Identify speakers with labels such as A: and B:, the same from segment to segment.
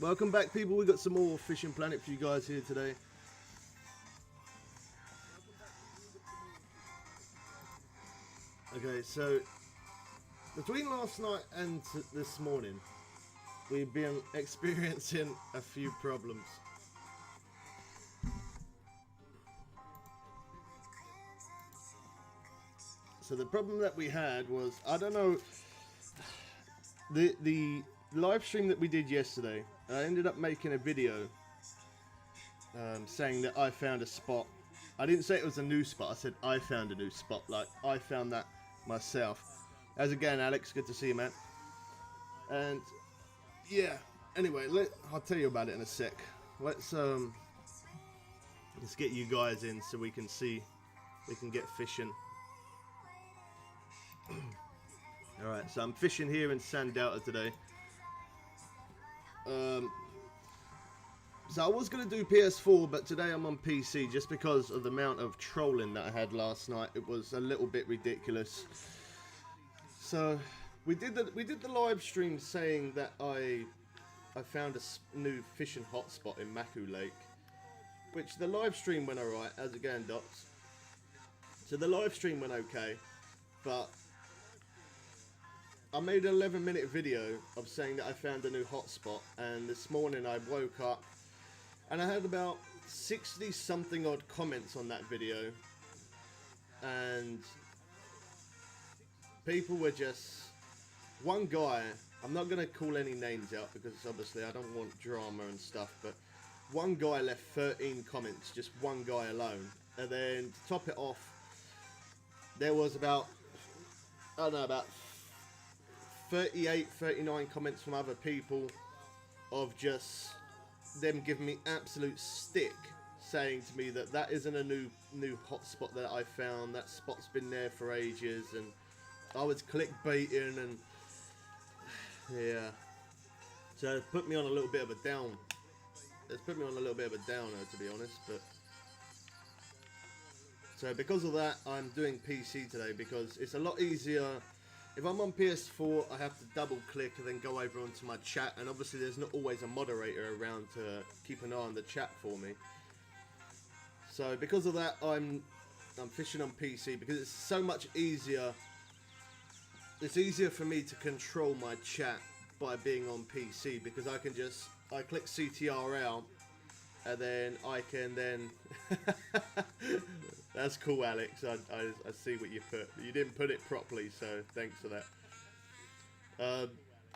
A: Welcome back, people. We got some more Fishing Planet for you guys here today. Okay, so between last night and this morning, we've been experiencing a few problems. So the problem that we had was, I don't know, the live stream that we did yesterday, I ended up making a video saying that I found a spot. I didn't say it was a new spot, I said I found a new spot, like I found that myself. As again, Alex, good to see you, man. And yeah, anyway, I'll tell you about it in a sec. Let's get you guys in so we can see, we can get fishing. Alright, so I'm fishing here in Sand Delta today. So I was going to do PS4, but today I'm on PC just because of the amount of trolling that I had last night. It was a little bit ridiculous. So we did the live stream saying that I found a new fishing hotspot in Maku Lake, which the live stream went alright, as again, Dots. So the live stream went okay, but I made an 11-minute video of saying that I found a new hotspot, and this morning I woke up and I had about 60 something odd comments on that video, and people were just, one guy, I'm not going to call any names out because obviously I don't want drama and stuff, but one guy left 13 comments, just one guy alone, and then to top it off, there was about, I don't know, about 38, 39 comments from other people of just them giving me absolute stick, saying to me that that isn't a new hotspot that I found, that spot's been there for ages, and I was clickbaiting, and yeah, so it put me on a little bit of a down. It's put me on a little bit of a downer, to be honest. But so because of that, I'm doing PC today because it's a lot easier. If I'm on PS4, I have to double click and then go over onto my chat, and obviously there's not always a moderator around to keep an eye on the chat for me. So because of that, I'm fishing on PC because it's so much easier. It's easier for me to control my chat by being on PC because I click CTR out, and then I can then that's cool, Alex. I see what you put. You didn't put it properly, so thanks for that.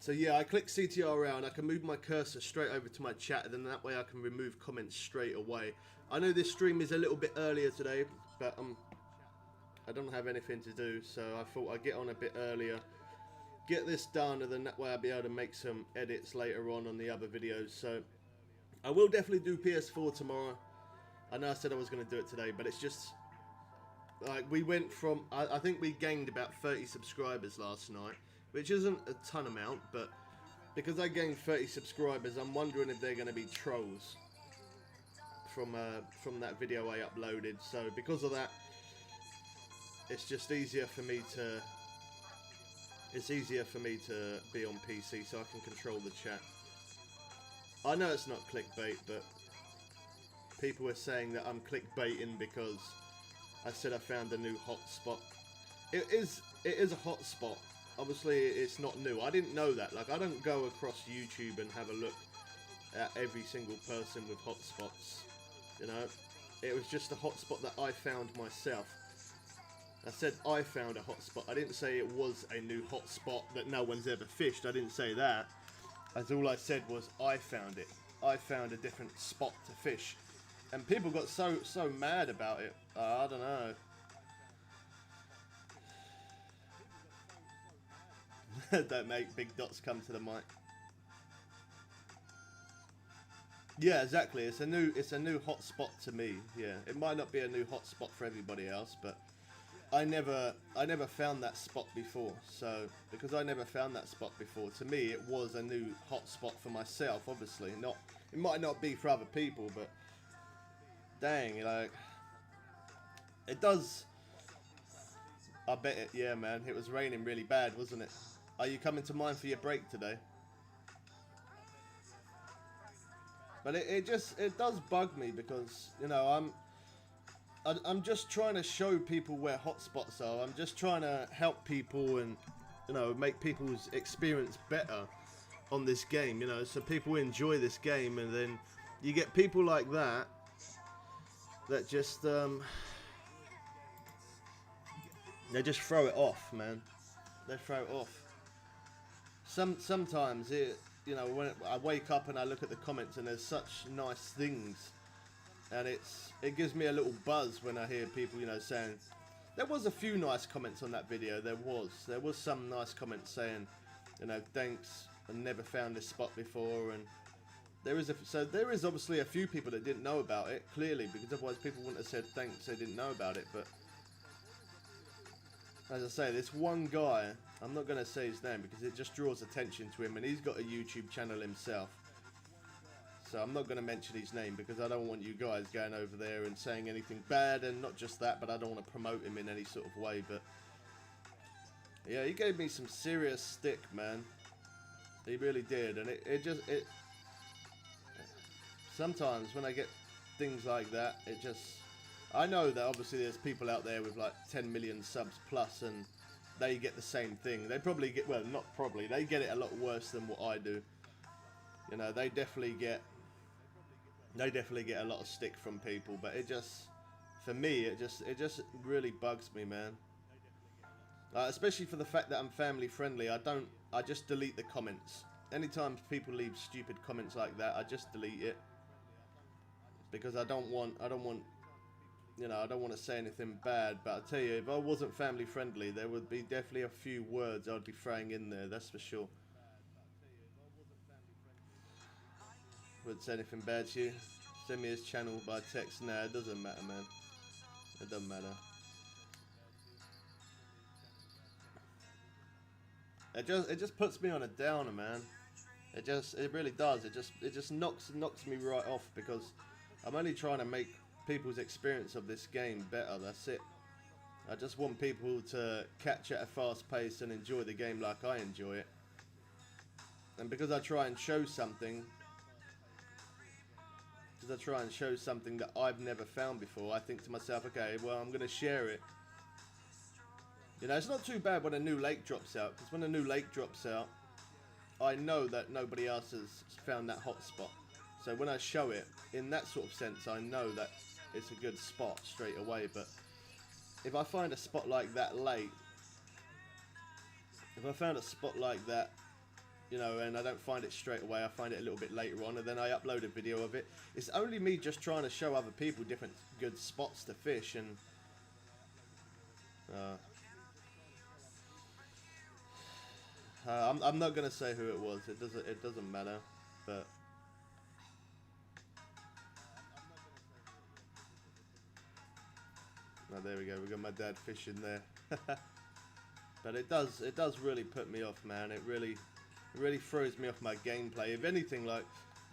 A: So yeah, I click CTR out and I can move my cursor straight over to my chat, and then that way I can remove comments straight away. I know this stream is a little bit earlier today, but I don't have anything to do, so I thought I'd get on a bit earlier, get this done, and then that way I'll be able to make some edits later on the other videos. So I will definitely do PS4 tomorrow. I know I said I was going to do it today, but it's just like we went from, I think we gained about 30 subscribers last night, which isn't a ton amount, but because I gained 30 subscribers, I'm wondering if they're going to be trolls from that video I uploaded. So because of that, it's just easier for me to be on PC so I can control the chat. I know it's not clickbait, but people were saying that I'm clickbaiting because I said I found a new hotspot. It is a hotspot. Obviously, it's not new. I didn't know that. Like, I don't go across YouTube and have a look at every single person with hotspots. You know, it was just a hotspot that I found myself. I said I found a hotspot. I didn't say it was a new hotspot that no one's ever fished. I didn't say that. As all I said was I found it. I found a different spot to fish, and people got so mad about it. I don't know. Don't make big dots come to the mic. Yeah, exactly. It's a new hotspot to me. Yeah, it might not be a new hotspot for everybody else, but I never found that spot before. So because I never found that spot before, to me it was a new hotspot for myself. Obviously, it might not be for other people, but dang, like it does. I bet it. Yeah, man, it was raining really bad, wasn't it? Are you coming to mine for your break today? But it does bug me because, you know, I'm just trying to show people where hotspots are. I'm just trying to help people and, you know, make people's experience better on this game, you know, so people enjoy this game, and then you get people like that just they just throw it off, man. They throw it off. Sometimes it, you know, when I wake up and I look at the comments and there's such nice things, and it gives me a little buzz when I hear people, you know, saying, there was a few nice comments on that video. There was some nice comments saying, you know, thanks, I never found this spot before, and there is obviously a few people that didn't know about it, clearly, because otherwise people wouldn't have said thanks, they didn't know about it. But as I say, this one guy, I'm not going to say his name because it just draws attention to him, and he's got a YouTube channel himself. So I'm not going to mention his name because I don't want you guys going over there and saying anything bad, and not just that, but I don't want to promote him in any sort of way. But yeah, he gave me some serious stick, man. He really did, and it sometimes when I get things like that, I know that obviously there's people out there with like 10 million subs plus, and they get the same thing. They probably get, well, not probably, they get it a lot worse than what I do. You know, they definitely get a lot of stick from people, but for me, it just really bugs me, man. Especially for the fact that I'm family friendly. I just delete the comments. Anytime people leave stupid comments like that, I just delete it. Because I don't want, you know, I don't want to say anything bad, but I tell you, if I wasn't family friendly, there would be definitely a few words I'd be throwing in there, that's for sure. Wouldn't say anything bad to you. Send me his channel by text. Nah, it doesn't matter, man. It doesn't matter. It just puts me on a downer, man. It really does. It just knocks me right off, because I'm only trying to make people's experience of this game better. That's it. I just want people to catch at a fast pace and enjoy the game like I enjoy it. And because I try and show something that I've never found before, I think to myself, okay, well, I'm going to share it. You know, it's not too bad when a new lake drops out, because when a new lake drops out, I know that nobody else has found that hot spot. So when I show it, in that sort of sense, I know that it's a good spot straight away. But if I find a spot like that late, if I found a spot like that, you know, and I don't find it straight away, I find it a little bit later on, and then I upload a video of it. It's only me just trying to show other people different good spots to fish, and I'm not gonna say who it was. It doesn't matter, but oh, there we go. We got my dad fishing there. But it does really put me off, man. It really throws me off my gameplay. If anything, like,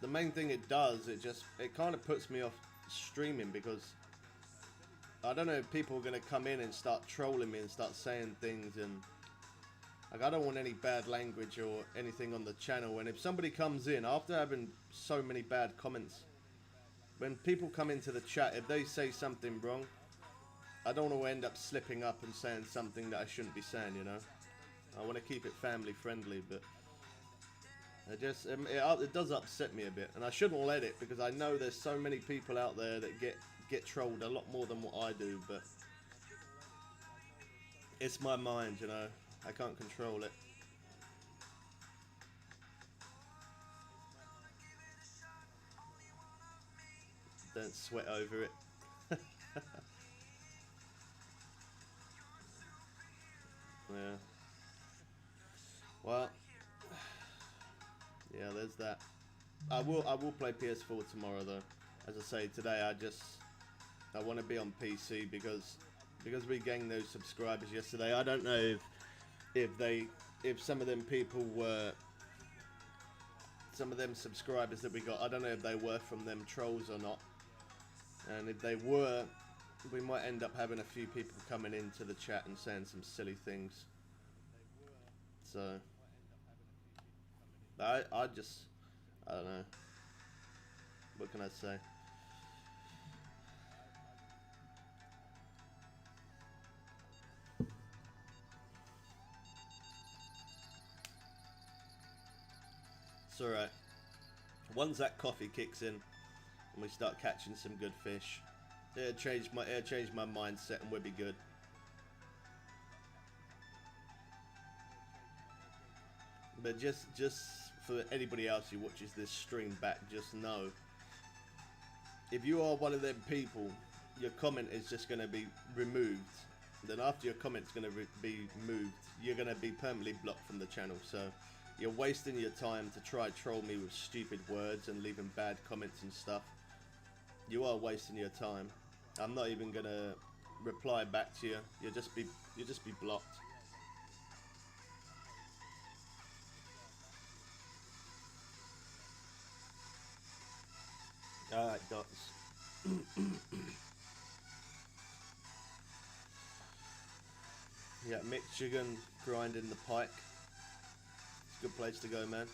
A: the main thing it does, it kind of puts me off streaming, because I don't know if people are gonna come in and start trolling me and start saying things, and like, I don't want any bad language or anything on the channel. And if somebody comes in after having so many bad comments, when people come into the chat, if they say something wrong, I don't want to end up slipping up and saying something that I shouldn't be saying, you know. I want to keep it family friendly, but it does upset me a bit, and I shouldn't let it, because I know there's so many people out there that get trolled a lot more than what I do, but it's my mind, you know. I can't control it. Don't sweat over it. Yeah. Well, yeah, there's that. I will play PS4 tomorrow, though. As I say, today I want to be on PC, because we gained those subscribers yesterday. I don't know if some of them people were, some of them subscribers that we got, I don't know if they were from them trolls or not. And if they were, we might end up having a few people coming into the chat and saying some silly things. So I don't know. What can I say? It's alright. Once that coffee kicks in and we start catching some good fish, it'll change my mindset and we'll be good. But just for anybody else who watches this stream back, just know, if you are one of them people, your comment is just going to be removed. Then after your comment's going to be moved, you're going to be permanently blocked from the channel. So you're wasting your time to try and troll me with stupid words and leaving bad comments and stuff. You are wasting your time. I'm not even going to reply back to you. You'll just be blocked. Alright, Dots. Yeah, Michigan grinding the pike. It's a good place to go, man.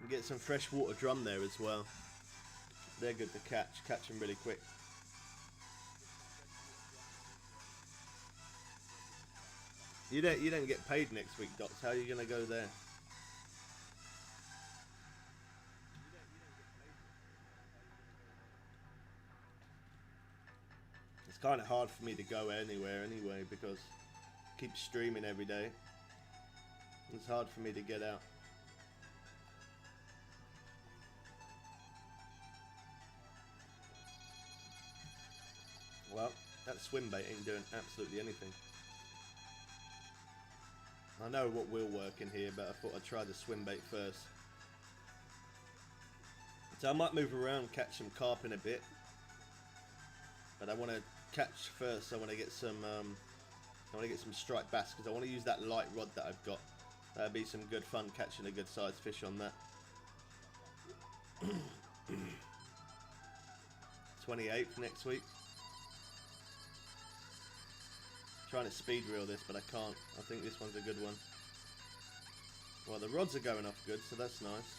A: You get some freshwater drum there as well. They're good to catch them really quick. You don't get paid next week, Dots. How are you gonna go there? It's kind of hard for me to go anywhere anyway because I keep streaming every day. It's hard for me to get out. Well, that swim bait ain't doing absolutely anything. I know what will work in here, but I thought I'd try the swim bait first. So I might move around, catch some carp in a bit. But I want to catch first. I want to get some striped bass because I want to use that light rod that I've got. That'd be some good fun catching a good sized fish on that. 28th next week. Trying to speed reel this, but I can't. I think this one's a good one. Well, the rods are going off good, so that's nice.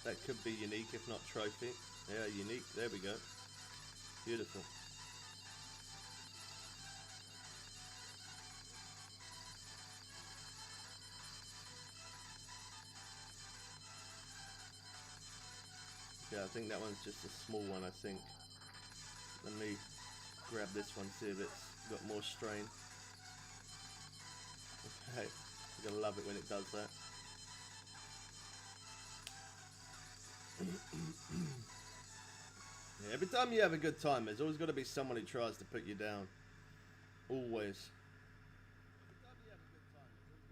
A: That could be unique, if not trophy. Yeah, unique. There we go. Beautiful. Yeah, I think that one's just a small one, I think. Let me grab this one, see if it's got more strain. Okay, you're gonna love it when it does that. Yeah, every time you have a good time, there's always got to be someone who tries to put you down. Always.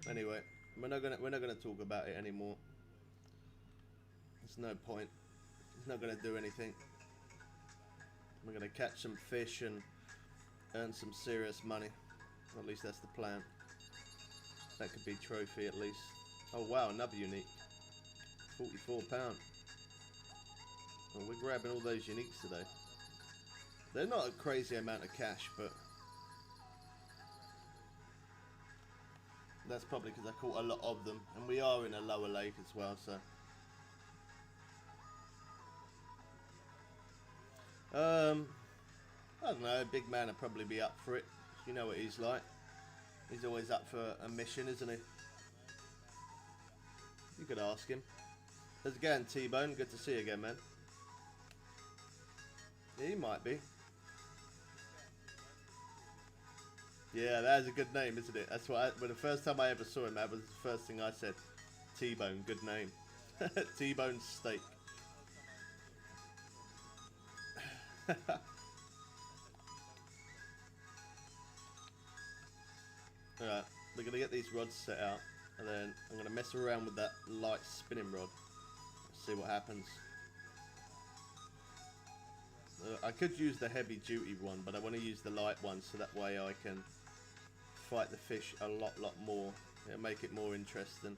A: Anyway, we're not gonna talk about it anymore. There's no point. It's not gonna do anything. We're gonna catch some fish and earn some serious money. Or at least that's the plan. That could be trophy at least. Oh wow, another unique. £44. Well, we're grabbing all those uniques today. They're not a crazy amount of cash, but that's probably because I caught a lot of them, and we are in a lower lake as well, so. I don't know, a big man will probably be up for it. You know what he's like. He's always up for a mission, isn't he? You could ask him. How's it going, T-Bone? Good to see you again, man. Yeah, he might be. Yeah, that is a good name, isn't it? That's what when the first time I ever saw him, that was the first thing I said. T-Bone, good name. T-Bone steak. Alright, we're going to get these rods set out, and then I'm going to mess around with that light spinning rod. See what happens. I could use the heavy duty one, but I want to use the light one so that way I can fight the fish a lot more. It'll make it more interesting.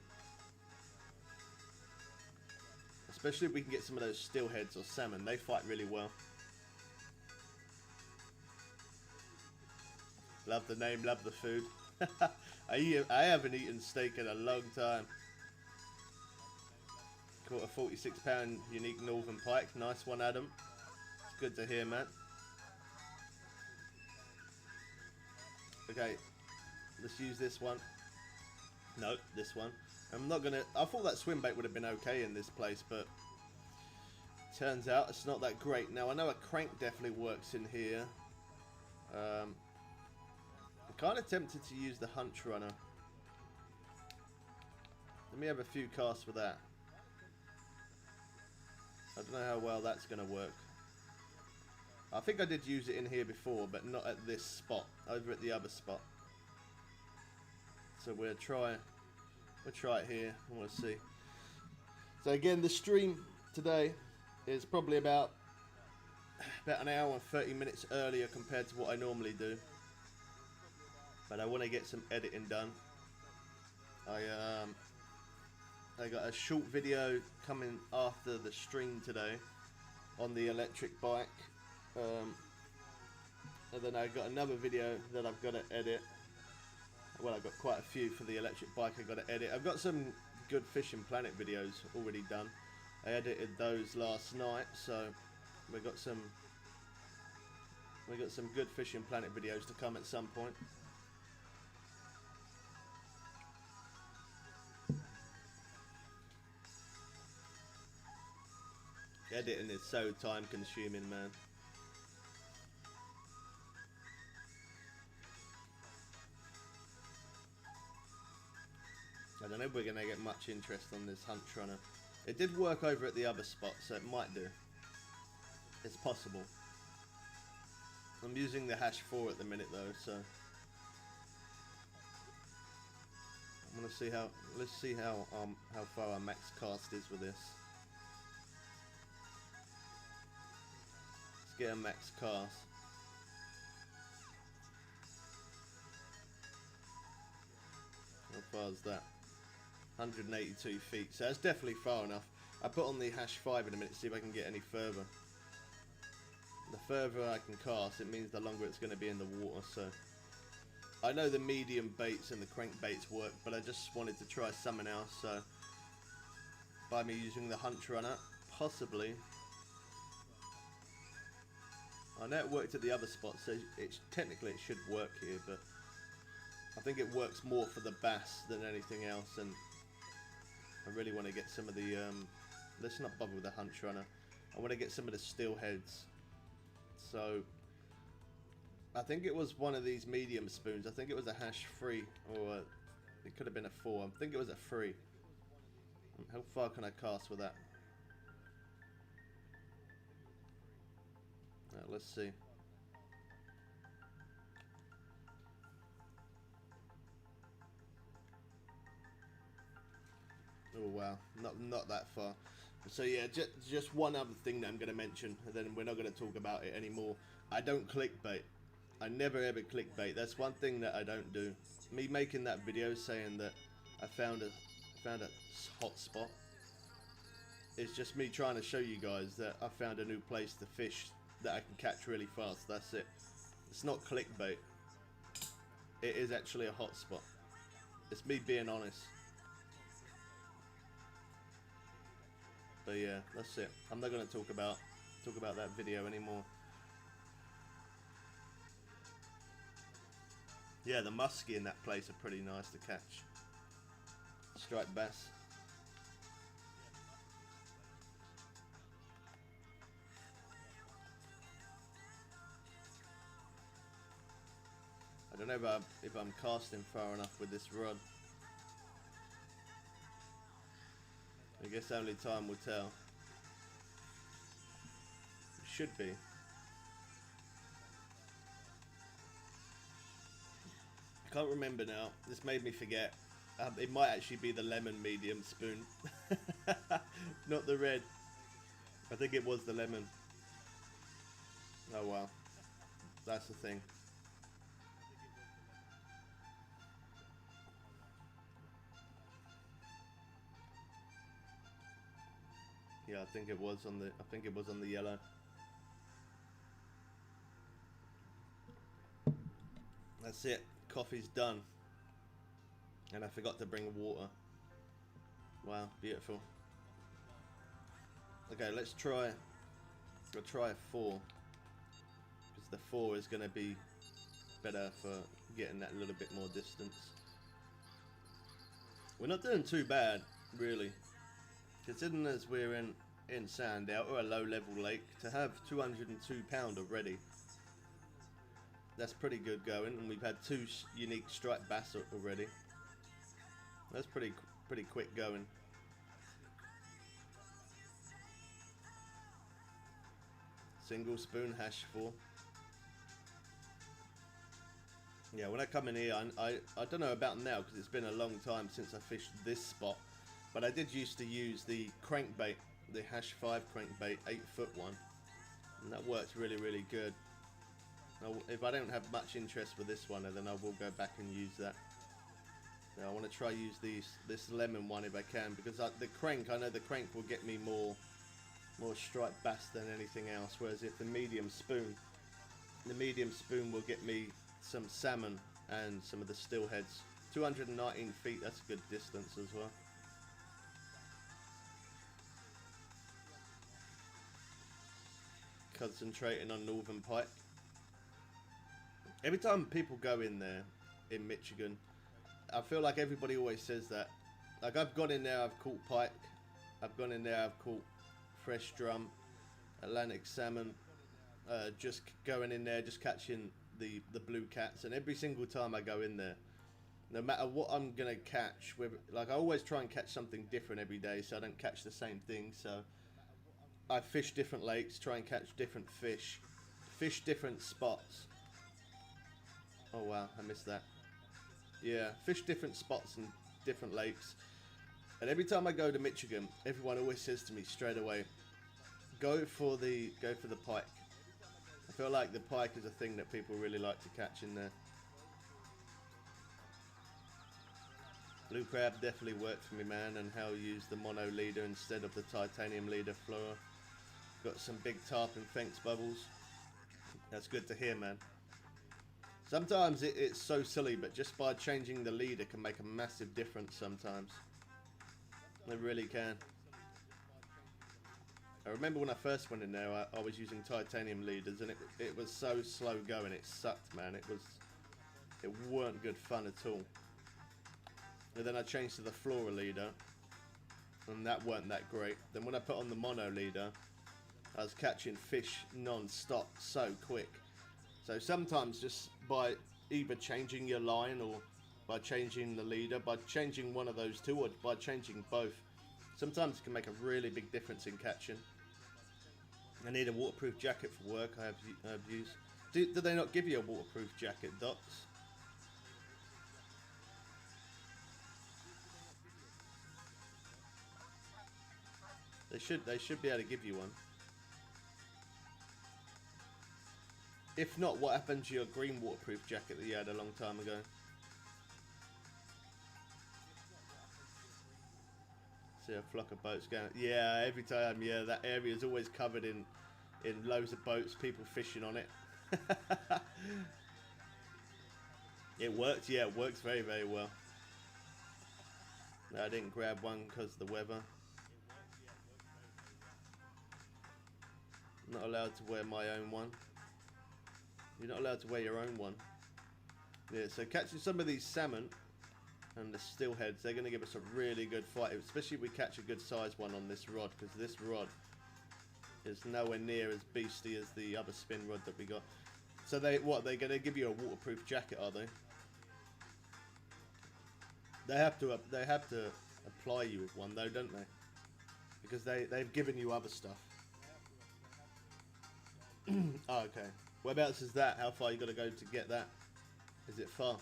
A: Especially if we can get some of those steelheads or salmon, they fight really well. Love the name, love the food. I haven't eaten steak in a long time. Caught a 46-pound unique northern pike. Nice one, Adam. It's good to hear, man. Okay, let's use this one. No, this one. I'm not gonna. I thought that swim bait would have been okay in this place, but turns out it's not that great. Now I know a crank definitely works in here. I'm kind of tempted to use the hunch runner. Let me have a few casts with that. I don't know how well that's going to work. I think I did use it in here before, but not at this spot. Over at the other spot. So we'll try it here. I want to see. So again, the stream today is probably about an hour and 30 minutes earlier compared to what I normally do. But I want to get some editing done. I got a short video coming after the stream today on the electric bike, and then I got another video that I've got to edit. Well, I've got quite a few for the electric bike I've got to edit. I've got some good Fishing Planet videos already done. I edited those last night, so we got some good Fishing Planet videos to come at some point. Editing is so time consuming, man. I don't know if we're going to get much interest on this hunch runner. It did work over at the other spot, so it might do. It's possible. I'm using the hash 4 at the minute though, so I'm going to see how, let's see how far our max cast is with this. Get a max cast. How far is that? 182 feet. So that's definitely far enough. I put on the hash 5 in a minute to see if I can get any further. The further I can cast, it means the longer it's going to be in the water. So I know the medium baits and the crank baits work, but I just wanted to try something else. So by me using the hunch runner, possibly. I know it worked at the other spot, so technically it should work here, but I think it works more for the bass than anything else, and I really want to get some of the, let's not bother with the hunch runner, I want to get some of the steelheads. So I think it was one of these medium spoons. I think it was a hash 3, or it could have been a 4. I think it was a 3. How far can I cast with that? Let's see. Oh wow, not that far. So yeah, just one other thing that I'm going to mention, and then we're not going to talk about it anymore. I don't clickbait. I never ever clickbait. That's one thing that I don't do. Me making that video saying that I found a hot spot. It's just me trying to show you guys that I found a new place to fish that I can catch really fast. That's it. It's not clickbait. It is actually a hot spot. It's me being honest. But yeah, that's it. I'm not going to talk about that video anymore. Yeah, the muskie in that place are pretty nice to catch. Striped bass. I don't know if I'm casting far enough with this rod. I guess only time will tell. It should be. I can't remember now. This made me forget. It might actually be the lemon medium spoon. Not the red. I think it was the lemon. Oh well. That's the thing. Yeah, I think it was on the yellow. That's it. Coffee's done. And I forgot to bring water. Wow, beautiful. Okay, let's try. We'll try a 4, because the 4 is going to be better for getting that little bit more distance. We're not doing too bad, really, considering as we're in Sandown or a low-level lake. To have 202 pound already, that's pretty good going, and we've had 2 unique striped bass already. That's pretty quick going. Single spoon hash 4. Yeah, when I come in here, I don't know about now because it's been a long time since I fished this spot, but I did used to use the crankbait, the hash 5 crankbait, 8-foot one, and that works really, really good. If I don't have much interest with this one, then I will go back and use that. Now I want to try use this lemon one if I can, because the crank, I know the crank will get me more striped bass than anything else, whereas if the medium spoon will get me some salmon and some of the steelheads. 219 feet, that's a good distance as well. Concentrating on northern pike. Every time people go in there in Michigan, I feel like everybody always says that. Like, I've gone in there, I've caught pike, I've gone in there, I've caught fresh drum, Atlantic salmon, just going in there, just catching the blue cats, and every single time I go in there, no matter what I'm gonna catch, like I always try and catch something different every day, so I don't catch the same thing. So I fish different lakes, try and catch different fish different spots. Oh wow, I missed that. Yeah, fish different spots and different lakes. And every time I go to Michigan, everyone always says to me straight away, go for the pike. I feel like the pike is a thing that people really like to catch in there. Blue crab definitely worked for me, man, and how I use the mono leader instead of the titanium leader fluoro. Got some big tarpon fence bubbles. That's good to hear, man. Sometimes it's so silly, but just by changing the leader can make a massive difference sometimes. It really can. I remember when I first went in there, I was using titanium leaders, and it was so slow going, it sucked, man. It weren't good fun at all. And then I changed to the flora leader, and that weren't that great. Then when I put on the mono leader, I was catching fish non-stop so quick. So sometimes just by either changing your line or by changing the leader, by changing one of those two, or by changing both, sometimes it can make a really big difference in catching. I need a waterproof jacket for work. I've used. Do they not give you a waterproof jacket, Docs? They should be able to give you one. If not, what happened to your green waterproof jacket that you had a long time ago? See a flock of boats going. Yeah, every time. Yeah, that area is always covered in loads of boats, people fishing on it. It works. Yeah, it works very, very well. No, I didn't grab one because of the weather. I'm not allowed to wear my own one. You're not allowed to wear your own one. Yeah, so catching some of these salmon and the steelheads, they're going to give us a really good fight, especially if we catch a good sized one on this rod, because this rod is nowhere near as beastly as the other spin rod that we got. So they're going to give you a waterproof jacket, are they? They have to apply you with one though, don't they? Because they've given you other stuff. Oh, okay. Whereabouts is that? How far you got to go to get that? Is it far?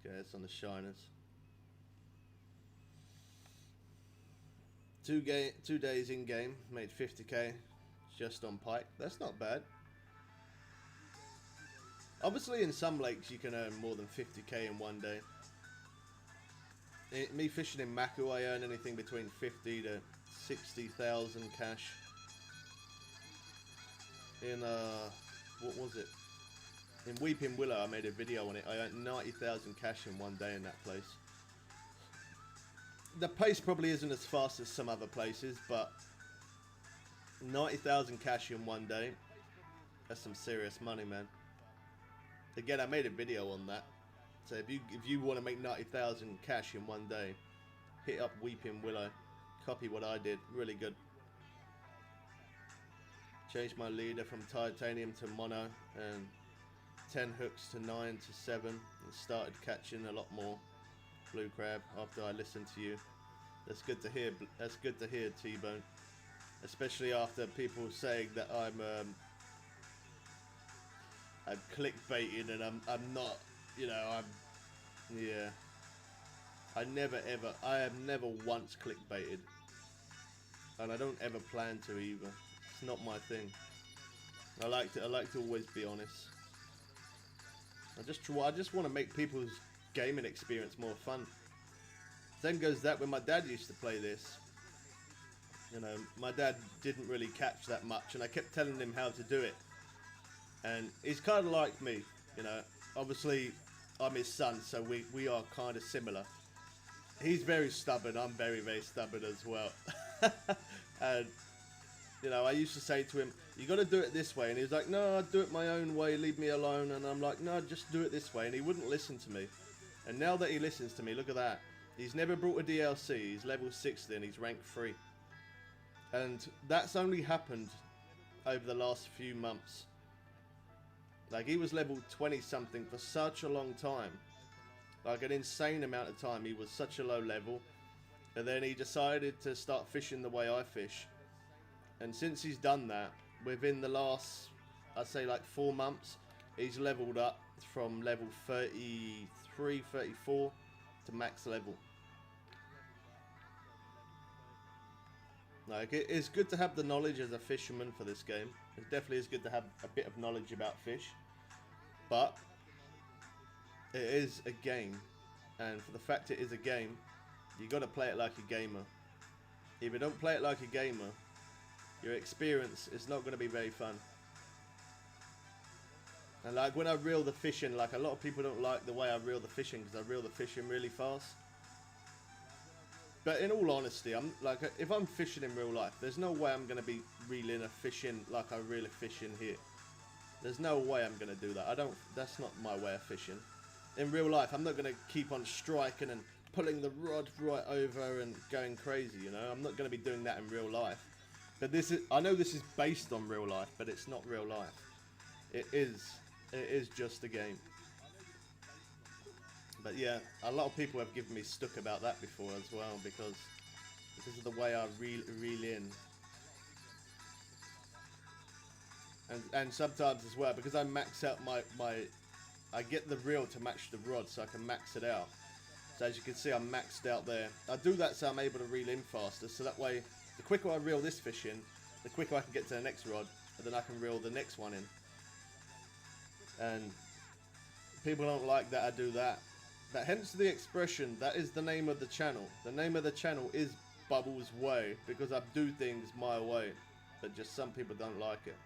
A: Okay, it's on the shiners. 2 days in game, made 50k just on pike. That's not bad. Obviously, in some lakes you can earn more than 50k in one day. Me fishing in Maku, I earn anything between 50 to 60,000 cash. In what was it? In Weeping Willow, I made a video on it. I earned 90,000 cash in one day in that place. The pace probably isn't as fast as some other places, but 90,000 cash in one day, that's some serious money, man. Again, I made a video on that. So if you want to make 90,000 cash in one day, hit up Weeping Willow. Copy what I did. Really good. Changed my leader from titanium to mono and 10 hooks to 9 to 7 and started catching a lot more blue crab after I listened to you. That's good to hear. That's good to hear, T-Bone. Especially after people saying that I'm clickbaiting and I'm not, you know, yeah. I have never once clickbaited, and I don't ever plan to either. It's not my thing. I like to always be honest. I just want to make people's gaming experience more fun. Same goes that when my dad used to play this. You know, my dad didn't really catch that much, and I kept telling him how to do it. And he's kind of like me, you know. Obviously, I'm his son, so we are kind of similar. He's very stubborn. I'm very, very stubborn as well. And, you know, I used to say to him, you got to do it this way. And he was like, no, I'll do it my own way. Leave me alone. And I'm like, no, just do it this way. And he wouldn't listen to me. And now that he listens to me, look at that. He's never brought a DLC. He's level 60 and he's rank 3. And that's only happened over the last few months. Like, he was level 20 something for such a long time. Like, an insane amount of time. He was such a low level. And then he decided to start fishing the way I fish. And since he's done that, within the last, I'd say like 4 months, he's leveled up from level 33, 34 to max level. Like, it is good to have the knowledge as a fisherman for this game. It definitely is good to have a bit of knowledge about fish. But it is a game. And for the fact it is a game, you got to play it like a gamer. If you don't play it like a gamer, your experience is not going to be very fun. And like when I reel the fish in, like a lot of people don't like the way I reel the fish in because I reel the fish in really fast. But in all honesty, I'm like, if I'm fishing in real life, there's no way I'm going to be reeling a fish in like I reel a fish in here. There's no way I'm going to do that. That's not my way of fishing. In real life, I'm not going to keep on striking and pulling the rod right over and going crazy, you know. I'm not going to be doing that in real life. But I know this is based on real life, but it's not real life. It is just a game. But yeah, a lot of people have given me stuck about that before as well, because of the way I reel in. And sometimes as well, because I max out I get the reel to match the rod, so I can max it out. So as you can see, I'm maxed out there. I do that so I'm able to reel in faster, so that way, the quicker I reel this fish in, the quicker I can get to the next rod, and then I can reel the next one in. And people don't like that I do that. But hence the expression, that is the name of the channel. The name of the channel is Bubbles Way, because I do things my way. But just some people don't like it.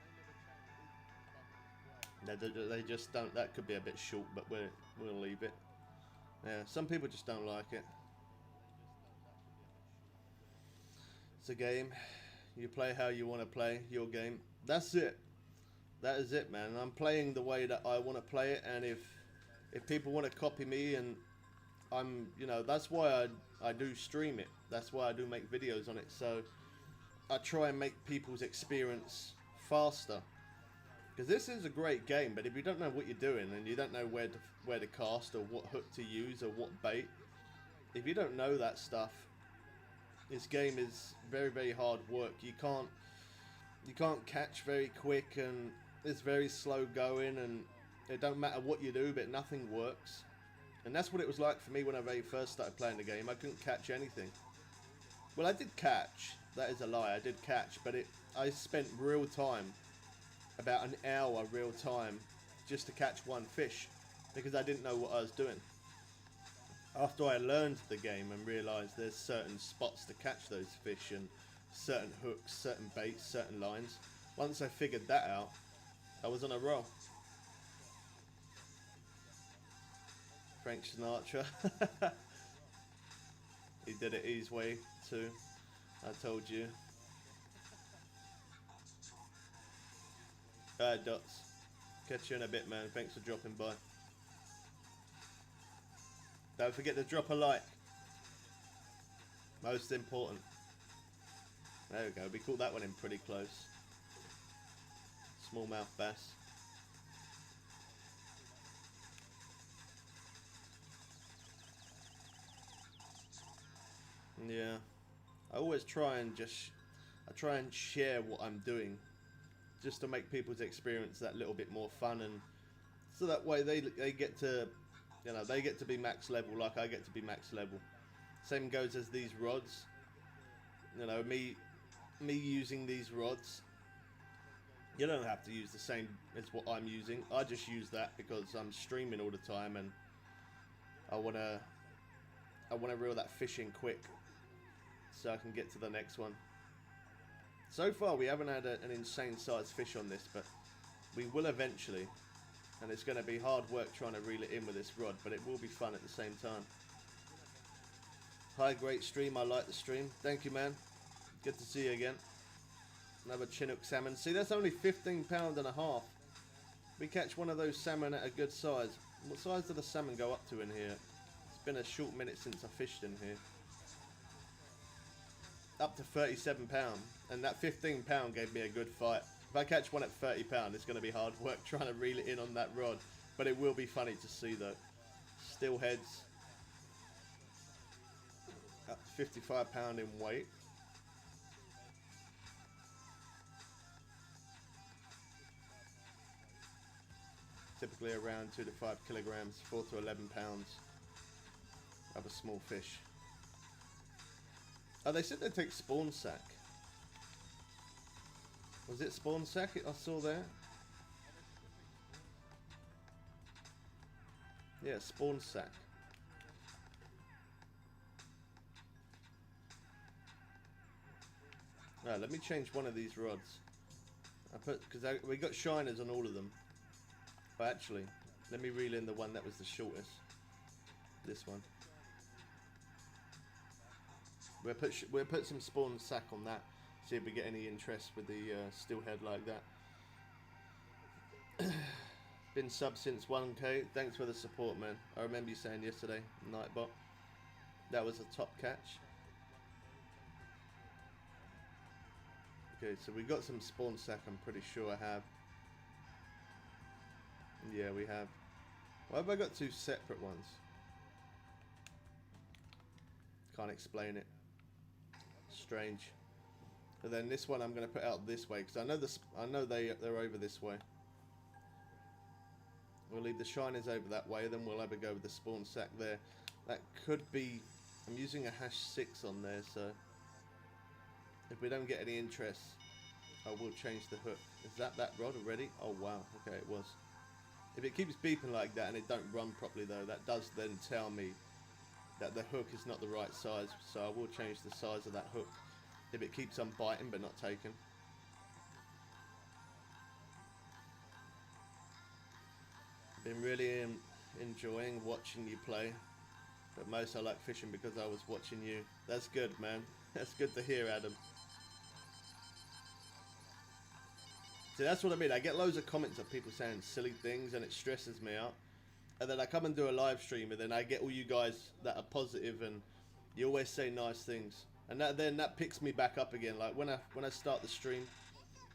A: They just don't. That could be a bit short, but we'll leave it. Yeah, some people just don't like it. It's a game. You play how you want to play your game. That's it. That is it, man. I'm playing the way that I want to play it, and if people want to copy me, and I'm, you know, that's why I do stream it. That's why I do make videos on it. So I try and make people's experience faster. Because this is a great game, but if you don't know what you're doing and you don't know where to cast or what hook to use or what bait, if you don't know that stuff, this game is very, very hard work. You can't catch very quick, and it's very slow going, and it don't matter what you do, but nothing works. And that's what it was like for me when I very first started playing the game. I couldn't catch anything. Well, I did catch. That is a lie. I did catch, but I spent real time, about an hour real time, just to catch one fish, because I didn't know what I was doing. After I learned the game and realised there's certain spots to catch those fish and certain hooks, certain baits, certain lines, once I figured that out, I was on a roll. Frank Sinatra. He did it his way too. I told you. Alright, Dots. Catch you in a bit, man. Thanks for dropping by. Don't forget to drop a like. Most important. There we go. We caught that one in pretty close. Smallmouth bass. Yeah. I always try and share what I'm doing, just to make people's experience that little bit more fun, and so that way they get to, you know, they get to be max level like I get to be max level. Same goes as these rods. You know, me using these rods, you don't have to use the same as what I'm using. I just use that because I'm streaming all the time and I wanna reel that fish in quick so I can get to the next one. So far we haven't had an insane sized fish on this, but we will eventually, and it's going to be hard work trying to reel it in with this rod, but it will be fun at the same time. Hi, great stream. I like the stream. Thank you, man. Good to see you again. Another Chinook salmon. See, that's only 15 pounds and a half. We catch one of those salmon at a good size. What size do the salmon go up to in here? It's been a short minute since I fished in here. Up to 37 pounds, and that 15 pound gave me a good fight. If I catch one at 30 pounds, it's going to be hard work trying to reel it in on that rod, but it will be funny to see though. Still heads. Up to 55 pounds in weight. Typically around 2 to 5 kilograms, 4 to 11 pounds of a small fish. Oh, they said they take spawn sack. Was it spawn sack I saw there? Yeah, spawn sack. Right, let me change one of these rods. Because we got shiners on all of them. But actually, let me reel in the one that was the shortest. This one. We'll put some spawn sack on that. See if we get any interest with the steelhead like that. Been sub since 1K. Thanks for the support, man. I remember you saying yesterday, Nightbot. That was a top catch. Okay, so we got some spawn sack. I'm pretty sure I have. Yeah, we have. Why have I got two separate ones? Can't explain it. Strange. But then this one I'm going to put out this way because I know they're over this way. We'll leave the shiners over that way, then we'll have a go with the spawn sack there. That could be. I'm using a #6 on there, so if we don't get any interest, I will change the hook. Is that rod already? Oh wow. Okay, it was. If it keeps beeping like that and it don't run properly though, that does then tell me that the hook is not the right size, so I will change the size of that hook if it keeps on biting but not taking. Been really enjoying watching you play, but most I like fishing because I was watching you. That's good, man. That's good to hear, Adam. See, that's what I mean. I get loads of comments of people saying silly things and it stresses me out. And then I come and do a live stream and then I get all you guys that are positive and you always say nice things. And that picks me back up again. Like when I start the stream,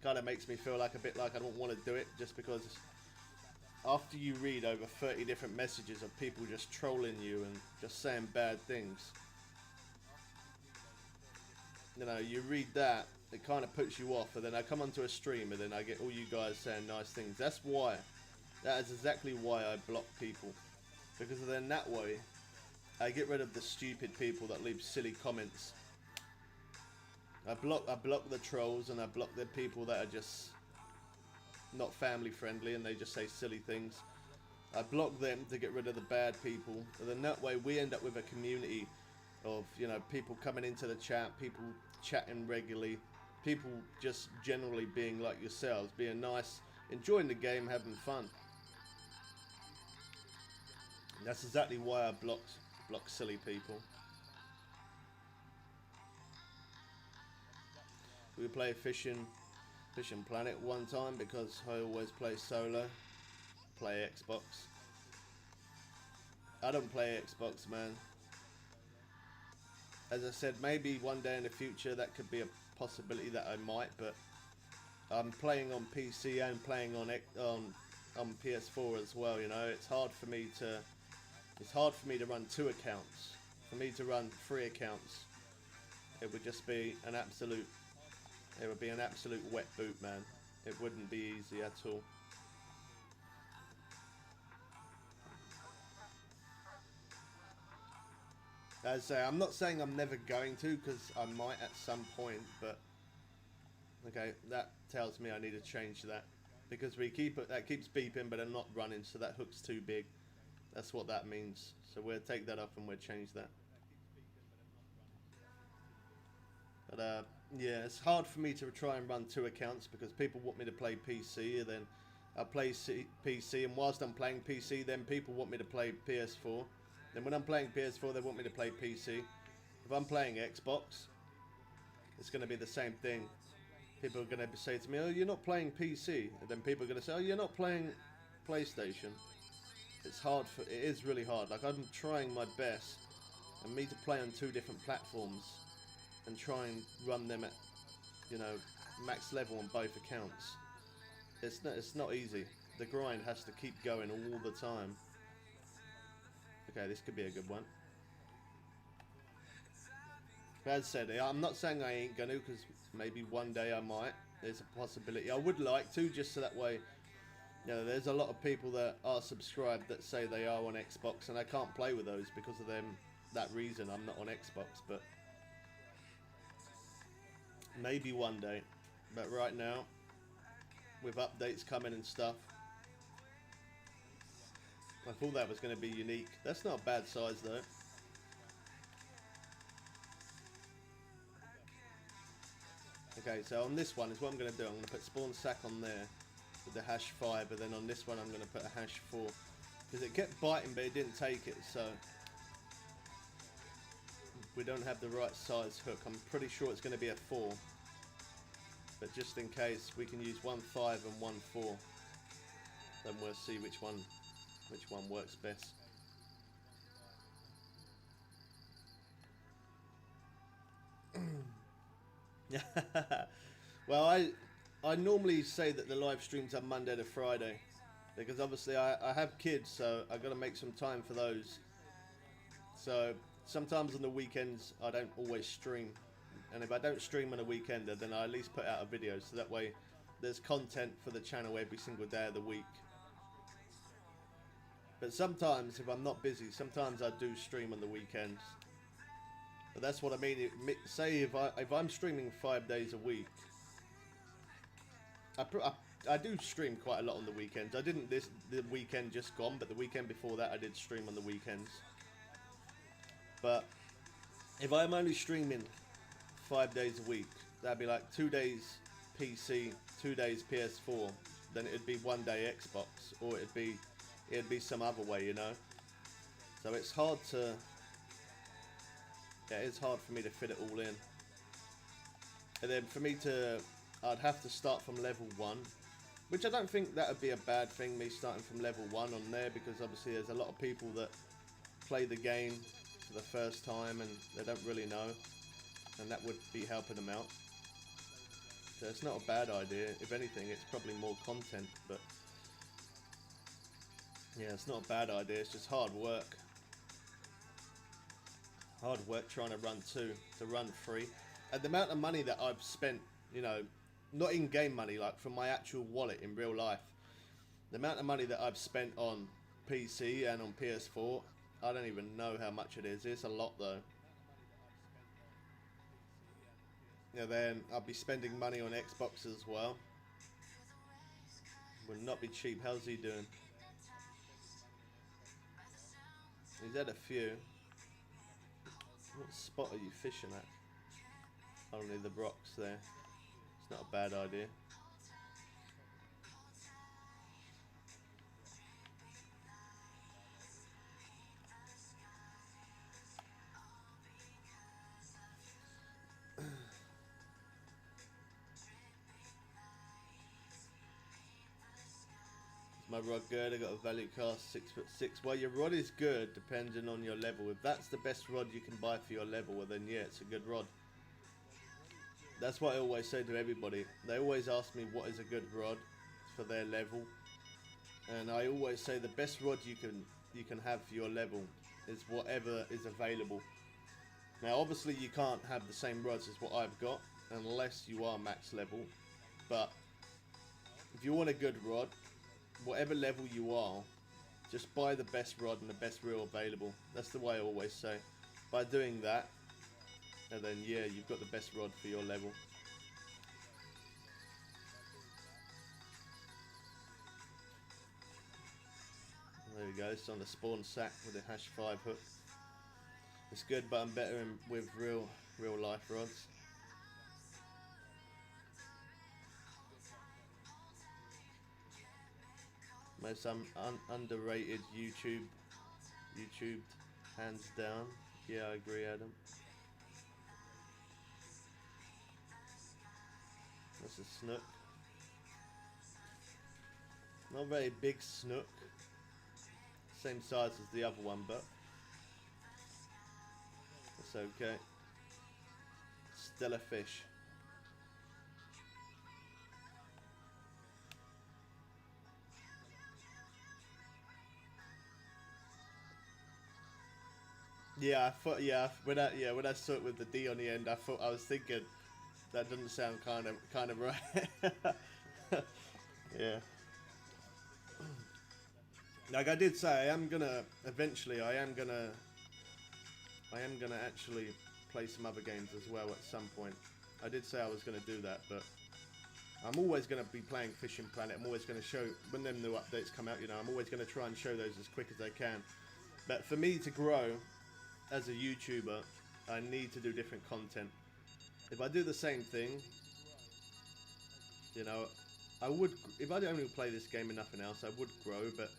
A: kind of makes me feel like a bit like I don't want to do it just because after you read over 30 different messages of people just trolling you and just saying bad things, you know, you read that, it kind of puts you off, and then I come onto a stream and then I get all you guys saying nice things. That's why. That is exactly why I block people. Because then that way, I get rid of the stupid people that leave silly comments. I block the trolls and I block the people that are just not family friendly and they just say silly things. I block them to get rid of the bad people, and then that way we end up with a community of, you know, people coming into the chat, people chatting regularly, people just generally being like yourselves, being nice, enjoying the game, having fun. And that's exactly why I block silly people. We play Fishing Planet one time because I always play solo, play Xbox. I don't play Xbox, man. As I said, maybe one day in the future that could be a possibility that I might, but I'm playing on PC and playing on PS4 as well. You know, it's hard for me to run 2 accounts. For me to run 3 accounts, it would just be an absolute. It would be an absolute wet boot, man. It wouldn't be easy at all. As I say, I'm not saying I'm never going to, because I might at some point, but okay, that tells me I need to change that, because that keeps beeping, but I'm not running, so that hook's too big. That's what that means. So we'll take that off and we'll change that. But yeah, it's hard for me to try and run 2 accounts because people want me to play PC, and then I play PC, and whilst I'm playing PC, then people want me to play PS4. Then when I'm playing PS4, they want me to play PC. If I'm playing Xbox, it's going to be the same thing. People are going to say to me, "Oh, you're not playing PC," and then people are going to say, "Oh, you're not playing PlayStation." It's hard. It is really hard. Like, I'm trying my best, and me to play on 2 different platforms and try and run them at, you know, max level on both accounts. It's not easy. The grind has to keep going all the time. Okay, this could be a good one. As I said, I'm not saying I ain't gonna, because maybe one day I might. There's a possibility. I would like to, just so that way, you know, there's a lot of people that are subscribed that say they are on Xbox, and I can't play with those because of that reason. I'm not on Xbox, but maybe one day. But right now, with updates coming and stuff, I thought that was going to be unique. That's not a bad size though. Okay, so on this one is what I'm going to do. I'm going to put spawn sack on there with the hash 5, but then on this one I'm going to put a hash 4. Because it kept biting, but it didn't take it, so we don't have the right size hook. I'm pretty sure it's going to be a 4. But just in case, we can use 1 5 and 1 4. Then we'll see which one works best. Well, I normally say that the live streams are Monday to Friday, because obviously I have kids, so I got to make some time for those. So sometimes on the weekends I don't always stream, and if I don't stream on a weekender, then I at least put out a video, so that way there's content for the channel every single day of the week. But sometimes, if I'm not busy, sometimes I do stream on the weekends. But that's what I mean. Say if I'm streaming 5 days a week, I do stream quite a lot on the weekends. I didn't the weekend just gone, but the weekend before that I did stream on the weekends. But if I'm only streaming 5 days a week, that'd be like 2 days PC, 2 days PS4. Then it'd be 1 day Xbox, or it'd be some other way, you know. So it's hard to. Yeah, it's hard for me to fit it all in. And then for me to, I'd have to start from level 1, which I don't think that would be a bad thing, me starting from level 1 on there, because obviously there's a lot of people that play the game for the first time and they don't really know, and that would be helping them out. So it's not a bad idea. If anything, it's probably more content, but yeah, it's not a bad idea. It's just hard work. Hard work trying to run 2, to run 3. And the amount of money that I've spent, you know, not in-game money, like from my actual wallet in real life, the amount of money that I've spent on PC and on PS4, I don't even know how much it is. It's a lot though. And then I'll be spending money on Xbox as well. Will not be cheap. How's he doing? He's had a few. What spot are you fishing at? Only the rocks there. It's not a bad idea. my rod good? I got a value cast 6'6". Well, your rod is good depending on your level. If that's the best rod you can buy for your level, well then yeah, it's a good rod. That's what I always say to everybody. They always ask me what is a good rod for their level, and I always say the best rod you can have for your level is whatever is available. Now obviously you can't have the same rods as what I've got unless you are max level, but if you want a good rod, whatever level you are, just buy the best rod and the best reel available. That's the way I always say. By doing that, and then yeah, you've got the best rod for your level. There we go, it's on the spawn sack with a #5 hook. It's good, but I'm better with real life rods. Most underrated YouTubed, hands down. Yeah, I agree, Adam. That's a snook. Not a very big snook. Same size as the other one, but it's okay. Still a fish. Yeah, I thought. Yeah, when I saw it with the D on the end, I was thinking that doesn't sound kind of right. Yeah. Like I did say, I am gonna actually play some other games as well at some point. I did say I was gonna do that, but I'm always gonna be playing Fishing Planet. I'm always gonna show when them new updates come out. You know, I'm always gonna try and show those as quick as I can. But for me to grow as a YouTuber, I need to do different content. If I do the same thing, you know, I would. If I only play this game and nothing else, I would grow, but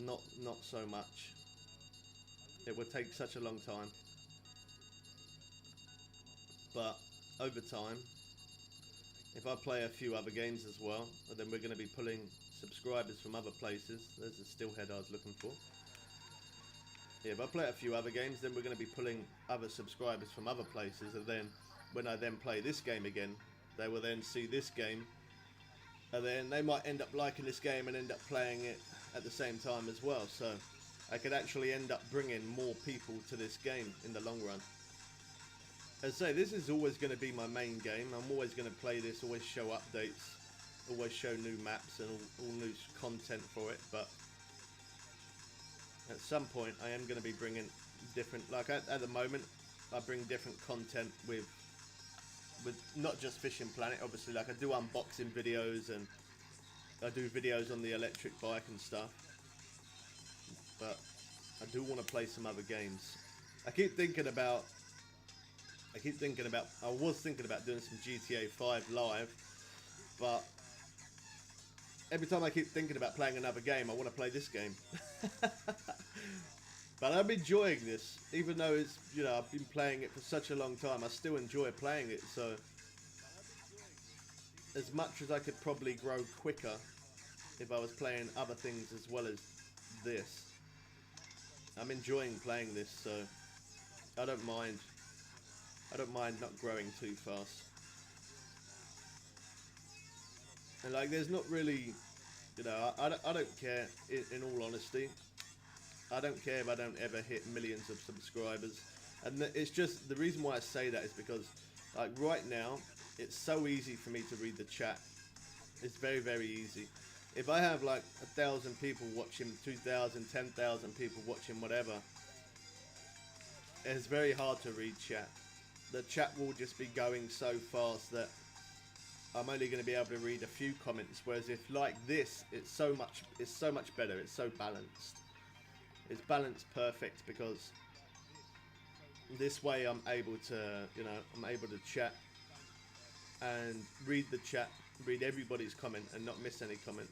A: not so much. It would take such a long time. But over time, if I play a few other games as well, then we're going to be pulling subscribers from other places. There's the steelhead I was looking for. Yeah, if I play a few other games, then we're going to be pulling other subscribers from other places, and then when I then play this game again, they will then see this game, and then they might end up liking this game and end up playing it at the same time as well. So I could actually end up bringing more people to this game in the long run. As I say, this is always going to be my main game. I'm always going to play this, always show updates, always show new maps and all new content for it, but at some point I am going to be bringing different, like at the moment I bring different content with not just Fishing Planet, obviously. Like I do unboxing videos and I do videos on the electric bike and stuff, but I do want to play some other games. I was thinking about doing some GTA 5 live, but every time I keep thinking about playing another game, I want to play this game. But I'm enjoying this, even though it's, you know, I've been playing it for such a long time. I still enjoy playing it. So as much as I could probably grow quicker if I was playing other things as well as this, I'm enjoying playing this. So I don't mind not growing too fast. And like, there's not really, you know, I don't care, in all honesty. I don't care if I don't ever hit millions of subscribers. And it's just, the reason why I say that is because, like, right now, it's so easy for me to read the chat. It's very, very easy. If I have like 1,000 people watching, 2,000, 10,000 people watching, whatever, it's very hard to read chat. The chat will just be going so fast that I'm only going to be able to read a few comments. Whereas if like this, it's so much better. It's so balanced. It's balanced perfect, because this way I'm able to, you know, I'm able to chat and read the chat, read everybody's comment and not miss any comment.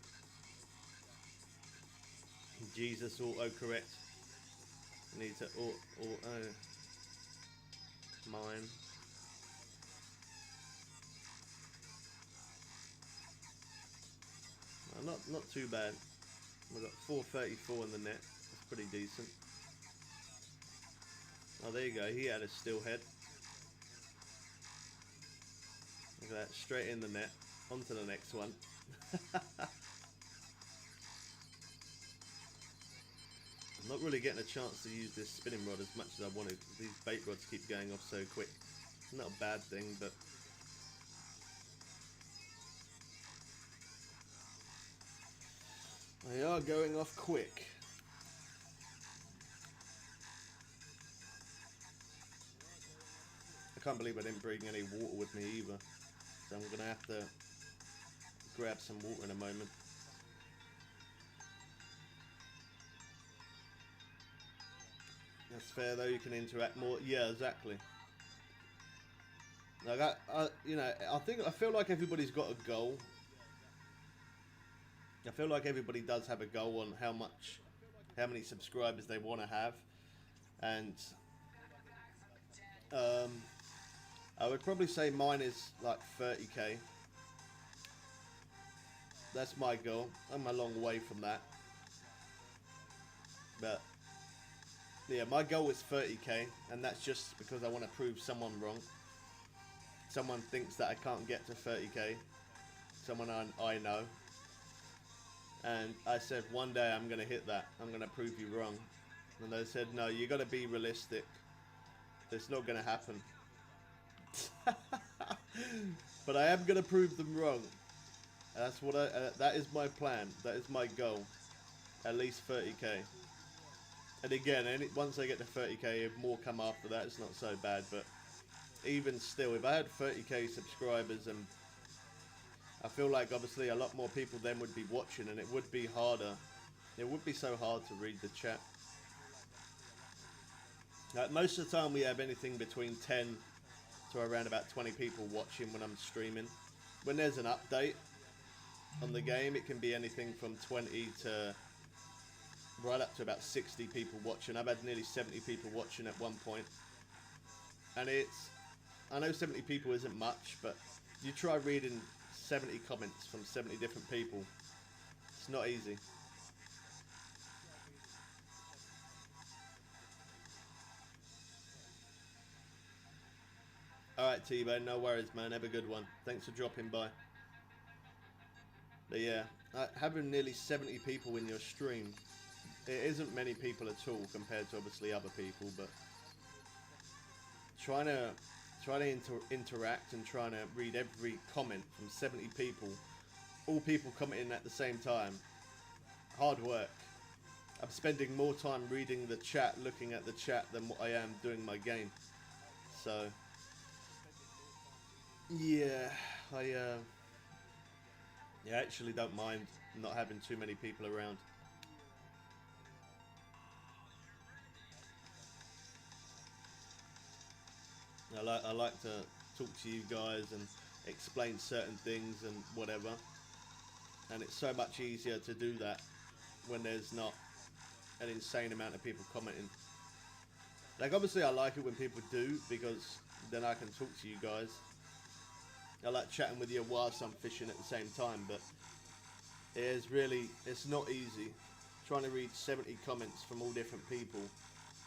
A: Jesus, autocorrect. Need to auto mine. Not too bad. We've got 434 in the net. That's pretty decent. Oh, there you go. He had a steelhead. Look at that. Straight in the net. On to the next one. I'm not really getting a chance to use this spinning rod as much as I wanted. These bait rods keep going off so quick. It's not a bad thing, but they are going off quick. I can't believe I didn't bring any water with me either. So I'm going to have to grab some water in a moment. That's fair though, you can interact more. Yeah, exactly. Like you know, I feel like everybody's got a goal. I feel like everybody does have a goal on how many subscribers they want to have, and I would probably say mine is like 30k. That's my goal. I'm a long way from that, but yeah, my goal is 30k, and that's just because I want to prove someone wrong. Someone thinks that I can't get to 30k. Someone I know. And I said, one day I'm going to hit that. I'm going to prove you wrong. And they said, no, you got to be realistic. It's not going to happen. But I am going to prove them wrong. That's what that is my plan. That is my goal. At least 30k. And again, once I get to 30k, if more come after that, it's not so bad. But even still, if I had 30k subscribers, and I feel like obviously a lot more people then would be watching, and it would be harder. It would be so hard to read the chat. Like most of the time we have anything between 10 to around about 20 people watching when I'm streaming. When there's an update on the game, it can be anything from 20 to right up to about 60 people watching. I've had nearly 70 people watching at one point. And I know 70 people isn't much, but you try reading 70 comments from 70 different people. It's not easy. Alright, T-Bone, no worries, man. Have a good one. Thanks for dropping by. But yeah, having nearly 70 people in your stream, it isn't many people at all compared to obviously other people, but trying to interact and trying to read every comment from 70 people, all people commenting at the same time, hard work. I'm spending more time reading the chat, looking at the chat, than what I am doing my game. So yeah, I actually don't mind not having too many people around. I like to talk to you guys and explain certain things and whatever, and it's so much easier to do that when there's not an insane amount of people commenting. Like obviously I like it when people do, because then I can talk to you guys. I like chatting with you whilst I'm fishing at the same time, but it's not easy trying to read 70 comments from all different people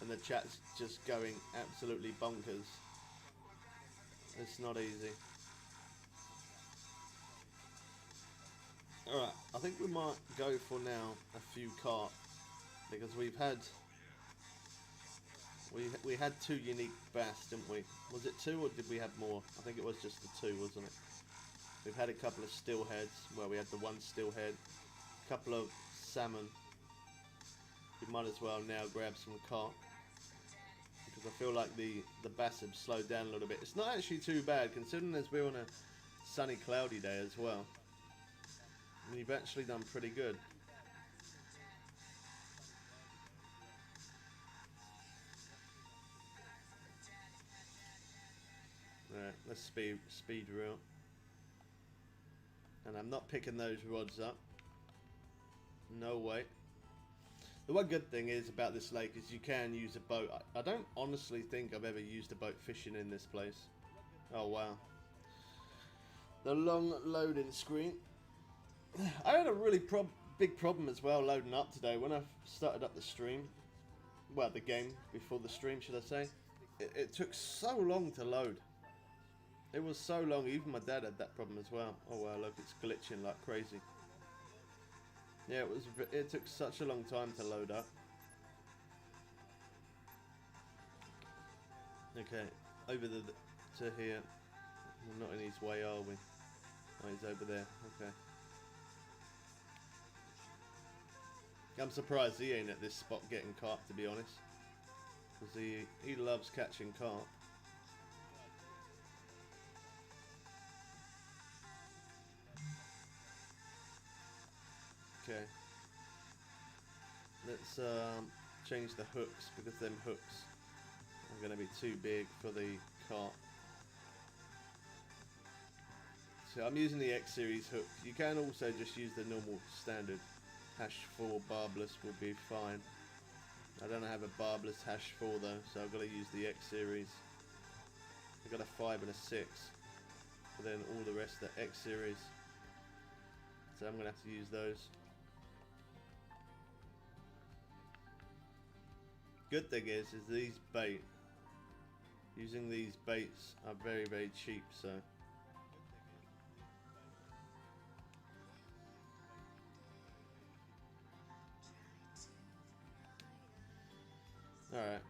A: and the chat's just going absolutely bonkers. It's not easy. Alright, I think we might go for now a few carp, because we had 2 unique bass, didn't we? Was it 2 or did we have more? I think it was just the 2, wasn't it? We've had a couple of steelheads, where we had the 1 steelhead, a couple of salmon. We might as well now grab some carp, because I feel like the bass have slowed down a little bit. It's not actually too bad, considering as we're on a sunny, cloudy day as well. And you've actually done pretty good. Alright, let's speed reel. And I'm not picking those rods up. No way. The one good thing is about this lake is you can use a boat. I don't honestly think I've ever used a boat fishing in this place. Oh wow. The long loading screen. I had a really Big problem as well loading up today. When I started up the stream, well, the game before the stream, should I say, it took so long to load. It was so long. Even my dad had that problem as well. Oh wow, look, it's glitching like crazy. Yeah, it took such a long time to load up. Okay, over to here. We're not in his way, are we? Oh, he's over there. Okay. I'm surprised he ain't at this spot getting carp, to be honest, because he loves catching carp. Okay. Let's change the hooks, because them hooks are going to be too big for the carp. So I'm using the X series hook. You can also just use the normal standard hash 4 barbless will be fine. I don't have a barbless hash 4 though, so I've got to use the X series. I've got a 5 and a 6, but then all the rest are X series. So I'm going to have to use those. Good thing is these bait, using these baits are very, very cheap, so. Alright,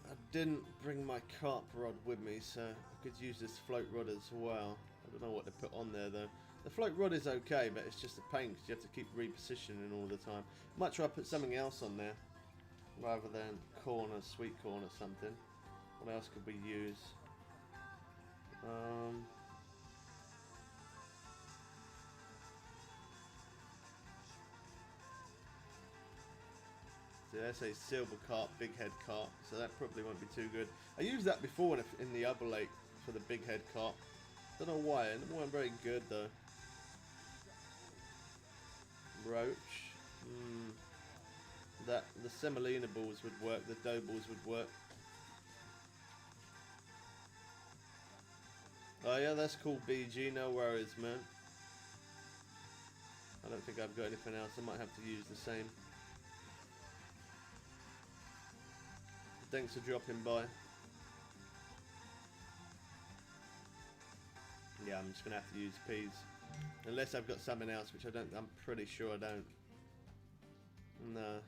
A: I didn't bring my carp rod with me, so I could use this float rod as well. I don't know what to put on there though. The float rod is okay, but it's just a pain because you have to keep repositioning all the time. Might try to put something else on there, rather than corn or sweet corn or something. What else could we use? So that's a silver carp, big head carp, so that probably won't be too good. I used that before in the other lake for the big head carp. Don't know why, it weren't very good though. Roach. That the semolina balls would work, the dough balls would work. Oh yeah, that's cool, BG, no worries, man. I don't think I've got anything else, I might have to use the same. Thanks for dropping by. Yeah, I'm just gonna have to use peas. Unless I've got something else, which I don't, I'm pretty sure I don't. No.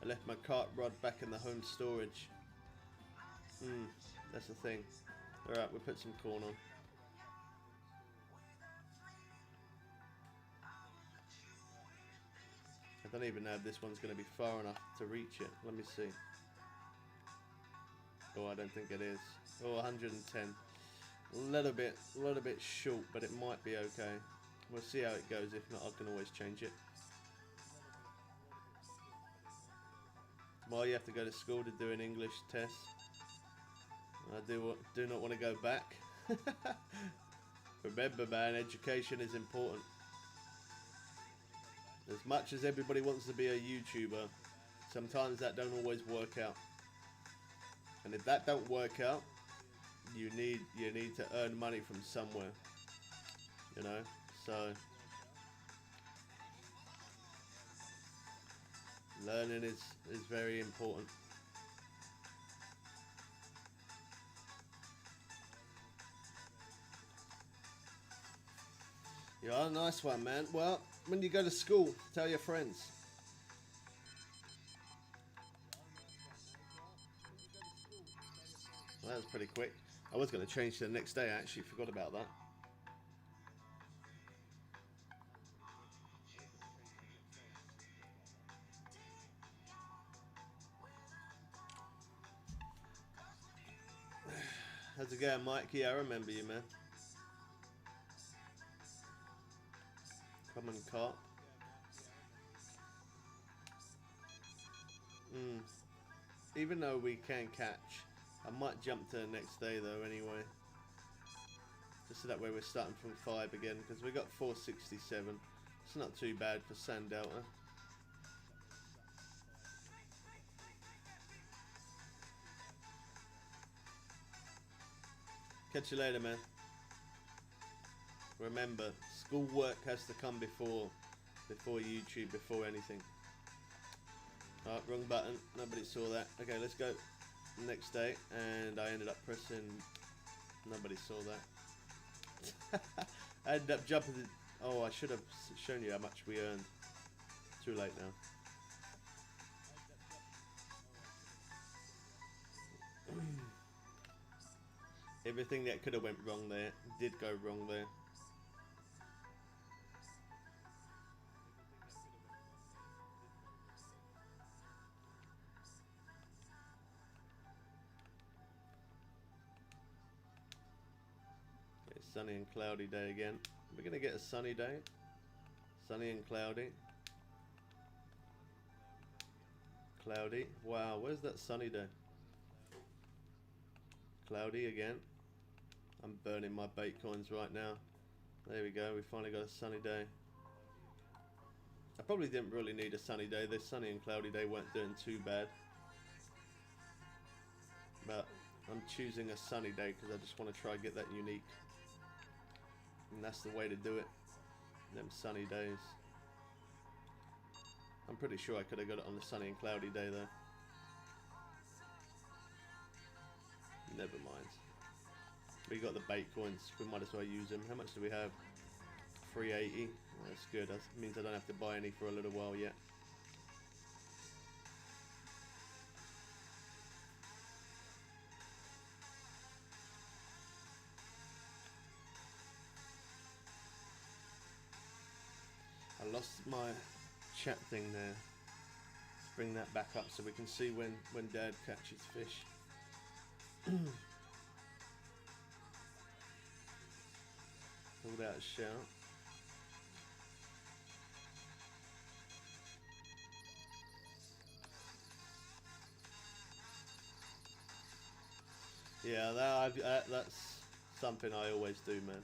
A: I left my carp rod back in the home storage. That's the thing. Alright, we'll put some corn on. I don't even know if this one's going to be far enough to reach it. Let me see. Oh, I don't think it is. Oh, 110. A little bit short, but it might be okay. We'll see how it goes. If not, I can always change it. Tomorrow you have to go to school to do an English test. I do not want to go back. Remember, man, education is important. As much as everybody wants to be a YouTuber, sometimes that don't always work out. And if that don't work out, you need to earn money from somewhere. You know, so learning is very important. Yeah, nice one, man. Well, when you go to school, tell your friends. Well, that was pretty quick. I was going to change to the next day, I actually forgot about that. How's it going, Mike? Yeah, I remember you, man. Common carp. Even though we can catch, I might jump to the next day though anyway. Just so that way we're starting from 5 again, because we got 467. It's not too bad for Sand Delta. Catch you later, man. Remember, schoolwork has to come before YouTube, before anything. Oh, wrong button. Nobody saw that. Okay, let's go. Next day, and I ended up pressing. Nobody saw that. I ended up jumping. Oh, I should have shown you how much we earned. Too late now. Everything that could have went wrong there did go wrong there. Okay, sunny and cloudy day again. We're gonna get a sunny day. Sunny and cloudy. Cloudy. Wow, where's that sunny day? Cloudy again. I'm burning my bait coins right now. There we go, we finally got a sunny day. I probably didn't really need a sunny day. The sunny and cloudy day weren't doing too bad. But I'm choosing a sunny day because I just want to try and get that unique. And that's the way to do it. Them sunny days. I'm pretty sure I could have got it on the sunny and cloudy day though. Never mind. We got the bait coins. We might as well use them. How much do we have? 380. Oh, that's good. That means I don't have to buy any for a little while yet. I lost my chat thing there. Let's bring that back up so we can see when Dad catches fish. Pulled out a shout. Yeah, that's something I always do, man.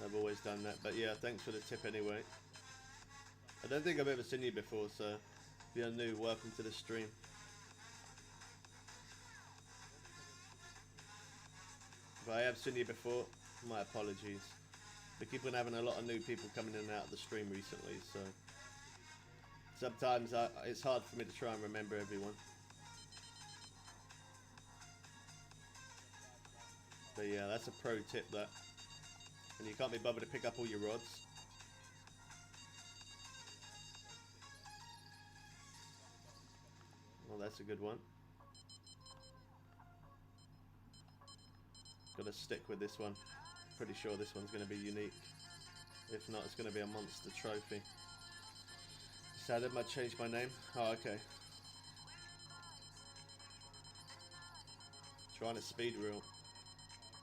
A: I've always done that, but yeah, thanks for the tip anyway. I don't think I've ever seen you before, so if you're new, welcome to the stream. If I have seen you before, my apologies. We keep on having a lot of new people coming in and out of the stream recently, so sometimes it's hard for me to try and remember everyone. But yeah, that's a pro tip, that. And you can't be bothered to pick up all your rods. Well, that's a good one. Gotta stick with this one. Pretty sure this one's going to be unique. If not, it's going to be a monster trophy. Decided I might change my name. Oh, okay. Trying to speed reel.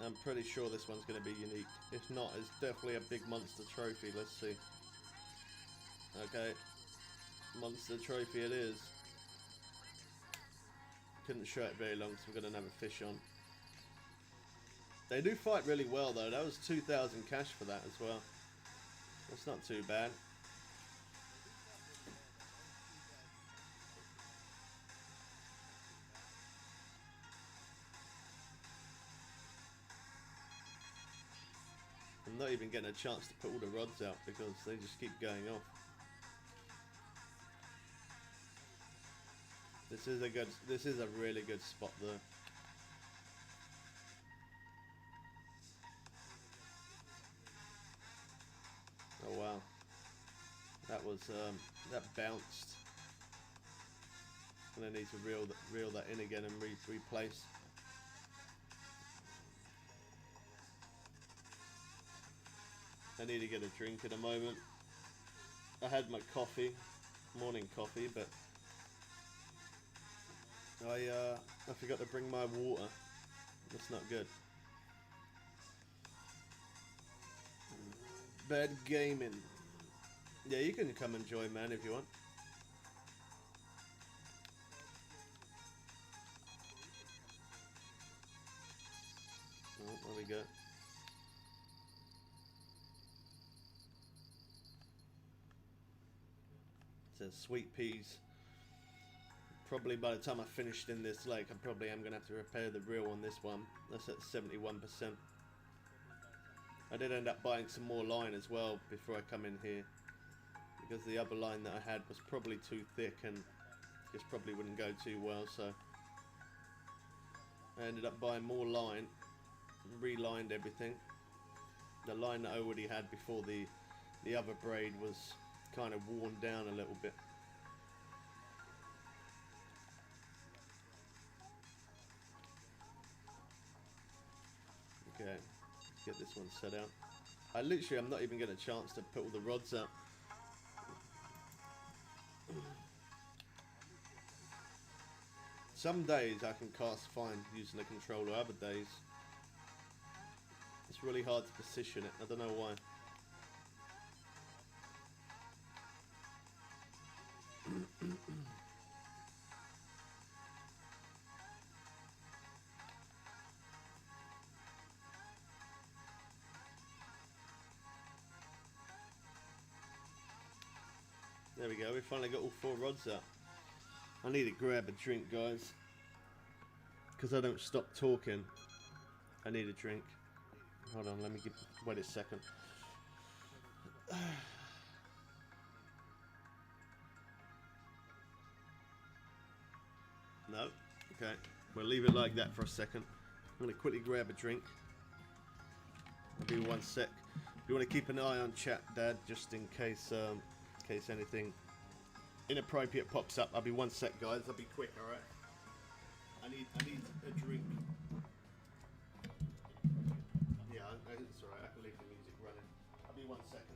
A: I'm pretty sure this one's going to be unique. If not, it's definitely a big monster trophy. Let's see. Okay. Monster trophy it is. Couldn't show it very long because we've got another fish on. They do fight really well though. That was 2,000 cash for that as well. That's not too bad. I'm not even getting a chance to put all the rods out because they just keep going off. This is a really good spot though. Oh wow, that was that bounced. And I need to reel that in again and replace. I need to get a drink in a moment. I had my coffee, morning coffee, but I forgot to bring my water. That's not good. Bad gaming. Yeah, you can come and join, man, if you want. Oh, there we go. It says sweet peas. Probably by the time I finished in this lake, I probably am going to have to repair the reel on this one. That's at 71%. I did end up buying some more line as well before I come in here, because the other line that I had was probably too thick and just probably wouldn't go too well, so I ended up buying more line and relined everything. The line that I already had before the other braid was kind of worn down a little bit. Okay, let's get this one set out. I'm not even getting a chance to put all the rods out. Some days I can cast fine using the controller, other days it's really hard to position it. I don't know why. There we go, we finally got all 4 rods out. I need to grab a drink, guys, because I don't stop talking. I need a drink. Hold on, wait a second. No? Okay, we'll leave it like that for a second. I'm going to quickly grab a drink. I'll be 1 sec. You want to keep an eye on chat, Dad, just in case anything inappropriate pops up. I'll be 1 sec, guys. I'll be quick, all right? I need a drink. Yeah, it's all right. I can leave the music running. I'll be 1 second.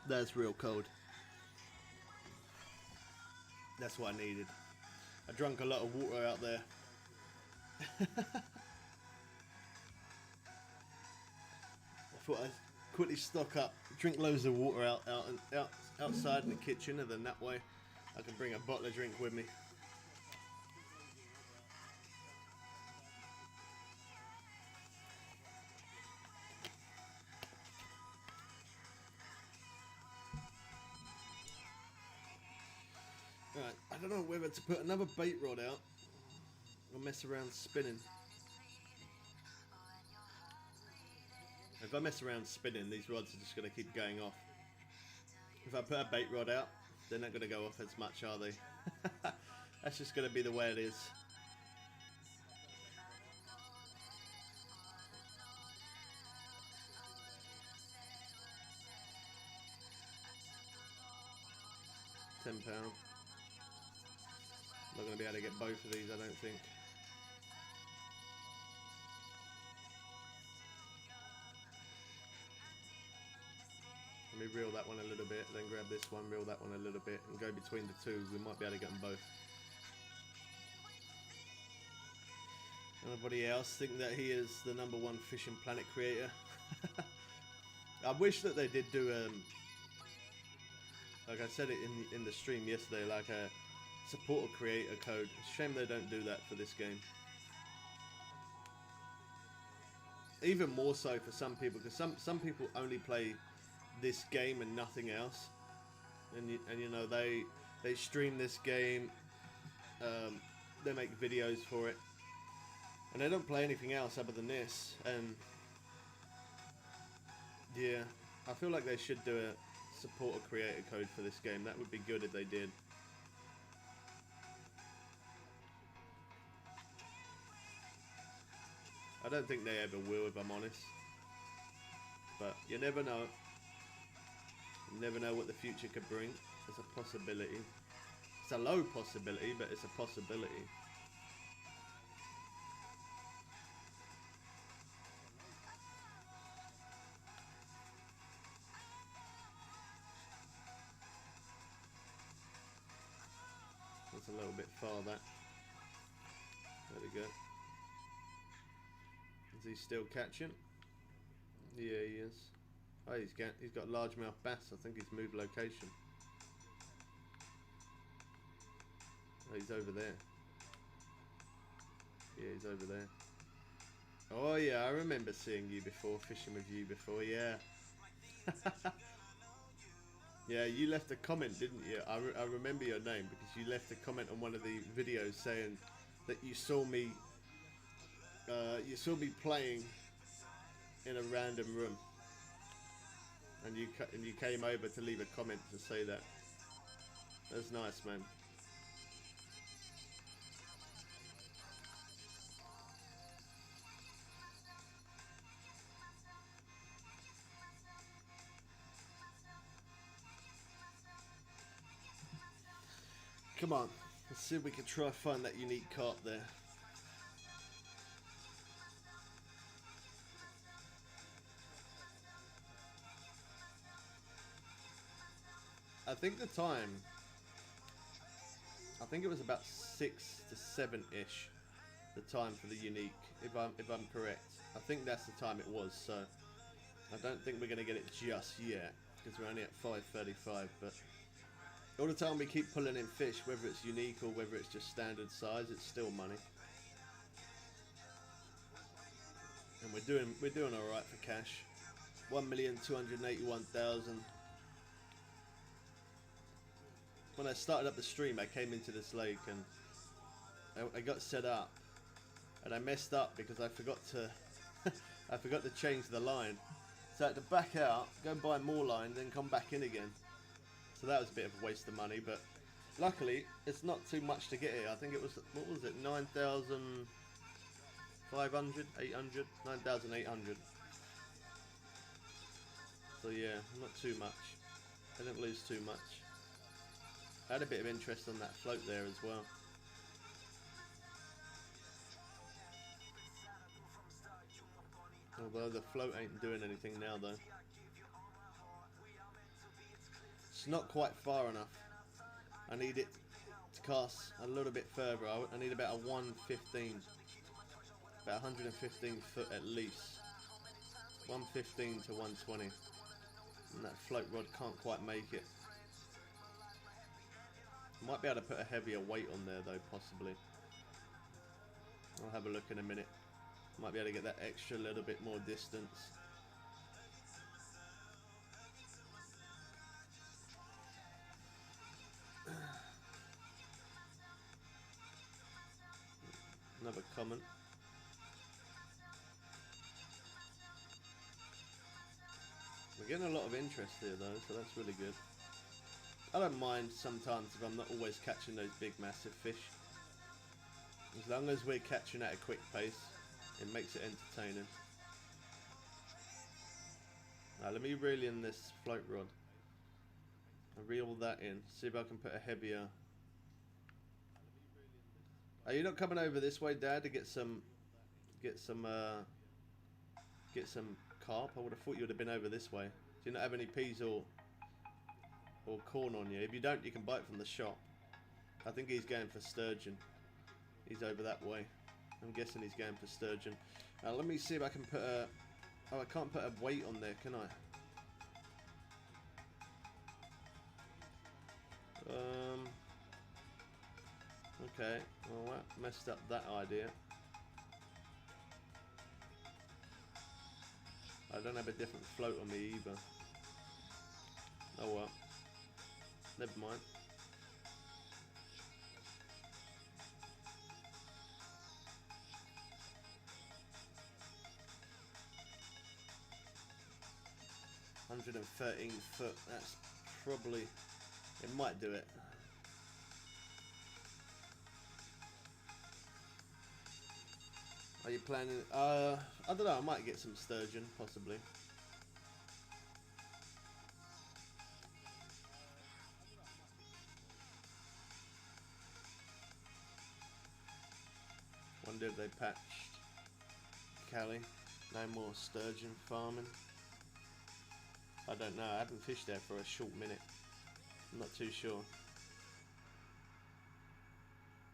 A: That's real cold. That's what I needed. I drank a lot of water out there. I thought I'd quickly stock up, drink loads of water outside in the kitchen, and then that way I can bring a bottle of drink with me. Right, I don't know whether to put another bait rod out or mess around spinning. If I mess around spinning, these rods are just going to keep going off. If I put a bait rod out, they're not going to go off as much, are they? That's just going to be the way it is. £10. Not going to be able to get both of these, I don't think. Let me me reel that one a little bit, then grab this one, reel that one a little bit, and go between the two. We might be able to get them both. Anybody else think that he is the #1 fishing planet creator? I wish that they did do like I said it in the stream yesterday, like a support a creator code. It's a shame they don't do that for this game. Even more so for some people, because some people only play this game and nothing else, and you know they stream this game, they make videos for it, and they don't play anything else other than this. And yeah, I feel like they should do a support a creator code for this game. That would be good if they did. I don't think they ever will, if I'm honest. But you never know. You never know what the future could bring. It's a possibility. It's a low possibility, but it's a possibility. That's a little bit far, that. There we go. Is he still catching? Yeah, he is. Oh, he's got largemouth bass. I think he's moved location. Oh, he's over there. Yeah, he's over there. Oh yeah, I remember seeing you before, fishing with you before, yeah. Yeah, you left a comment, didn't you? I remember your name because you left a comment on one of the videos saying that you saw me playing in a random room, and you came over to leave a comment to say that. That's nice, man. Come on, let's see if we can try and find that unique carp there. I think the time, I think it was about 6 to 7-ish, the time for the unique, if I'm correct. I think that's the time it was, so I don't think we're going to get it just yet, because we're only at 5:35, but all the time we keep pulling in fish, whether it's unique or whether it's just standard size, it's still money. And we're doing alright for cash. 1,281,000. When I started up the stream, I came into this lake and I got set up, and I messed up because I forgot to I forgot to change the line. So I had to back out, go and buy more line, then come back in again. So that was a bit of a waste of money, but luckily it's not too much to get here. I think it was, what was it, 9,500, 800, 9,800. So yeah, not too much. I didn't lose too much. I had a bit of interest on that float there as well. Although the float ain't doing anything now though. It's not quite far enough. I need it to cast a little bit further. I need about a 115. About 115 foot at least. 115 to 120. And that float rod can't quite make it. Might be able to put a heavier weight on there though, possibly. I'll have a look in a minute. Might be able to get that extra little bit more distance. Another comment. We're getting a lot of interest here though, so that's really good. I don't mind sometimes if I'm not always catching those big massive fish. As long as we're catching at a quick pace, it makes it entertaining. Now let me reel in this float rod. I reel that in, see if I can put a heavier... Are you not coming over this way, Dad, to get some carp? I would have thought you would have been over this way. Do you not have any peas or or corn on you. If you don't, you can buy it from the shop. I think he's going for sturgeon. He's over that way. I'm guessing he's going for sturgeon. Let me see if I can put a... Oh, I can't put a weight on there, can I? Okay, well that messed up that idea. I don't have a different float on me either. Oh well. Never mind. $113 foot, that's probably... It might do it. Are you planning... I don't know, I might get some sturgeon, possibly. Wonder if they patched Cali. No more sturgeon farming. I don't know, I haven't fished there for a short minute. I'm not too sure.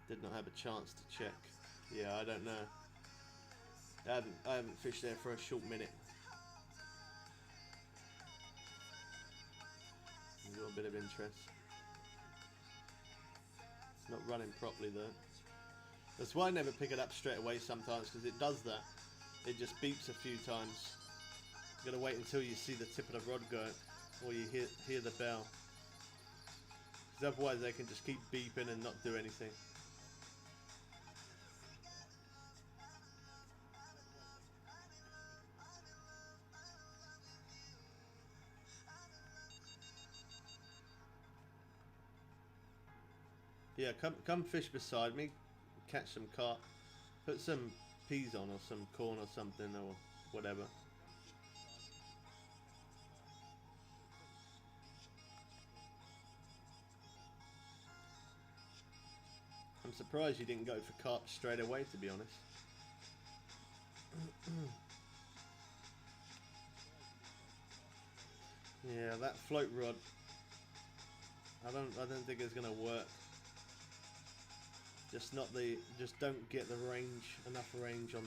A: Did not have a chance to check. Yeah, I don't know. I haven't fished there for a short minute. I've got a bit of interest. It's not running properly though. That's why I never pick it up straight away sometimes, because it does that. It just beeps a few times. You gotta wait until you see the tip of the rod go, or you hear the bell. Because otherwise they can just keep beeping and not do anything. Yeah, come fish beside me, catch some carp, put some peas on or some corn or something or whatever. I'm surprised you didn't go for carp straight away, to be honest. Yeah, that float rod, I don't think it's gonna work. Just don't get the range, enough range on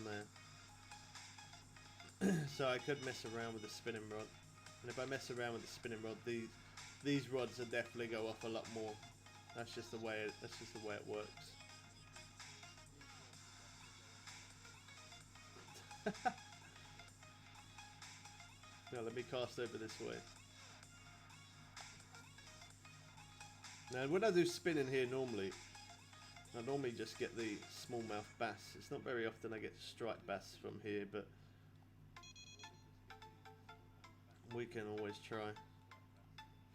A: there. So I could mess around with the spinning rod, and if I mess around with the spinning rod, these rods will definitely go off a lot more. That's just the way it works. Now let me cast over this way. Now when I do spinning here normally, I normally just get the smallmouth bass. It's not very often I get striped bass from here, but we can always try.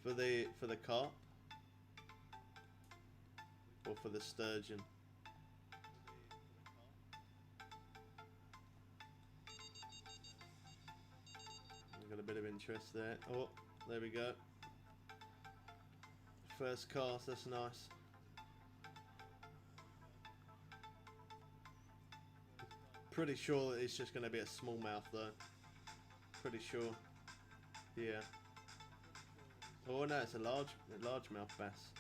A: For the carp or for the sturgeon. I've got a bit of interest there. Oh, there we go. First cast, that's nice. Pretty sure that it's just going to be a smallmouth though. Pretty sure. Yeah. Oh no, it's a largemouth bass.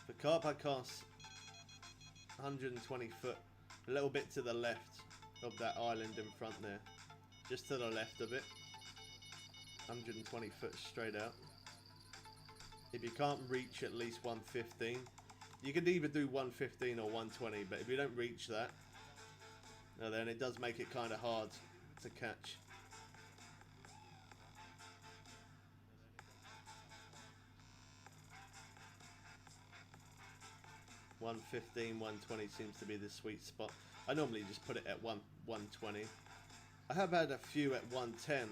A: For carp I cast 120 foot, a little bit to the left of that island in front there. Just to the left of it. 120 foot straight out. If you can't reach at least 115, you could either do 115 or 120, but if you don't reach that, then it does make it kind of hard to catch. $115, $120 seems to be the sweet spot. I normally just put it at 120. I have had a few at 110,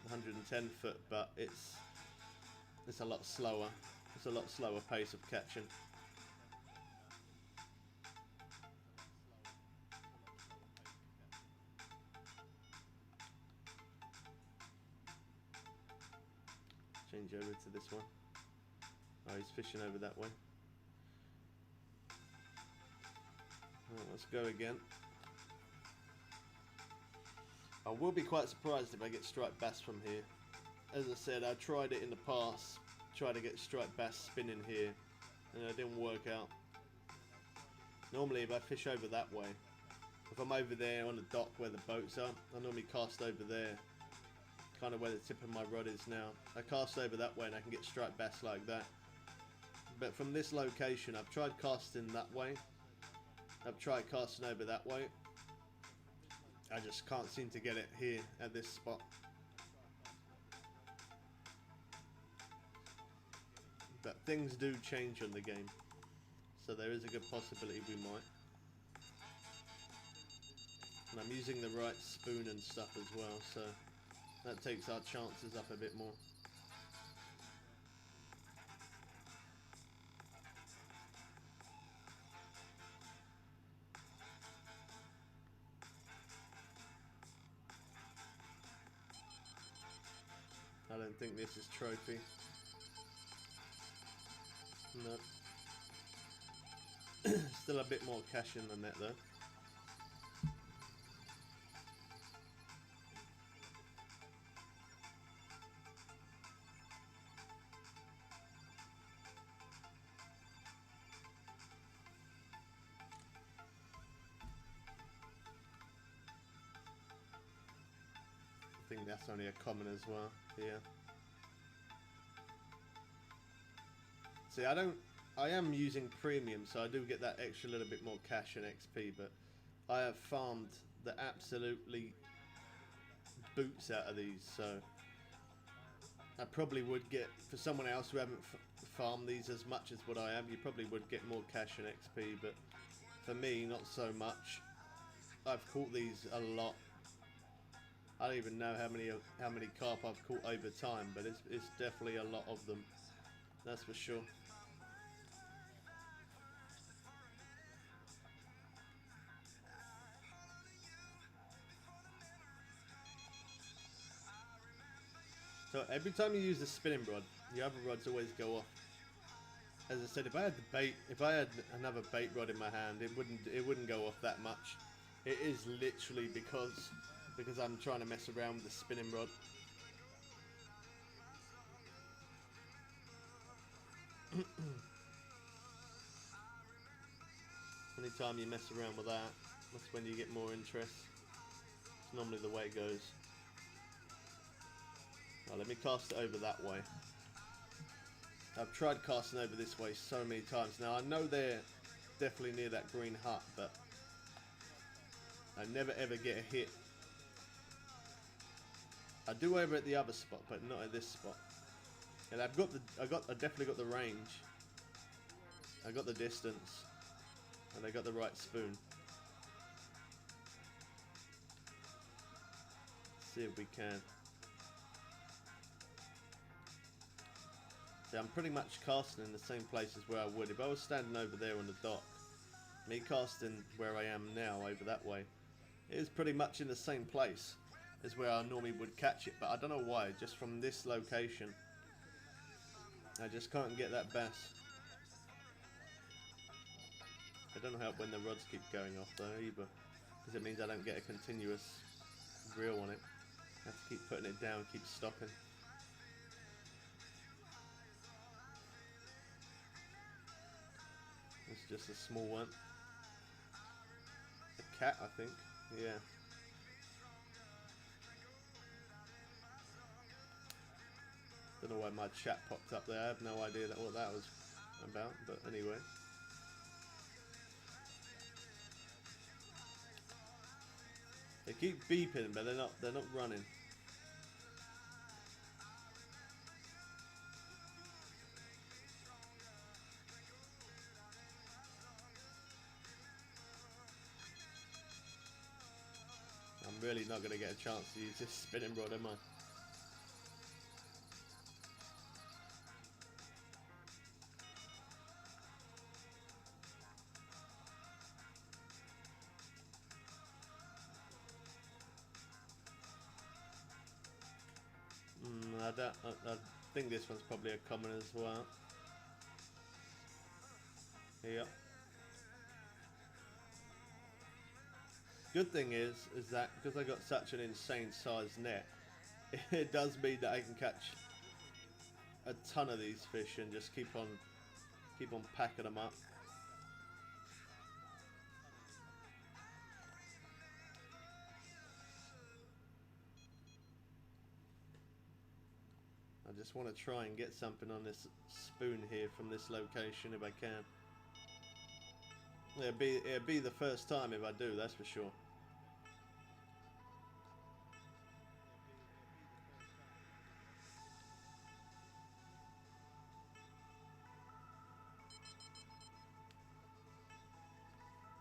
A: 110 foot, but it's a lot slower. It's a lot slower pace of catching. Change over to this one. Oh, he's fishing over that way. Right, let's go again. I will be quite surprised if I get striped bass from here. As I said, I tried it in the past, tried to get striped bass spinning here, and it didn't work out. Normally if I fish over that way, if I'm over there on the dock where the boats are, I normally cast over there, kind of where the tip of my rod is now. I cast over that way and I can get striped bass like that. But from this location, I've tried casting that way, I've tried casting over that way, I just can't seem to get it here at this spot. But things do change on the game, so there is a good possibility we might. And I'm using the right spoon and stuff as well, so that takes our chances up a bit more. I don't think this is trophy. No. Still a bit more cash in the net though. I think that's only a common as well. Yeah. See, I am using premium, so I do get that extra little bit more cash and XP, but I have farmed the absolutely boots out of these, so I probably would get, for someone else who haven't farmed these as much as what I am, you probably would get more cash and XP, but for me, not so much. I've caught these a lot. I don't even know how many carp I've caught over time, but it's definitely a lot of them, that's for sure. So every time you use the spinning rod, your other rods always go off. As I said, if I had another bait rod in my hand, it wouldn't go off that much. It is literally because I'm trying to mess around with the spinning rod. Anytime you mess around with that, that's when you get more interest. It's normally the way it goes. Now let me cast it over that way. I've tried casting over this way so many times. Now I know they're definitely near that green hut, but I never ever get a hit. I do over at the other spot, but not at this spot. And I definitely got the range. I got the distance, and I got the right spoon. Let's see if we can. See, I'm pretty much casting in the same place as where I would if I was standing over there on the dock. Me casting where I am now over that way, it is pretty much in the same place as where I normally would catch it, but I don't know why, just from this location I just can't get that bass. I don't help when the rods keep going off though either, because it means I don't get a continuous reel on it. I have to keep putting it down, keep stopping. It's just a small one. A cat, I think. Yeah. Don't know why my chat popped up there. I have no idea what that was about, but anyway. They keep beeping, but they're not running. I'm really not going to get a chance to use this spinning rod, am I? I think this one's probably a common as well. Yep. Good thing is that because I got such an insane sized net, it does mean that I can catch a ton of these fish and just keep on packing them up. I just want to try and get something on this spoon here from this location if I can. It'll be the first time if I do, that's for sure.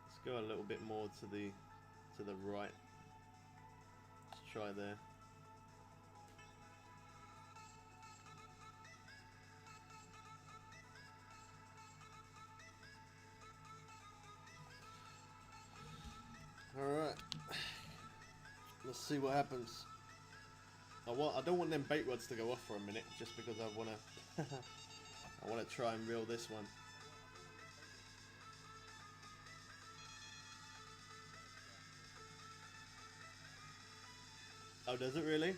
A: Let's go a little bit more to the right. Let's try there. Alright, let's see what happens. I don't want them bait rods to go off for a minute, just because I want to I want to try and reel this one. Oh, does it really?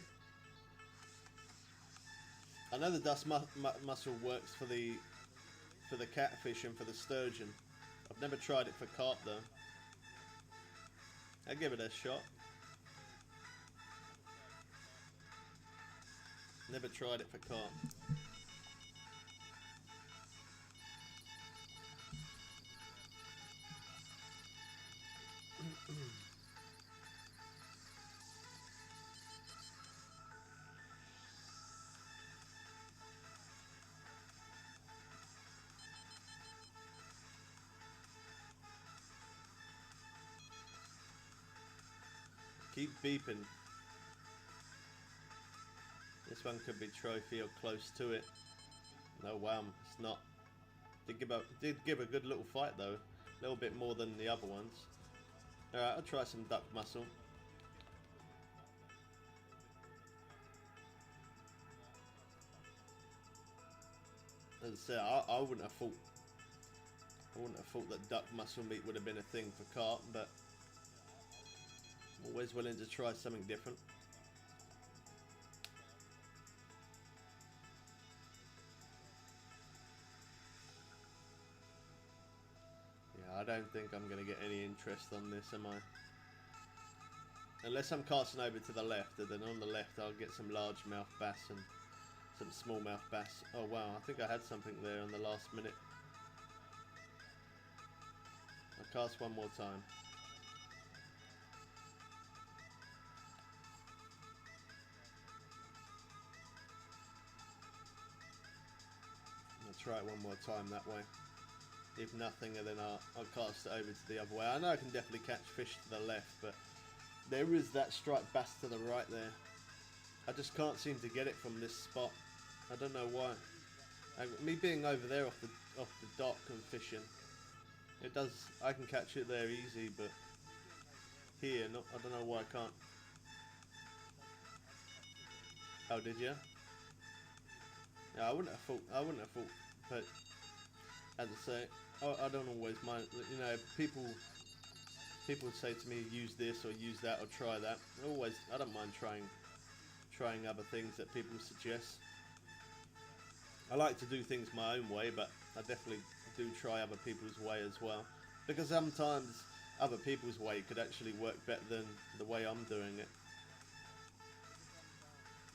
A: I know the dust mussel works for the catfish and for the sturgeon. I've never tried it for carp though. I'll give it a shot. Never tried it for carp. Keep beeping. This one could be trophy or close to it. No, wow, it's not. Did give a good little fight though. A little bit more than the other ones. Alright, I'll try some duck mussel. As I said, I wouldn't have thought that duck mussel meat would have been a thing for carp, but always willing to try something different. Yeah, I don't think I'm going to get any interest on this, am I? Unless I'm casting over to the left, and then on the left I'll get some largemouth bass and some smallmouth bass. Oh wow, I think I had something there in the last minute. I'll cast one more time. Try it one more time that way. If nothing, and then I'll cast it over to the other way. I know I can definitely catch fish to the left, but there is that striped bass to the right there. I just can't seem to get it from this spot. I don't know why. Me being over there off the dock and fishing, it does. I can catch it there easy, but here, not. I don't know why I can't. Oh, did you? Yeah, I wouldn't have thought. But as I say, I don't always mind. You know, people say to me, use this or use that or try that. I don't mind trying other things that people suggest. I like to do things my own way, but I definitely do try other people's way as well, because sometimes other people's way could actually work better than the way I'm doing it.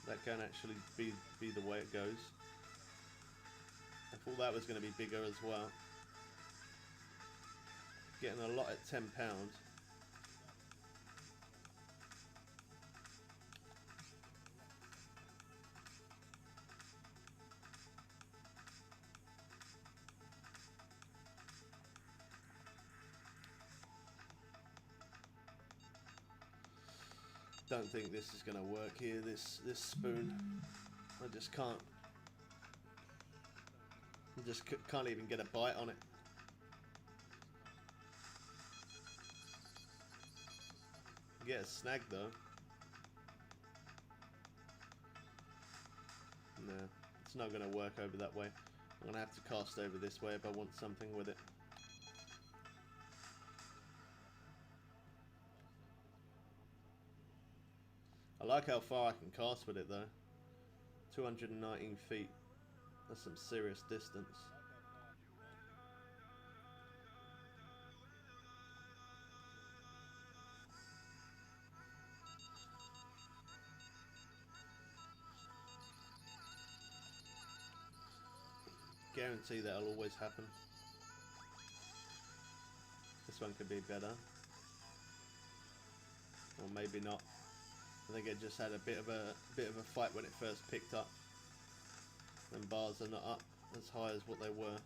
A: That can actually be the way it goes. I thought that was going to be bigger as well. Getting a lot at £10. Don't think this is going to work here, this spoon. I just can't. I just can't even get a bite on it. Get a snag though. No, it's not going to work over that way. I'm going to have to cast over this way if I want something with it. I like how far I can cast with it though. 219 feet. That's some serious distance. Guarantee that'll always happen. This one could be better. Or maybe not. I think it just had a bit of a fight when it first picked up. And bars are not up as high as what they were.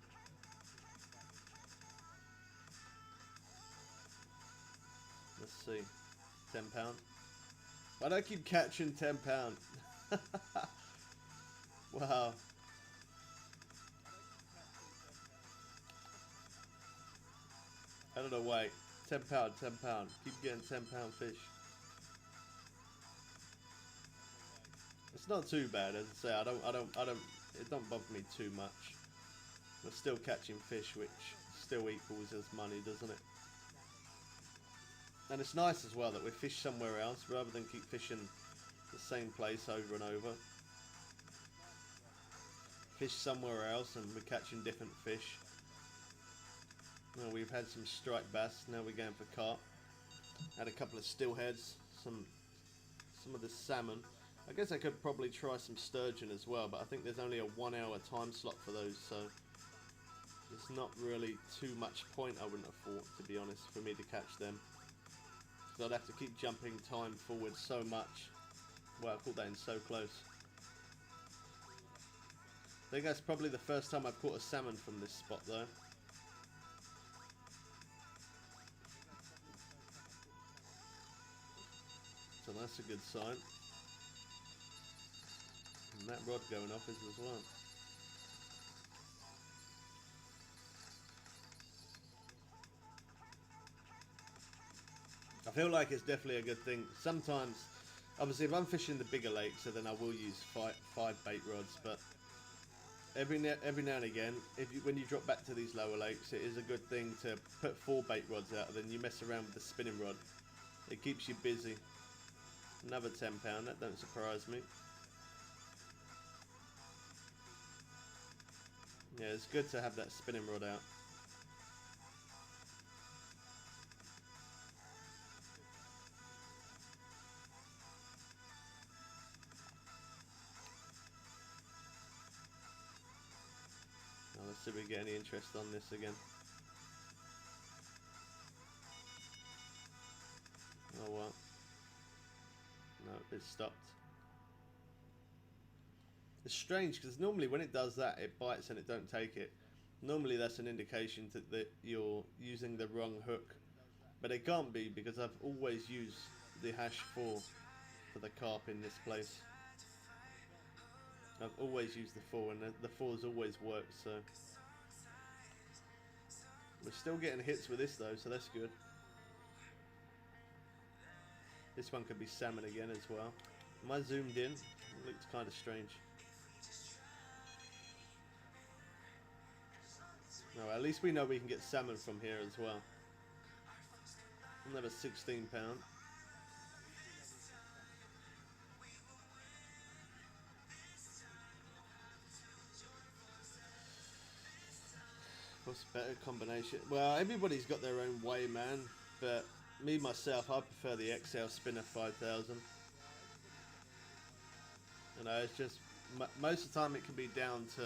A: Let's see. £10. Why do I keep catching £10? Wow. I don't know, wait. £10, £10. Keep getting £10 fish. It's not too bad, as I say. It don't bother me too much. We're still catching fish, which still equals as money, doesn't it? And it's nice as well that we fish somewhere else rather than keep fishing the same place over and over. Fish somewhere else and we're catching different fish. Well, we've had some striped bass, now we're going for carp. Had a couple of steelheads, some of the salmon. I guess I could probably try some sturgeon as well, but I think there's only a 1 hour time slot for those, so there's not really too much point, I wouldn't have thought, to be honest, for me to catch them. So I'd have to keep jumping time forward so much. Wow, I caught that in so close. I think that's probably the first time I've caught a salmon from this spot though. So that's a good sign. And that rod going off is as well. I feel like it's definitely a good thing. Sometimes, obviously if I'm fishing the bigger lakes, so then I will use five bait rods, but every now and again, when you drop back to these lower lakes, it is a good thing to put 4 bait rods out, and then you mess around with the spinning rod. It keeps you busy. Another £10, that don't surprise me. Yeah, it's good to have that spinning rod out. Now let's see if we get any interest on this again. Oh well. No, it stopped. It's strange because normally when it does that, it bites and it don't take it. Normally that's an indication that you're using the wrong hook. But it can't be because I've always used the hash 4 for the carp in this place. I've always used the 4 and the 4's always worked, so. We're still getting hits with this though, so that's good. This one could be salmon again as well. Am I zoomed in? It looks kind of strange. No, at least we know we can get salmon from here as well. Another £16. What's a better combination? Well, everybody's got their own way, man. But me, myself, I prefer the XL Spinner 5000. You know, it's just, most of the time it can be down to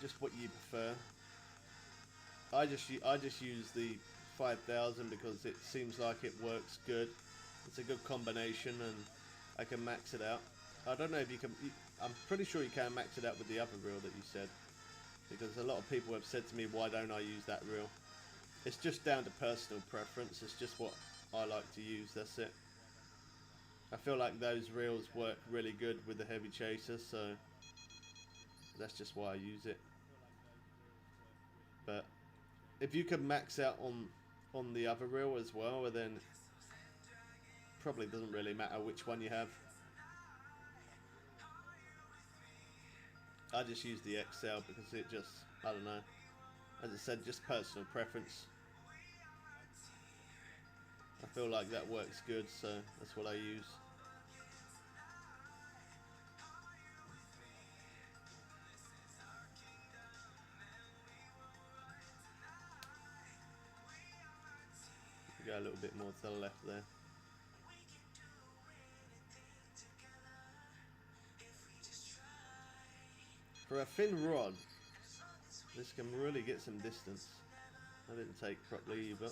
A: just what you prefer. I just use the 5000 because it seems like it works good. It's a good combination and I can max it out. I don't know if you can, I'm pretty sure you can max it out with the other reel that you said, because a lot of people have said to me, why don't I use that reel? It's just down to personal preference. It's just what I like to use, that's it. I feel like those reels work really good with the heavy chaser, so that's just why I use it. But if you could max out on the other reel as well, then probably doesn't really matter which one you have. I just use the XL because it just, I don't know, as I said, just personal preference. I feel like that works good, so that's what I use. Go a little bit more to the left there. For a thin rod, this can really get some distance. I didn't take properly either.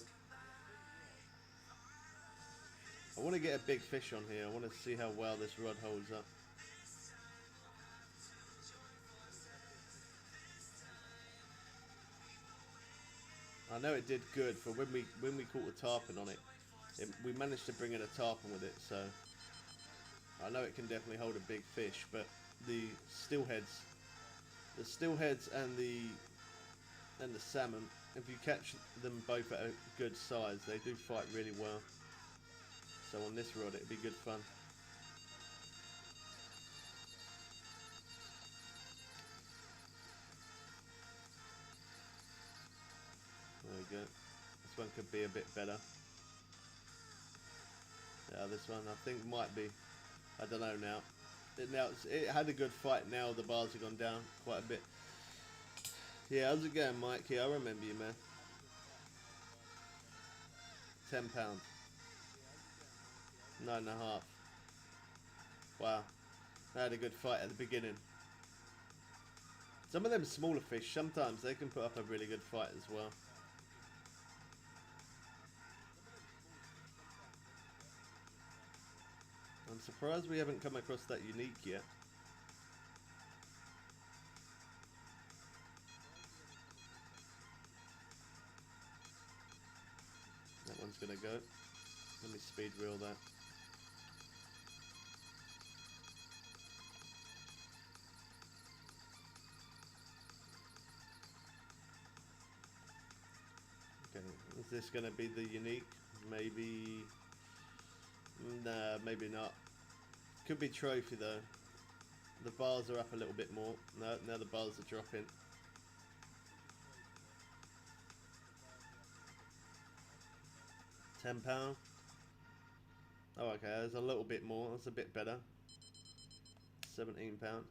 A: I want to get a big fish on here. I want to see how well this rod holds up. I know it did good for when we caught a tarpon on it. We managed to bring in a tarpon with it, so I know it can definitely hold a big fish. But the steelheads and the salmon, if you catch them both at a good size, they do fight really well. So on this rod, it'd be good fun. There we go. This one could be a bit better. Yeah, this one I think might be. I don't know now. It had a good fight. Now the bars have gone down quite a bit. Yeah, how's it going, Mike? Yeah, I remember you, man. £10. 9.5. Wow. They had a good fight at the beginning. Some of them smaller fish, sometimes they can put up a really good fight as well. I'm surprised we haven't come across that unique yet. That one's gonna go. Let me speed reel that. Okay, is this gonna be the unique? Maybe. Nah, maybe not. Could be trophy though. The bars are up a little bit more. No, now the bars are dropping. £10. Oh, okay, there's a little bit more. That's a bit better. £17.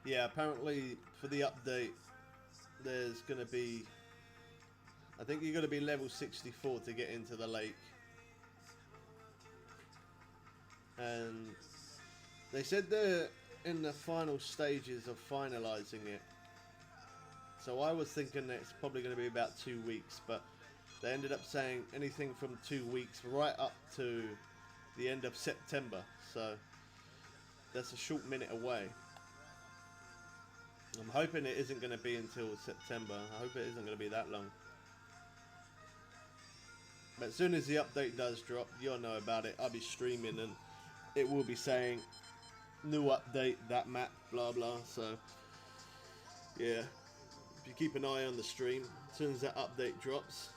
A: Yeah, apparently for the update, there's going to be, I think you're going to be level 64 to get into the lake. And they said they're in the final stages of finalising it. So I was thinking that it's probably going to be about 2 weeks, but they ended up saying anything from 2 weeks right up to the end of September. So that's a short minute away. I'm hoping it isn't going to be until September. I hope it isn't going to be that long. But as soon as the update does drop, you'll know about it. I'll be streaming and it will be saying new update, that map, blah blah. So yeah, if you keep an eye on the stream, as soon as that update drops,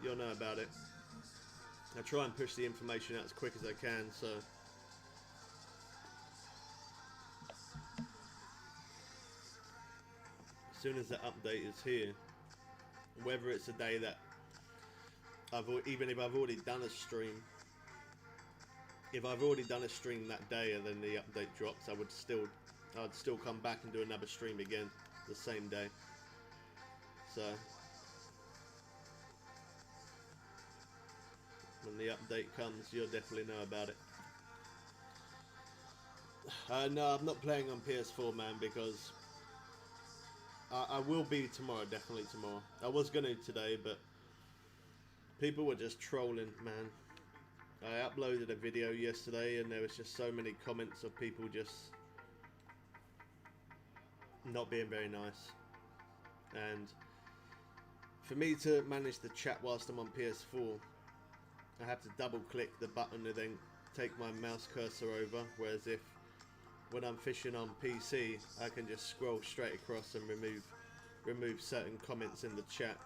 A: you'll know about it. I try and push the information out as quick as I can, so as soon as that update is here, whether it's a day that even if I've already done a stream, if I've already done a stream that day and then the update drops, I'd still come back and do another stream again the same day. So when the update comes, you'll definitely know about it. No, I'm not playing on PS4, man, because I will be tomorrow, definitely tomorrow. I was gonna today, but people were just trolling, man. I uploaded a video yesterday and there was just so many comments of people just not being very nice. And for me to manage the chat whilst I'm on PS4, I have to double click the button and then take my mouse cursor over, whereas if when I'm fishing on PC, I can just scroll straight across and remove certain comments in the chat.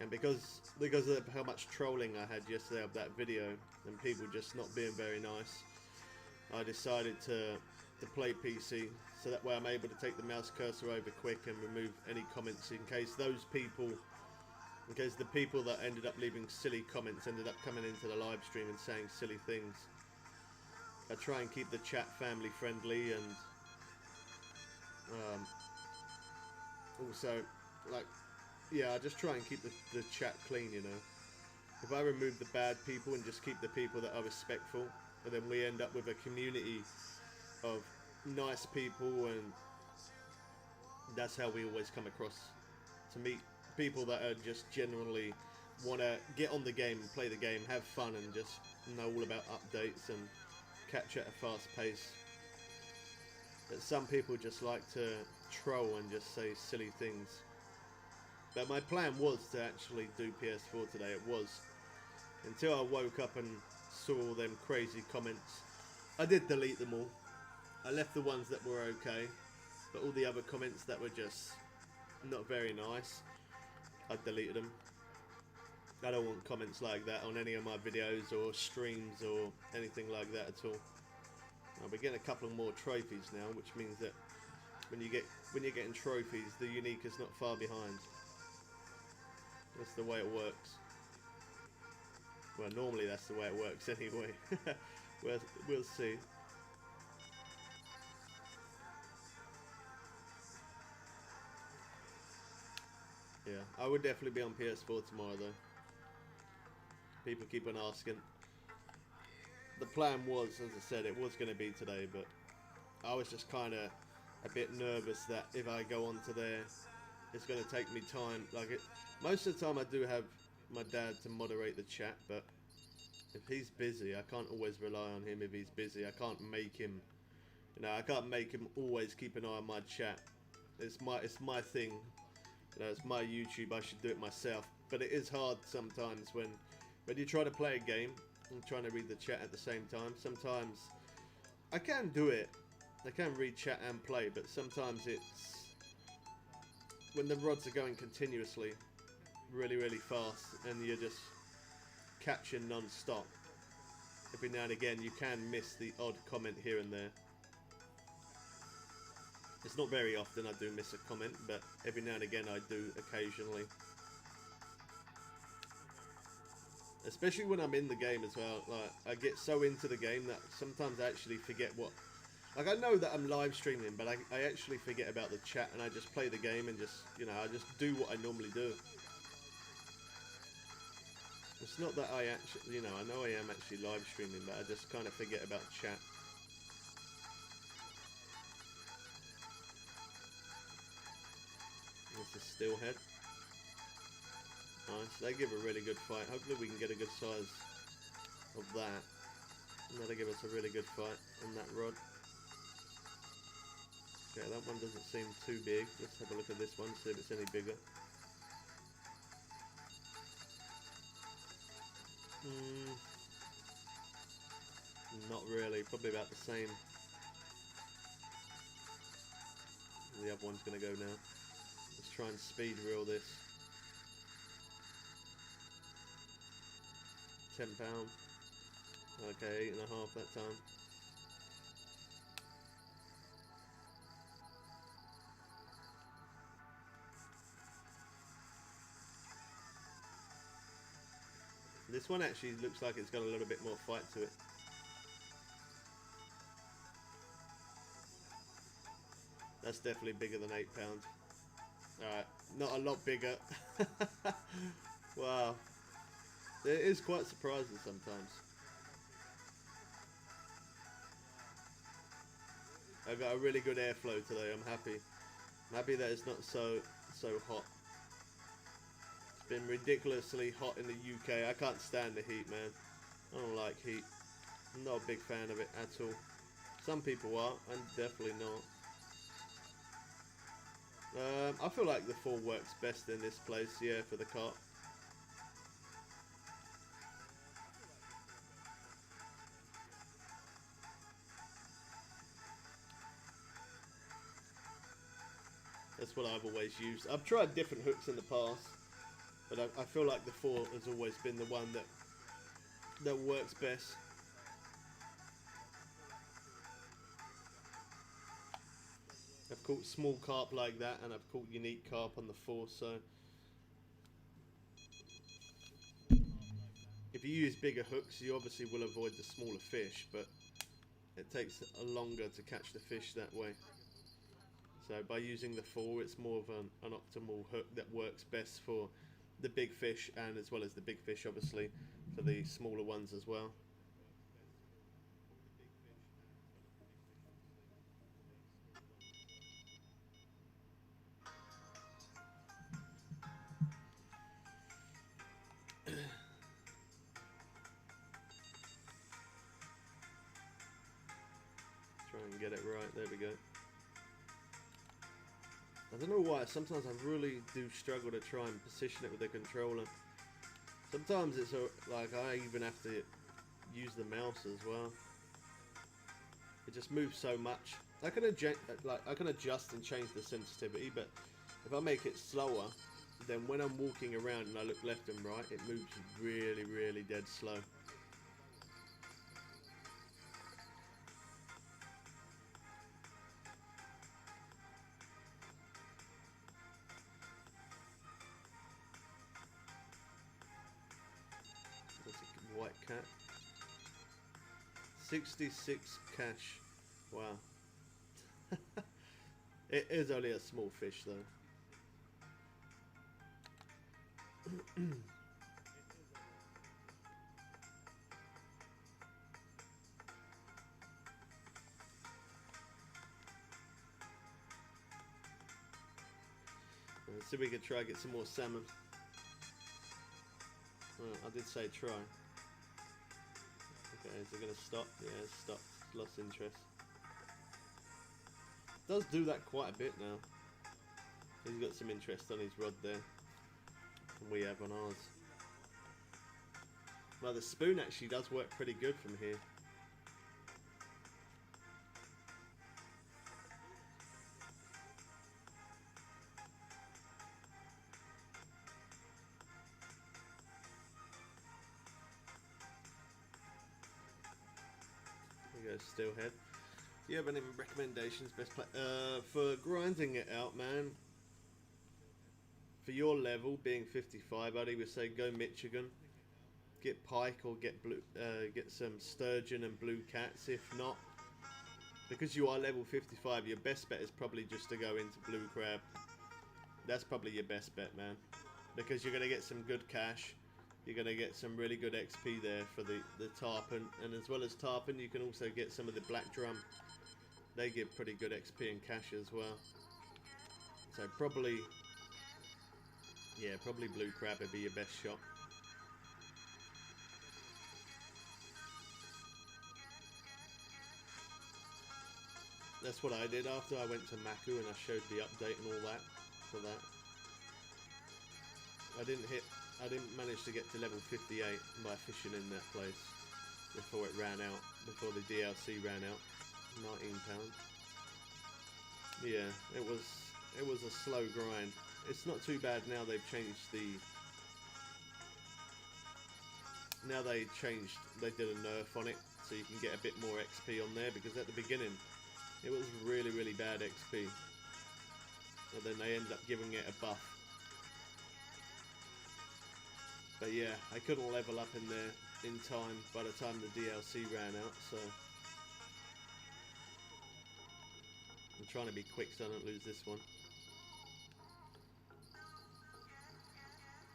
A: And because of how much trolling I had yesterday of that video and people just not being very nice, I decided to play PC, so that way I'm able to take the mouse cursor over quick and remove any comments in case the people that ended up leaving silly comments ended up coming into the live stream and saying silly things. I try and keep the chat family friendly, and also, like, yeah, I just try and keep the chat clean, you know. If I remove the bad people and just keep the people that are respectful, and then we end up with a community of nice people, and that's how we always come across, to meet people that are just genuinely want to get on the game and play the game, have fun, and just know all about updates and catch at a fast pace. But some people just like to troll and just say silly things. But my plan was to actually do PS4 today. It was, until I woke up and saw all them crazy comments. I did delete them all. I left the ones that were okay, but all the other comments that were just not very nice, I deleted them. I don't want comments like that on any of my videos or streams or anything like that at all. I'll be getting a couple more trophies now, which means that when you're getting trophies, the unique is not far behind. That's the way it works. Well, normally that's the way it works anyway. We'll see. Yeah, I would definitely be on PS4 tomorrow though. People keep on asking. The plan was, as I said, it was going to be today, but I was just kind of a bit nervous that if I go onto there, it's going to take me time. Most of the time I do have my dad to moderate the chat, but if he's busy, I can't always rely on him. If he's busy, I can't make him, I can't make him always keep an eye on my chat. It's my thing. It's my YouTube. I should do it myself. But it is hard sometimes when you try to play a game and trying to read the chat at the same time. Sometimes I can do it. I can read chat and play, but sometimes it's when the rods are going continuously, really, really fast, and you're just catching non-stop. Every now and again, you can miss the odd comment here and there. It's not very often I do miss a comment, but every now and again I do occasionally. Especially when I'm in the game as well. Like, I get so into the game that sometimes I actually forget what... Like, I know that I'm live streaming, but I actually forget about the chat, and I just play the game and just, I just do what I normally do. It's not that I actually, I know I am actually live streaming, but I just kind of forget about chat. This is Steelhead. Nice, they give a really good fight. Hopefully we can get a good size of that. And that'll give us a really good fight on that rod. Okay, that one doesn't seem too big. Let's have a look at this one, see if it's any bigger. Not really, probably about the same. The other one's going to go now. Let's try and speed reel this. £10. Okay, 8.5 that time. This one actually looks like it's got a little bit more fight to it. That's definitely bigger than £8. Alright, not a lot bigger. Wow. It is quite surprising sometimes. I got a really good airflow today, I'm happy. I'm happy that it's not so hot. It's been ridiculously hot in the UK. I can't stand the heat, man. I don't like heat. I'm not a big fan of it at all. Some people are, I'm definitely not. I feel like the 4 works best in this place, yeah, for the cart. That's what I've always used. I've tried different hooks in the past, but I feel like the 4 has always been the one that works best. I've caught small carp like that, and I've caught unique carp on the force. So if you use bigger hooks, you obviously will avoid the smaller fish, but it takes a longer to catch the fish that way. So by using the 4, it's more of an optimal hook that works best for the big fish, and as well as the big fish, obviously, for the smaller ones as well. Try and get it right. There we go. I don't know why, sometimes I really do struggle to try and position it with the controller. Sometimes it's like I even have to use the mouse as well. It just moves so much. I can adjust and change the sensitivity, but if I make it slower, then when I'm walking around and I look left and right, it moves really, really dead slow. White cat. 66 cash. Wow. It is only a small fish though. Let's see if we can try and get some more salmon. Oh, I did say try. Okay, is it going to stop? Yeah, it's stopped. Lost interest. It does do that quite a bit now. He's got some interest on his rod there. And we have on ours. Well, the spoon actually does work pretty good from here. There we go, steelhead. Do you have any recommendations? Best play for grinding it out, man. For your level, being 55, I'd either say go Michigan, get pike, or get some sturgeon and blue cats. If not, because you are level 55, your best bet is probably just to go into blue crab. That's probably your best bet, man, because you're going to get some good cash. You're going to get some really good XP there for the tarpon, and as well as tarpon, you can also get some of the black drum. They give pretty good XP and cash as well. So probably, yeah, probably blue crab would be your best shot. That's what I did after I went to Maku and I showed the update and all that for that. I didn't manage to get to level 58 by fishing in that place before it ran out, before the DLC ran out. £19. Yeah, it was a slow grind. It's not too bad now. They've changed they did a nerf on it, so you can get a bit more XP on there, because at the beginning it was really, really bad XP, and then they ended up giving it a buff. But yeah, I couldn't level up in there in time by the time the DLC ran out, so I'm trying to be quick so I don't lose this one.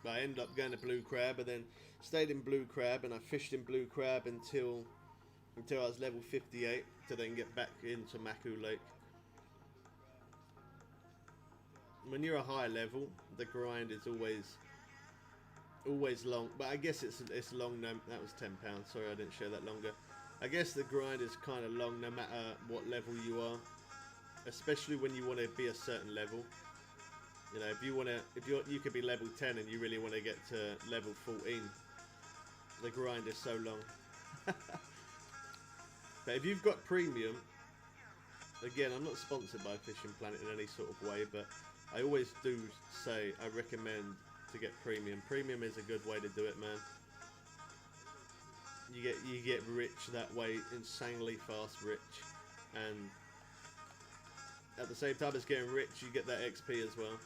A: But I ended up going to blue crab, and then stayed in blue crab, and I fished in blue crab until I was level 58 to then get back into Maku Lake. When you're a high level, the grind is always long, but I guess it's long. No, that was £10. Sorry, I didn't show that longer. I guess the grind is kind of long no matter what level you are, especially when you want to be a certain level. You know, you could be level 10 and you really want to get to level 14. The grind is so long. But if you've got premium, again, I'm not sponsored by Fishing Planet in any sort of way, but I always do say I recommend to get premium. Premium is a good way to do it, man. You get rich that way, insanely fast rich, and at the same time as getting rich, you get that XP as well.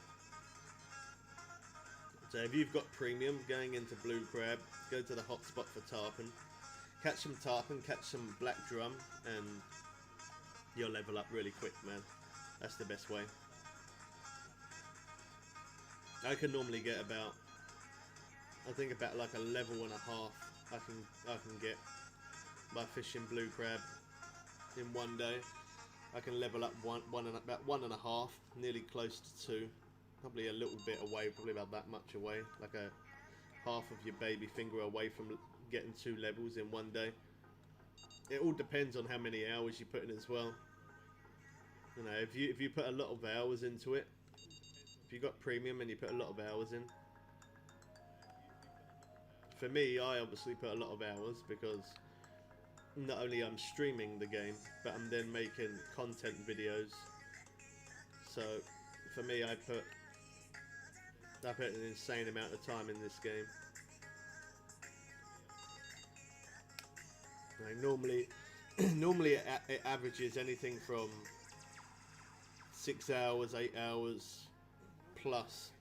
A: So if you've got premium going into blue crab, go to the hotspot for tarpon, catch some tarpon, catch some black drum, and you'll level up really quick, man. That's the best way. I can normally get about, I think about like a level and a half I can get by fishing blue crab in one day. I can level up about 1.5, nearly close to 2. Probably a little bit away, probably about that much away, like a half of your baby finger away from getting 2 levels in one day. It all depends on how many hours you put in as well. You know, if you put a lot of hours into it, if you got premium and you put a lot of hours in. For me, I obviously put a lot of hours because not only I'm streaming the game, but I'm then making content videos. So for me, I put an insane amount of time in this game. Like normally it averages anything from 6 hours, 8 hours plus.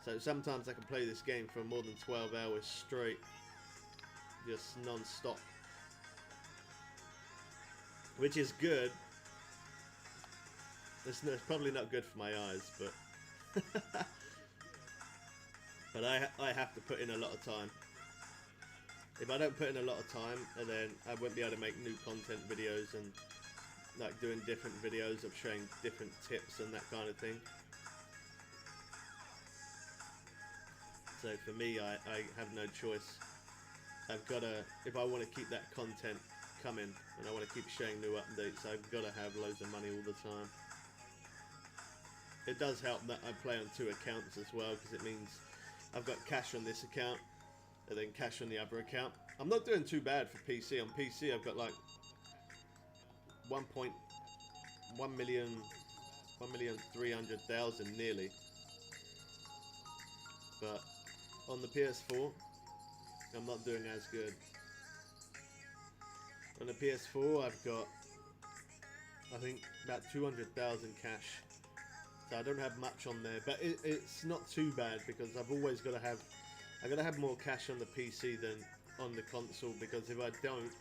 A: So sometimes I can play this game for more than 12 hours straight, just non-stop, which is good. It's probably not good for my eyes, but but I have to put in a lot of time. If I don't put in a lot of time, and then I won't be able to make new content videos and like doing different videos of showing different tips and that kind of thing. So for me, I have no choice. I've got to, if I want to keep that content coming and I want to keep showing new updates, I've got to have loads of money all the time. It does help that I play on 2 accounts as well, because it means I've got cash on this account and then cash on the other account. I'm not doing too bad for PC. On PC, I've got like 1,300,000 nearly. But on the PS4, I'm not doing as good. On the PS4, I've got, I think, about 200,000 cash. So I don't have much on there, but it's not too bad because I've always got to have, I got to have more cash on the PC than on the console, because if I don't,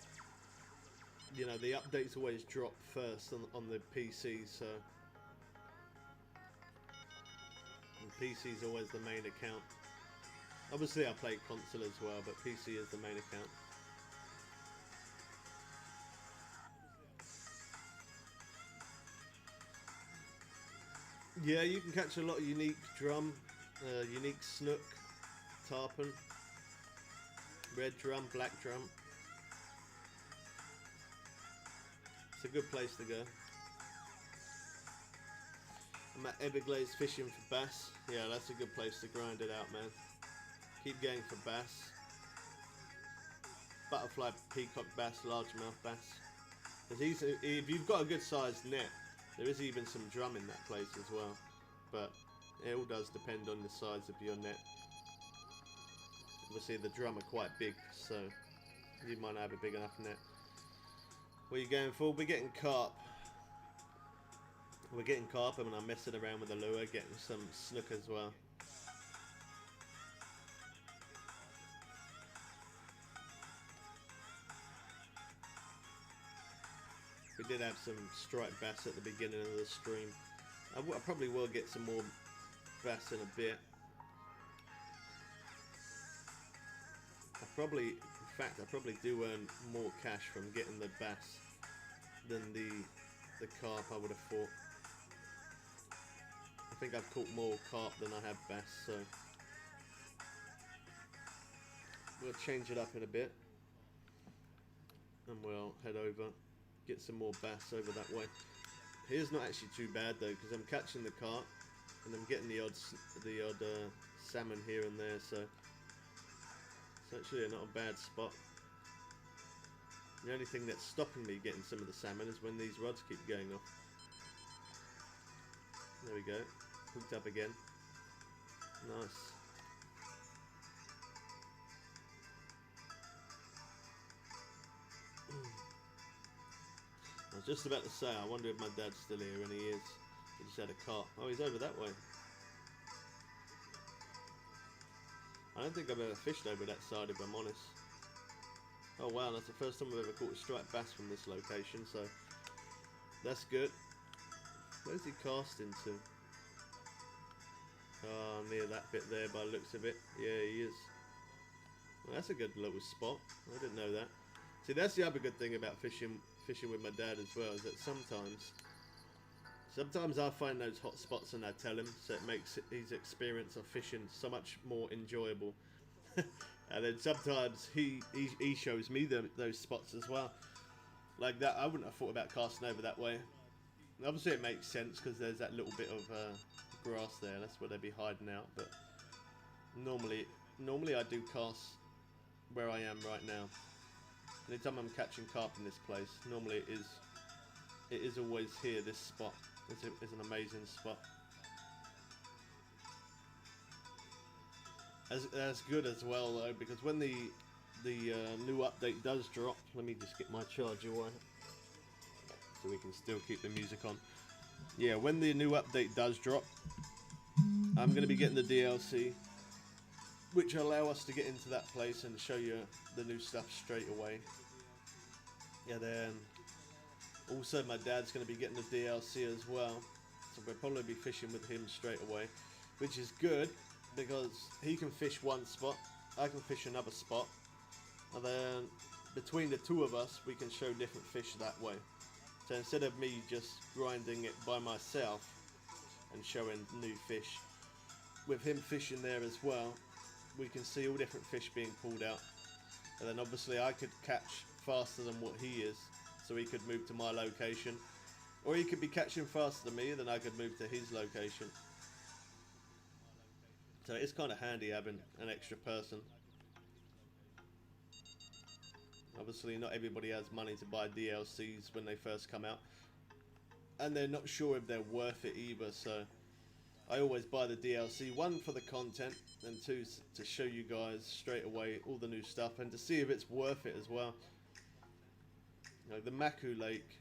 A: you know, the updates always drop first on the PC, so the PC is always the main account. Obviously I play console as well, but PC is the main account. Yeah, you can catch a lot of unique drum, unique snook, tarpon, red drum, black drum. It's a good place to go. I'm at Everglades fishing for bass. Yeah, that's a good place to grind it out, man. Keep going for bass. Butterfly, peacock bass, largemouth bass. If you've got a good sized net, there is even some drum in that place as well. But it all does depend on the size of your net. Obviously the drum are quite big, so you might not have a big enough net. What are you going for? We're getting carp. We're getting carp, and I'm messing around with the lure, getting some snook as well. We did have some striped bass at the beginning of the stream. I probably will get some more bass in a bit. In fact, I probably do earn more cash from getting the bass than the carp, I would have thought. I think I've caught more carp than I have bass, so we'll change it up in a bit and we'll head over, get some more bass over that way. Here's not actually too bad though, because I'm catching the carp and I'm getting the odd salmon here and there, so it's actually not a bad spot. The only thing that's stopping me getting some of the salmon is when these rods keep going off. There we go, hooked up again. Nice. was just about to say, I wonder if my dad's still here, and he is. He just had a cart. Oh, he's over that way. I don't think I've ever fished over that side, if I'm honest. Oh wow, that's the first time I've ever caught a striped bass from this location, so that's good. Where's he casting to? Oh, near that bit there by the looks of it. Yeah, he is. Well, that's a good little spot. I didn't know that. See, that's the other good thing about fishing with my dad as well, is that sometimes I find those hot spots and I tell him, so it makes his experience of fishing so much more enjoyable. And then sometimes he shows me those spots as well. Like that, I wouldn't have thought about casting over that way. Obviously it makes sense because there's that little bit of grass there, that's where they'd be hiding out, but normally I do cast where I am right now. Anytime I'm catching carp in this place, normally it is always here. This spot is an amazing spot. That's good as well though, because when the new update does drop, let me just get my charger on so we can still keep the music on. Yeah, when the new update does drop, I'm going to be getting the DLC, which will allow us to get into that place and show you the new stuff straight away. Yeah, then also my dad's going to be getting the DLC as well, so we'll probably be fishing with him straight away, which is good because he can fish one spot, I can fish another spot, and then between the two of us we can show different fish that way. So instead of me just grinding it by myself and showing new fish, with him fishing there as well, we can see all different fish being pulled out. And then obviously I could catch faster than what he is, so he could move to my location. Or he could be catching faster than me, then I could move to his location. So it's kind of handy having an extra person. Obviously not everybody has money to buy DLCs when they first come out, and they're not sure if they're worth it either, so I always buy the DLC, one for the content, and two to show you guys straight away all the new stuff and to see if it's worth it as well. You know, the Maku Lake,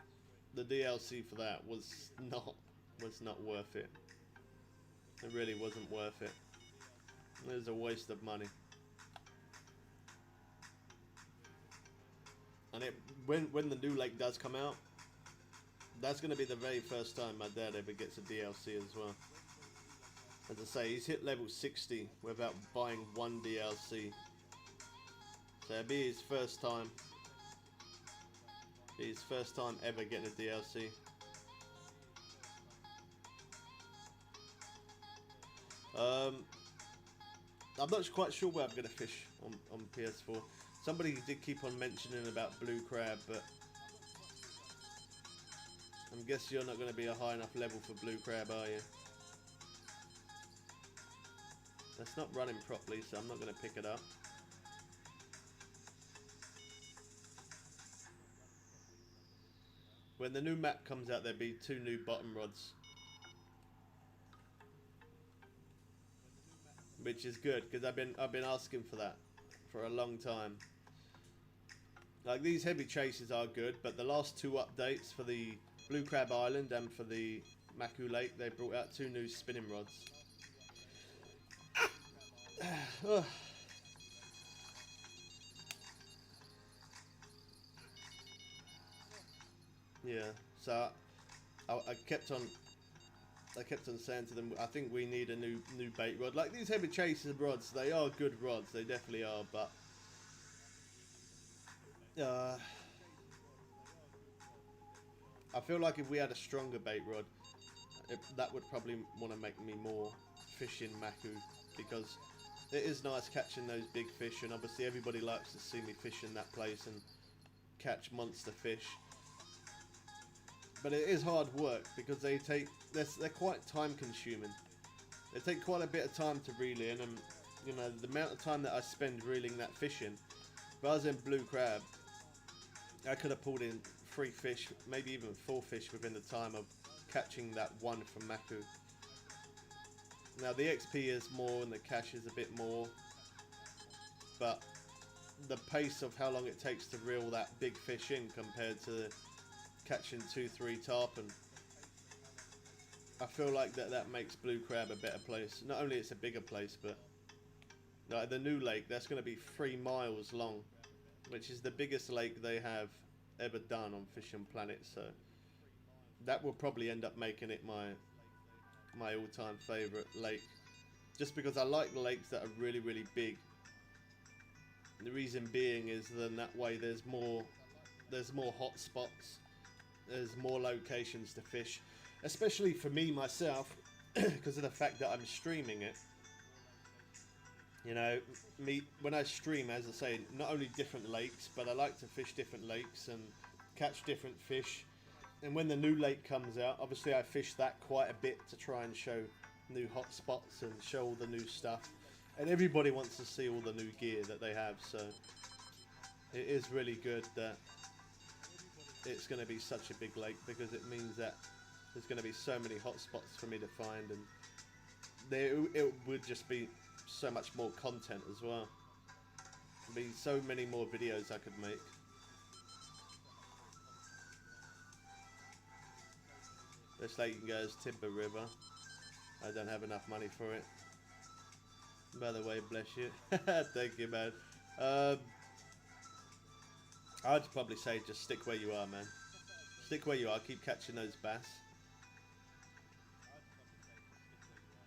A: the DLC for that was not worth it. It really wasn't worth it. It was a waste of money. And when the new lake does come out, that's going to be the very first time my dad ever gets a DLC as well. As I say, he's hit level 60 without buying one DLC. So it'll be his first time. His first time ever getting a DLC. I'm not quite sure where I'm going to fish on PS4. Somebody did keep on mentioning about blue crab, but I'm guessing you're not going to be a high enough level for blue crab, are you? That's not running properly, so I'm not going to pick it up. When the new map comes out, there'll be 2 new bottom rods, which is good because I've been asking for that for a long time. Like, these heavy chases are good, but the last 2 updates for the Blue Crab Island and for the Maku Lake, they brought out 2 new spinning rods. Yeah, so I kept on saying to them, I think we need a new bait rod. Like, these heavy chaser rods, they are good rods, they definitely are, but I feel like if we had a stronger bait rod, that would probably want to make me more fish in Maku, because it is nice catching those big fish, and obviously everybody likes to see me fish in that place and catch monster fish. But it is hard work because they're quite time consuming. They take quite a bit of time to reel in, and you know, the amount of time that I spend reeling that fish in. If I was in blue crab, I could have pulled in 3 fish, maybe even 4 fish within the time of catching that one from Maku. Now the XP is more and the cash is a bit more, but the pace of how long it takes to reel that big fish in compared to catching 2-3 tarpon. I feel like that makes Blue Crab a better place. Not only it's a bigger place, but like the new lake, that's going to be 3 miles long, which is the biggest lake they have ever done on Fishing Planet. So that will probably end up making it my all-time favourite lake, just because I like lakes that are really, really big. The reason being is then that way there's more hot spots, there's more locations to fish, especially for me myself, because of the fact that I'm streaming it. You know, when I stream, as I say, not only different lakes, but I like to fish different lakes and catch different fish. And when the new lake comes out, obviously I fish that quite a bit to try and show new hot spots and show all the new stuff. And everybody wants to see all the new gear that they have, so it is really good that it's going to be such a big lake, because it means that there's going to be so many hot spots for me to find, and it would just be so much more content as well. There'd be so many more videos I could make. This lake goes Timber River. I don't have enough money for it. By the way, bless you. Thank you, man. I'd probably say just stick where you are, man. Stick where you are. Keep catching those bass.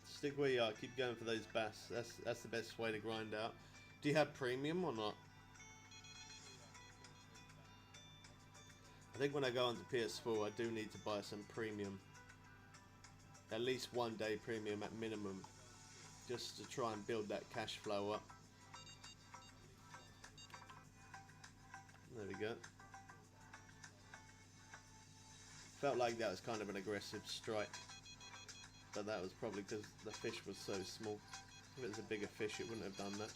A: Stick where you are. Keep going for those bass. That's the best way to grind out. Do you have premium or not? I think when I go onto PS4, I do need to buy some premium. At least 1 day premium at minimum, just to try and build that cash flow up. There we go. Felt like that was kind of an aggressive strike, but that was probably because the fish was so small. If it was a bigger fish, it wouldn't have done that.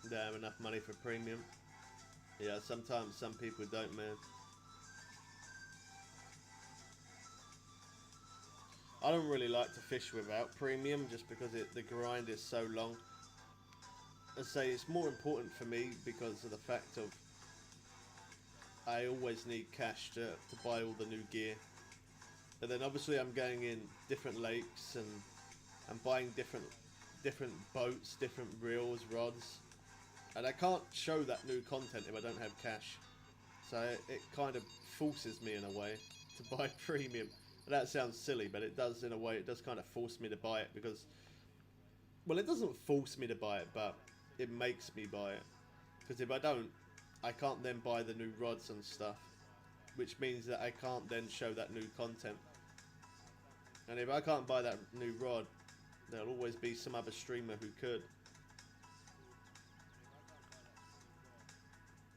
A: Don't have enough money for premium. Yeah, sometimes some people don't, man. I don't really like to fish without premium, just because the grind is so long. I say it's more important for me because of the fact of I always need cash to buy all the new gear. And then obviously I'm going in different lakes and I'm buying different boats, different reels, rods. And I can't show that new content if I don't have cash. So it kind of forces me in a way to buy premium. And that sounds silly, but it does in a way. It does kind of force me to buy it because, well, it doesn't force me to buy it, but it makes me buy it. Because if I don't, I can't then buy the new rods and stuff, which means that I can't then show that new content. And if I can't buy that new rod, there'll always be some other streamer who could.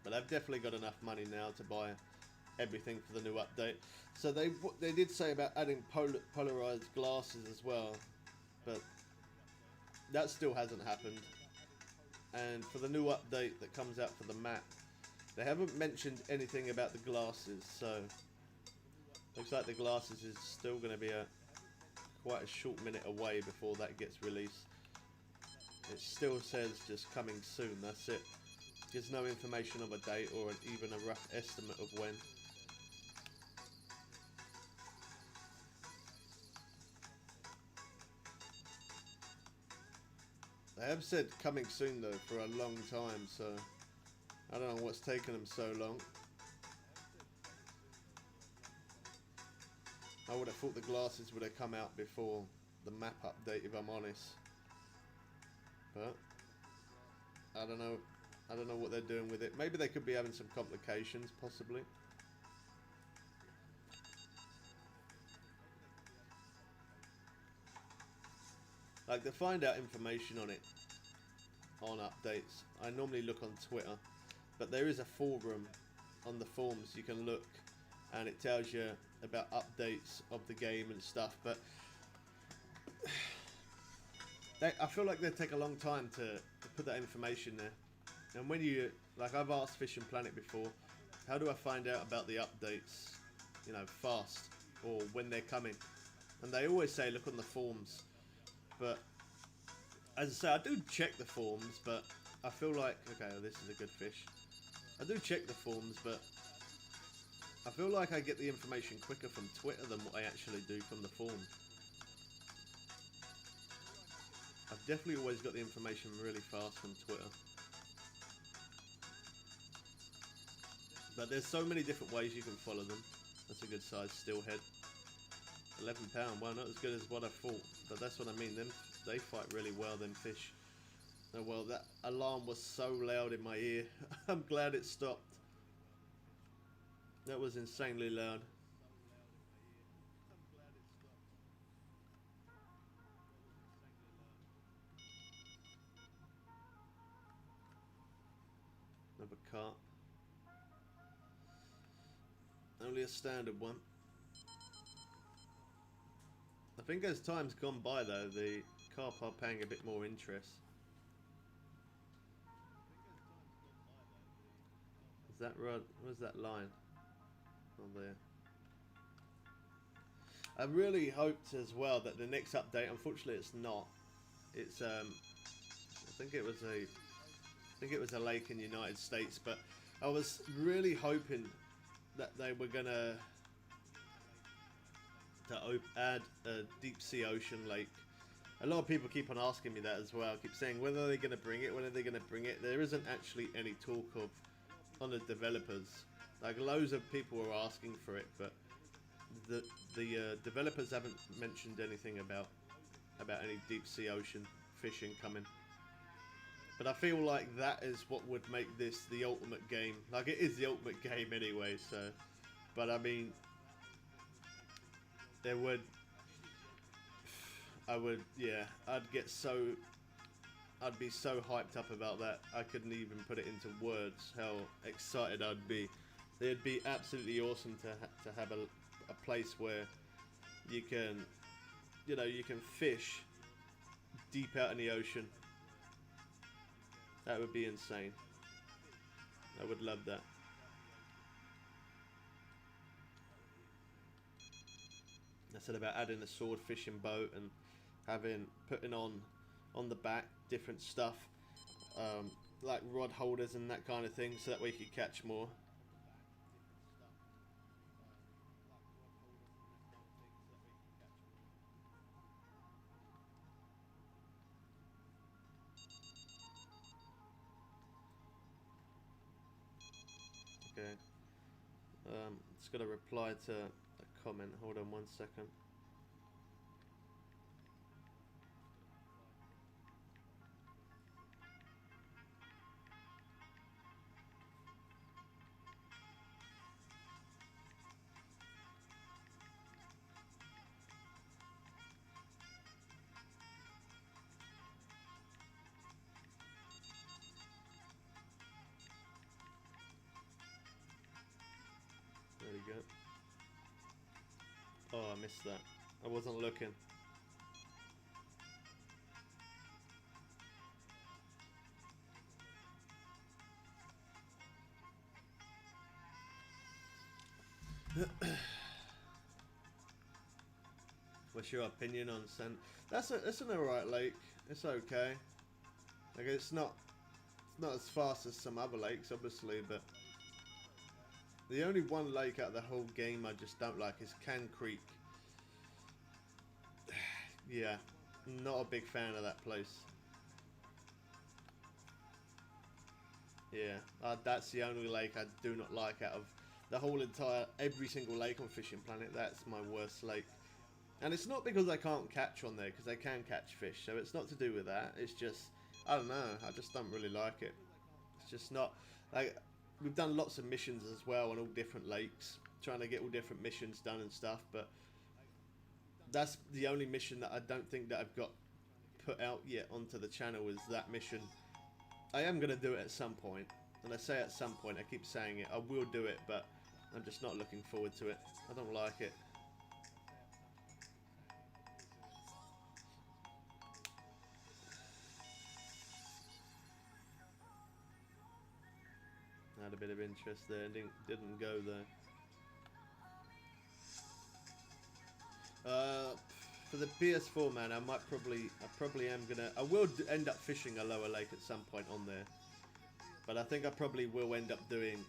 A: But I've definitely got enough money now to buy everything for the new update. So they did say about adding polarized glasses as well, but that still hasn't happened. And for the new update that comes out for the map, they haven't mentioned anything about the glasses. So looks like the glasses is still going to be quite a short minute away before that gets released. It still says just coming soon. That's it. There's no information of a date or even a rough estimate of when. They have said coming soon though for a long time, so I don't know what's taken them so long. I would have thought the glasses would have come out before the map update, if I'm honest. But I don't know. I don't know what they're doing with it. Maybe they could be having some complications, possibly. Like, to find out information on it, on updates, I normally look on Twitter. But there is a forum on the forums you can look, and it tells you about updates of the game and stuff. But I feel like they take a long time to put that information there. And when you, like I've asked Fishing Planet before, how do I find out about the updates? you know, fast, or when they're coming. And they always say look on the forums, but as I say, I do check the forums, but I feel like, okay, well, this is a good fish. I do check the forums, but I feel like I get the information quicker from Twitter than what I actually do from the forum. I've definitely always got the information really fast from Twitter. But there's so many different ways you can follow them. That's a good size steelhead. £11, well, not as good as what I thought, but that's what I mean. They fight really well, them fish. Oh well, that alarm was so loud in my ear. I'm glad it stopped. That was insanely loud. Another carp. Only a standard one. I think as time's gone by though, the carp are paying a bit more interest. Is that rod? Where's that line? Oh, there. I really hoped as well that the next update, unfortunately it's not. It's I think it was a lake in the United States, but I was really hoping that they were gonna add a deep sea ocean lake. A lot of people keep on asking me that as well. I keep saying, when are they going to bring it? When are they going to bring it? There isn't actually any talk of on the developers. Like, loads of people are asking for it, but the developers haven't mentioned anything about any deep sea ocean fishing coming. But I feel like that is what would make this the ultimate game. Like, it is the ultimate game anyway, so. But I mean, there would. Yeah, I'd be so hyped up about that. I couldn't even put it into words how excited I'd be. It'd be absolutely awesome to have a place where you can, you know, you can fish deep out in the ocean. That would be insane. I would love that. I said about adding a sword fishing boat and putting on the back different stuff, like rod holders and that kind of thing, so that way you could catch more. Okay. Just got to reply to a comment. Hold on 1 second. There we go. Oh, I missed that. I wasn't looking. What's your opinion on San? That's an alright lake. It's okay. Like, it's not as fast as some other lakes, obviously, but the only one lake out of the whole game I just don't like is Can Creek. Yeah, not a big fan of that place. Yeah, that's the only lake I do not like out of the whole every single lake on Fishing Planet. That's my worst lake. And it's not because I can't catch on there, because I can catch fish, so it's not to do with that. It's just, I don't know, I just don't really like it. It's just not, like, we've done lots of missions as well on all different lakes, trying to get all different missions done and stuff, but that's the only mission that I don't think that I've got put out yet onto the channel, is that mission. I am going to do it at some point, and I say at some point, I keep saying it, I will do it, but I'm just not looking forward to it. I don't like it. I had a bit of interest there, didn't go though. For the PS4, man, I probably am gonna. I will end up fishing a lower lake at some point on there, but I think I probably will end up doing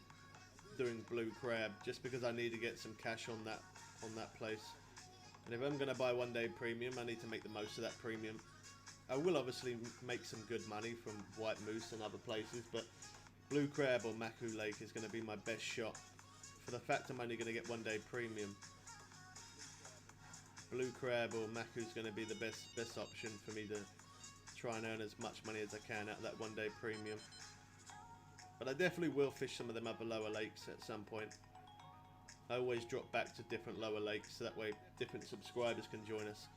A: blue crab just because I need to get some cash on that place. And if I'm gonna buy one day premium, I need to make the most of that premium. I will obviously make some good money from white moose and other places, but blue crab or Maku Lake is going to be my best shot. For the fact I'm only going to get one day premium, blue crab or Maku is going to be the best option for me to try and earn as much money as I can out of that one day premium. But I definitely will fish some of them other lower lakes at some point. I always drop back to different lower lakes so that way different subscribers can join us.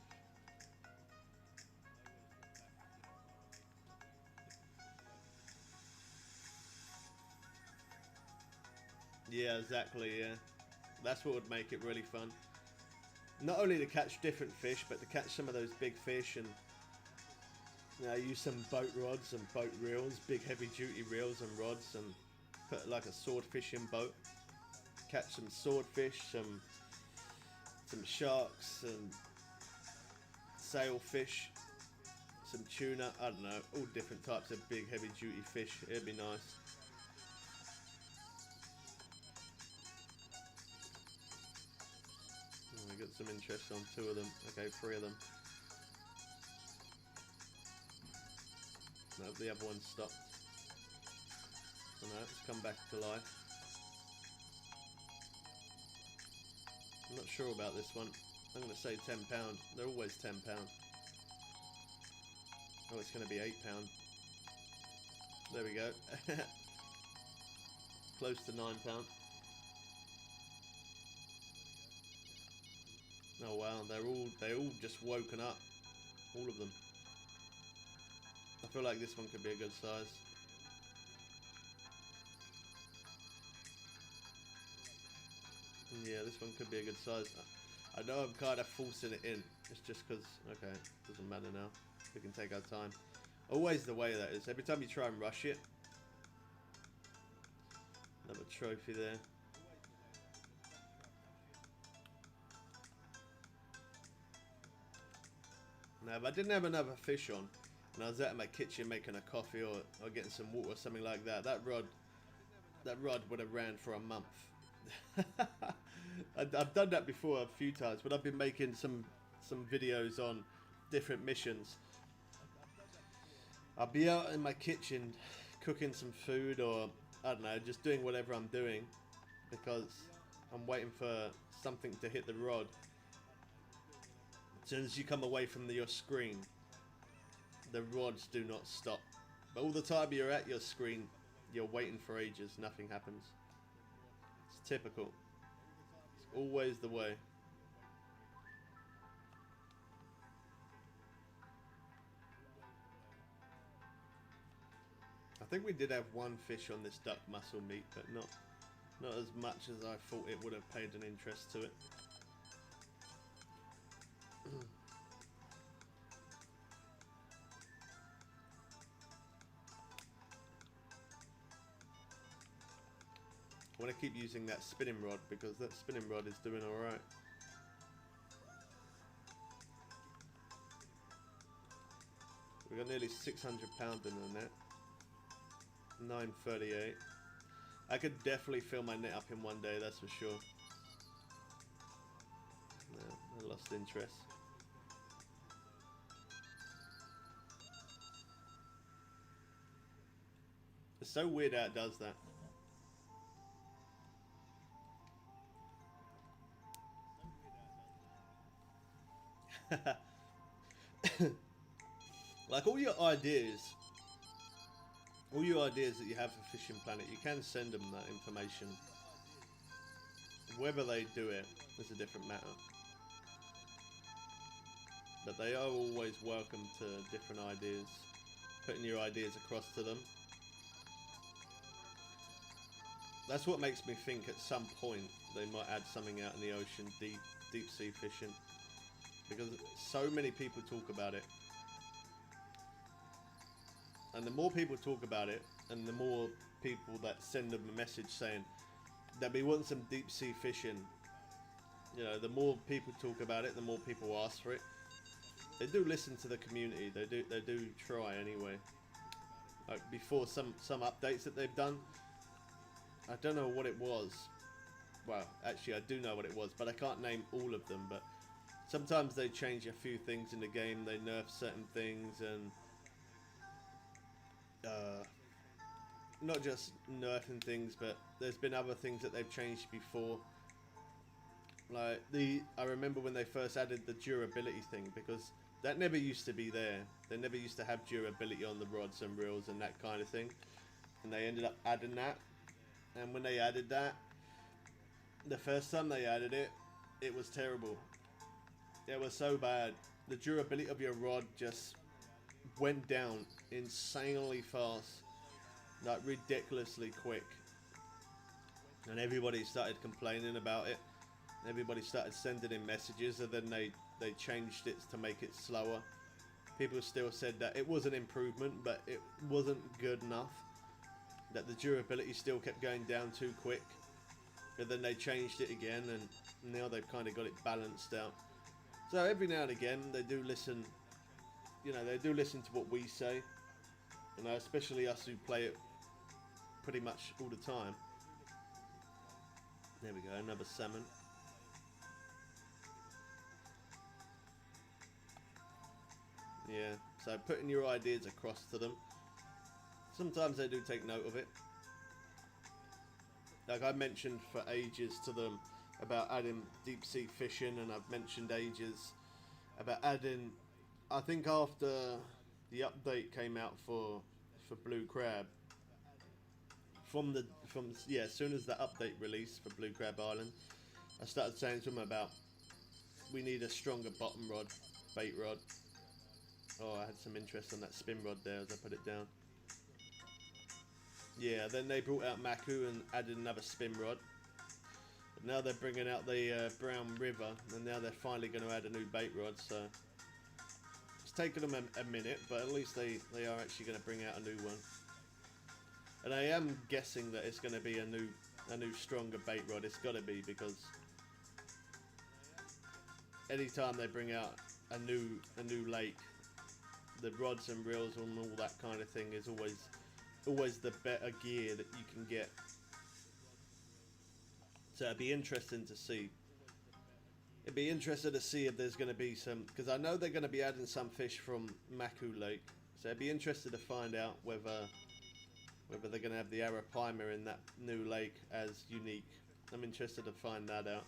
A: Yeah, exactly, yeah. That's what would make it really fun. Not only to catch different fish, but to catch some of those big fish and use some boat rods and boat reels, big heavy duty reels and rods, and put like a sword fishing boat. Catch some swordfish, some sharks, and sailfish, some tuna, I don't know, all different types of big heavy duty fish. It'd be nice. We got some interest on 2 of them. Okay, 3 of them. No, the other one stopped. So now it's come back to life. I'm not sure about this one. I'm going to say £10. They're always £10. Oh, it's going to be £8. There we go. Close to £9. Oh wow, they're all just woken up. All of them. I feel like this one could be a good size. Yeah, this one could be a good size. I know I'm kind of forcing it in. It's just because, okay, doesn't matter now. We can take our time. Always the way that is. Every time you try and rush it. Another trophy there. Now, if I didn't have another fish on, and I was out in my kitchen making a coffee or getting some water or something like that, that rod would have ran for a month. I've done that before a few times, but I've been making some videos on different missions. I'll be out in my kitchen cooking some food, or I don't know, just doing whatever I'm doing because I'm waiting for something to hit the rod. As soon as you come away from your screen, the rods do not stop. But all the time you're at your screen, you're waiting for ages, nothing happens. It's typical. It's always the way. I think we did have one fish on this duck mussel meat, but not as much as I thought it would have paid an interest to it. I want to keep using that spinning rod because that spinning rod is doing alright. We got nearly 600 pounds in the net. 938. I could definitely fill my net up in one day, that's for sure. No, I lost interest. It's so weird how it does that. Like all your ideas that you have for Fishing Planet, you can send them that information. Whether they do it is a different matter. But they are always welcome to different ideas. Putting your ideas across to them. That's what makes me think at some point they might add something out in the ocean, deep sea fishing. Because so many people talk about it. And the more people talk about it, and the more people that send them a message saying that we want some deep sea fishing, You know, the more people talk about it, the more people ask for it. They do listen to the community. They do try anyway. Like before some updates that they've done, I don't know what it was. Well, actually I do know what it was, but I can't name all of them. But sometimes they change a few things in the game. They nerf certain things, and not just nerfing things, but there's been other things that they've changed before. Like I remember when they first added the durability thing, because that never used to be there. They never used to have durability on the rods and reels and that kind of thing. And they ended up adding that. And when they added that, the first time they added it, it was terrible. It was so bad. The durability of your rod just went down insanely fast. Like ridiculously quick. And everybody started complaining about it. Everybody started sending in messages, and then they changed it to make it slower. People still said that it was an improvement, but it wasn't good enough. That the durability still kept going down too quick. But then they changed it again, and now they've kind of got it balanced out. So every now and again, they do listen. You know, they do listen to what we say. You know, especially us who play it pretty much all the time. There we go, another salmon. Yeah, so putting your ideas across to them. Sometimes they do take note of it. Like I mentioned for ages to them about adding deep sea fishing, and I've mentioned ages about adding, I think after the update came out for blue crab, as soon as the update released for Blue Crab Island, I started saying to them about we need a stronger bottom rod, bait rod. Oh, I had some interest on that spin rod there as I put it down. Yeah, then they brought out Maku and added another spin rod. But now they're bringing out the Brown River, and now they're finally going to add a new bait rod. So it's taken them a minute, but at least they are actually going to bring out a new one. And I am guessing that it's going to be a new stronger bait rod. It's got to be, because anytime they bring out a new lake, the rods and reels and all that kind of thing is always the better gear that you can get. So it'd be interesting to see. It'd be interesting to see if there's going to be some, because I know they're going to be adding some fish from Maku Lake. So I'd be interested to find out whether they're going to have the arapaima in that new lake as unique. I'm interested to find that out.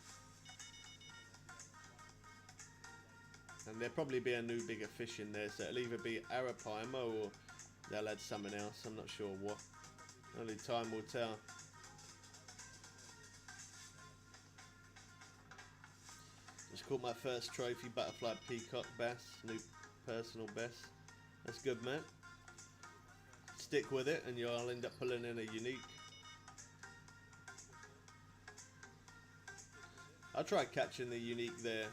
A: And there'll probably be a new bigger fish in there, so it'll either be arapaima or they'll add something else. I'm not sure what. Only time will tell. Just caught my first trophy butterfly peacock bass, new personal best. That's good, man. Stick with it and you'll end up pulling in a unique. I tried catching the unique there.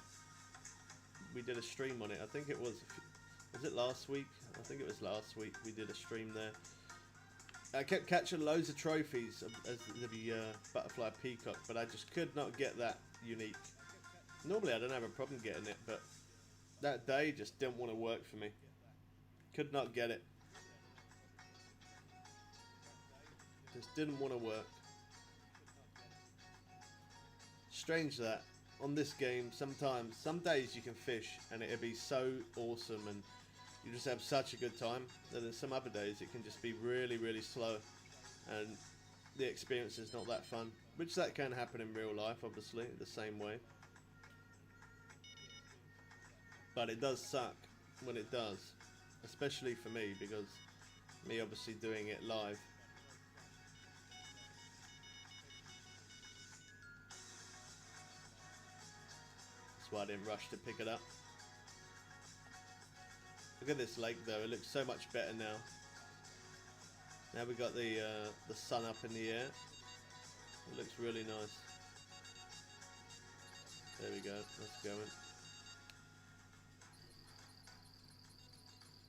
A: We did a stream on it. I think it was it last week? I think it was last week we did a stream there. I kept catching loads of trophies as the butterfly peacock, but I just could not get that unique. Normally I don't have a problem getting it, but that day just didn't want to work for me. Could not get it. Just didn't want to work. Strange that on this game, sometimes, some days you can fish and it'll be so awesome and you just have such a good time. And then some other days it can just be really, really slow and the experience is not that fun. Which that can happen in real life, obviously, the same way. But it does suck when it does, especially for me, because me obviously doing it live. That's why I didn't rush to pick it up. Look at this lake though, it looks so much better now. Now we got the sun up in the air. It looks really nice. There we go, that's going.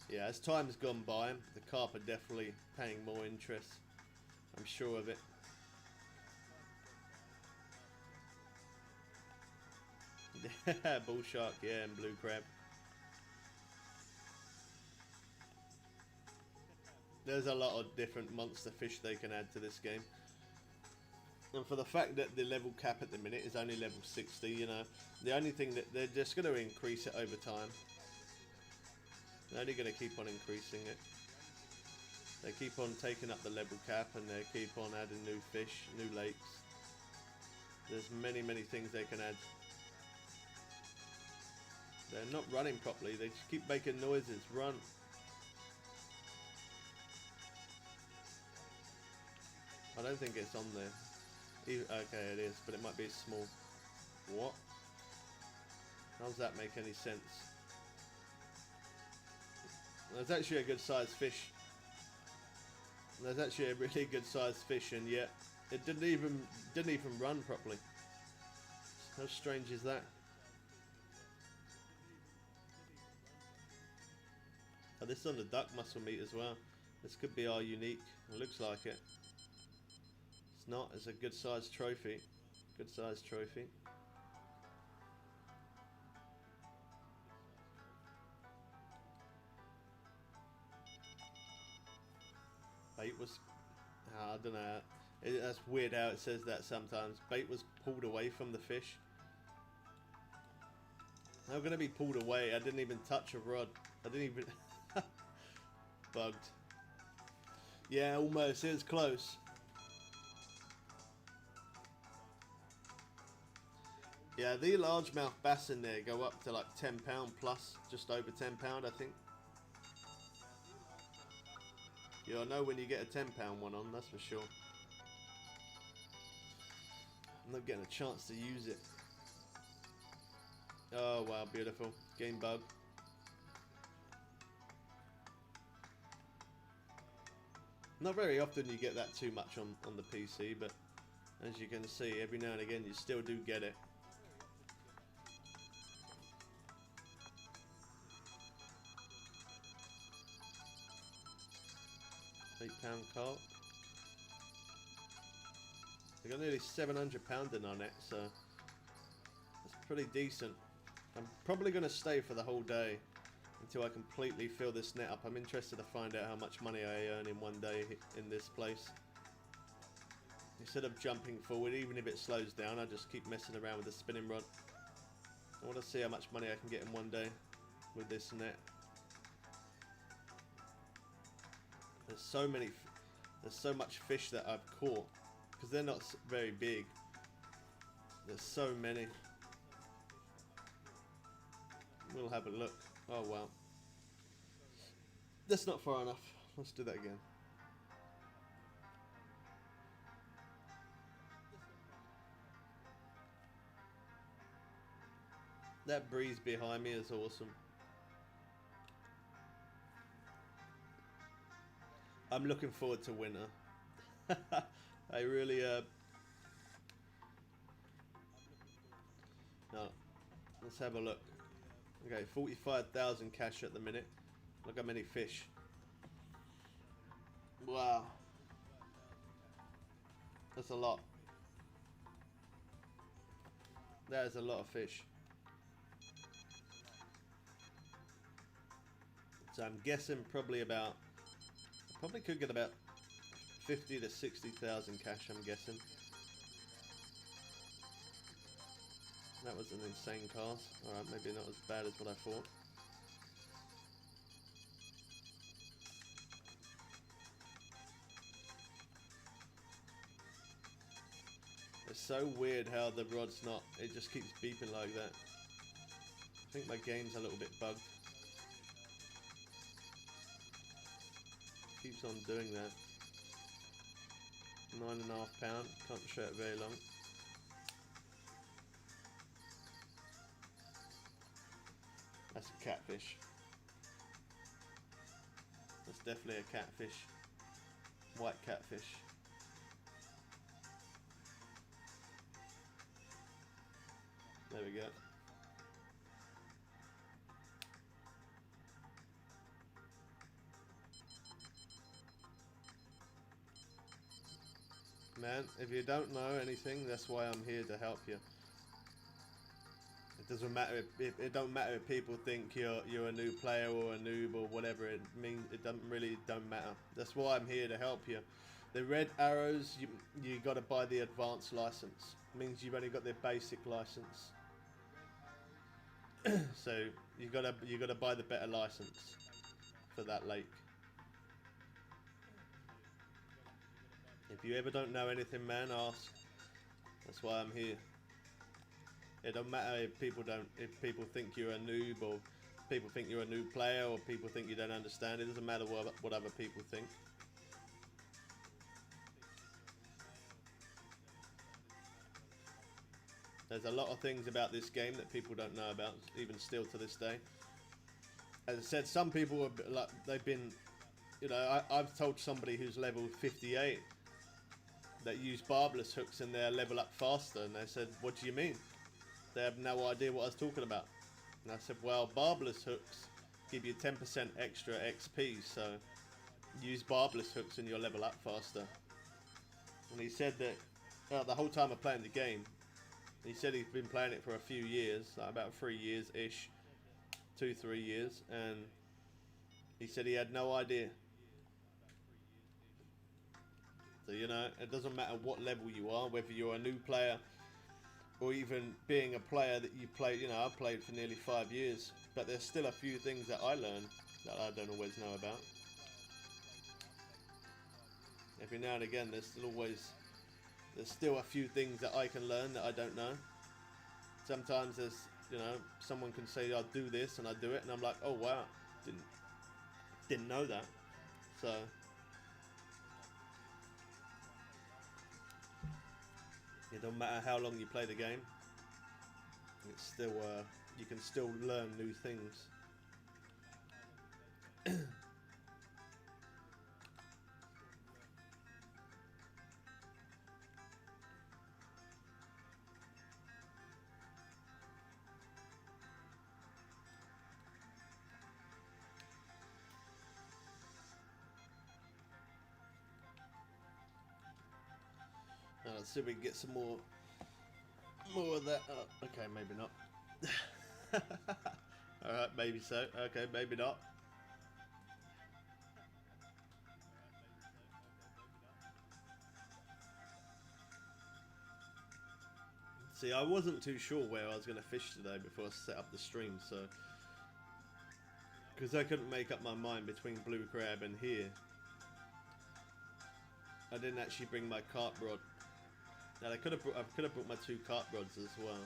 A: Yeah, as time's gone by, the carp are definitely paying more interest. I'm sure of it. Bull shark, yeah, and blue crab. There's a lot of different monster fish they can add to this game. And for the fact that the level cap at the minute is only level 60, you know, the only thing that they're just going to increase it over time. They're only going to keep on increasing it. They keep on taking up the level cap and they keep on adding new fish, new lakes. There's many, many things they can add. They're not running properly. They just keep making noises. Run. I don't think it's on there. Okay, it is, but it might be small. What? How does that make any sense? There's actually a good sized fish. There's actually a really good sized fish, and yet it didn't even run properly. How strange is that? Oh, this is on the duck muscle meat as well. This could be our unique. It looks like it. It's not. It's a good sized trophy. Good sized trophy. Bait was, I don't know. That's weird how it says that sometimes. Bait was pulled away from the fish. How going to be pulled away? I didn't even touch a rod. I didn't even. Bugged. Yeah, almost. It was close. Yeah, the largemouth bass in there go up to like £10 plus, just over £10, I think. You'll know when you get a £10 one on, that's for sure. I'm not getting a chance to use it. Oh wow, beautiful. Game bug. Not very often you get that too much on the PC, but as you can see, every now and again you still do get it. £8 carp. We got nearly 700 pound in our net, so that's pretty decent. I'm probably going to stay for the whole day until I completely fill this net up. I'm interested to find out how much money I earn in one day in this place. Instead of jumping forward, even if it slows down, I just keep messing around with the spinning rod. I want to see how much money I can get in one day with this net. There's so much fish that I've caught because they're not very big. There's so many. We'll have a look. Oh wow. That's not far enough. Let's do that again. That breeze behind me is awesome. I'm looking forward to winter. I really no. Let's have a look. Okay, 45,000 cash at the minute. Look how many fish. Wow. That's a lot. That is a lot of fish. So I'm guessing probably about, I probably could get about 50 to 60,000 cash, I'm guessing. That was an insane cast. Alright, maybe not as bad as what I thought. It's so weird how the rod's not, it just keeps beeping like that. I think my game's a little bit bugged. Keeps on doing that. £9.5, can't show it very long. That's a catfish. That's definitely a catfish. White catfish. There we go. Man, if you don't know anything, that's why I'm here to help you. It doesn't matter if it don't matter if people think you're a new player or a noob or whatever. It means it don't matter. That's why I'm here to help you. The red arrows, you got to buy the advanced license. It means you've only got the basic license. So you gotta buy the better license for that lake. If you ever don't know anything, man, ask. That's why I'm here. It don't matter if people think you're a noob, or people think you're a new player, or people think you don't understand. It doesn't matter what other people think. There's a lot of things about this game that people don't know about, even still to this day. As I said, some people have, like, they've been, you know, I've told somebody who's level 58 that use barbless hooks and they level up faster, and they said, "What do you mean?" They have no idea what I was talking about. And I said, well, barbless hooks give you 10% extra XP, so use barbless hooks and you'll level up faster. And he said that the whole time of playing the game, he said he's been playing it for a few years, like about 3 years-ish, 2-3 years, and he said he had no idea. So, you know, it doesn't matter what level you are, whether you're a new player or even being a player that you play. You know, I've played for nearly 5 years, but there's still a few things that I learned that I don't always know about. Every now and again, there's still a few things that I can learn that I don't know. Sometimes there's, you know, someone can say, "I'll do this," and I do it, and I'm like, "Oh wow, didn't know that." So it don't matter how long you play the game. It's still you can still learn new things. Let's see if we can get some more of that. Okay, maybe not. Alright, maybe so. Okay, maybe not. See, I wasn't too sure where I was going to fish today before I set up the stream, so... because I couldn't make up my mind between blue crab and here. I didn't actually bring my carp rod. Now I could have brought my 2 carp rods as well.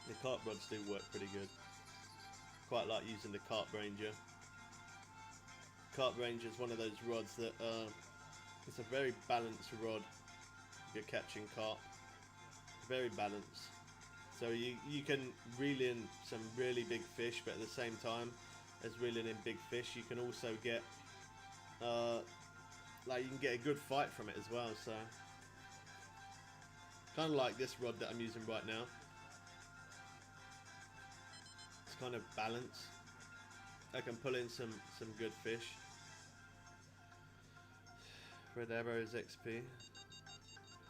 A: The carp rods do work pretty good. Quite like using the carp ranger. Carp ranger is one of those rods that it's a very balanced rod. If you're catching carp, very balanced. So you can reel in some really big fish, but at the same time as reeling in big fish, you can also get like you can get a good fight from it as well. So kind of like this rod that I'm using right now. It's kind of balanced. I can pull in some good fish. Red arrows XP.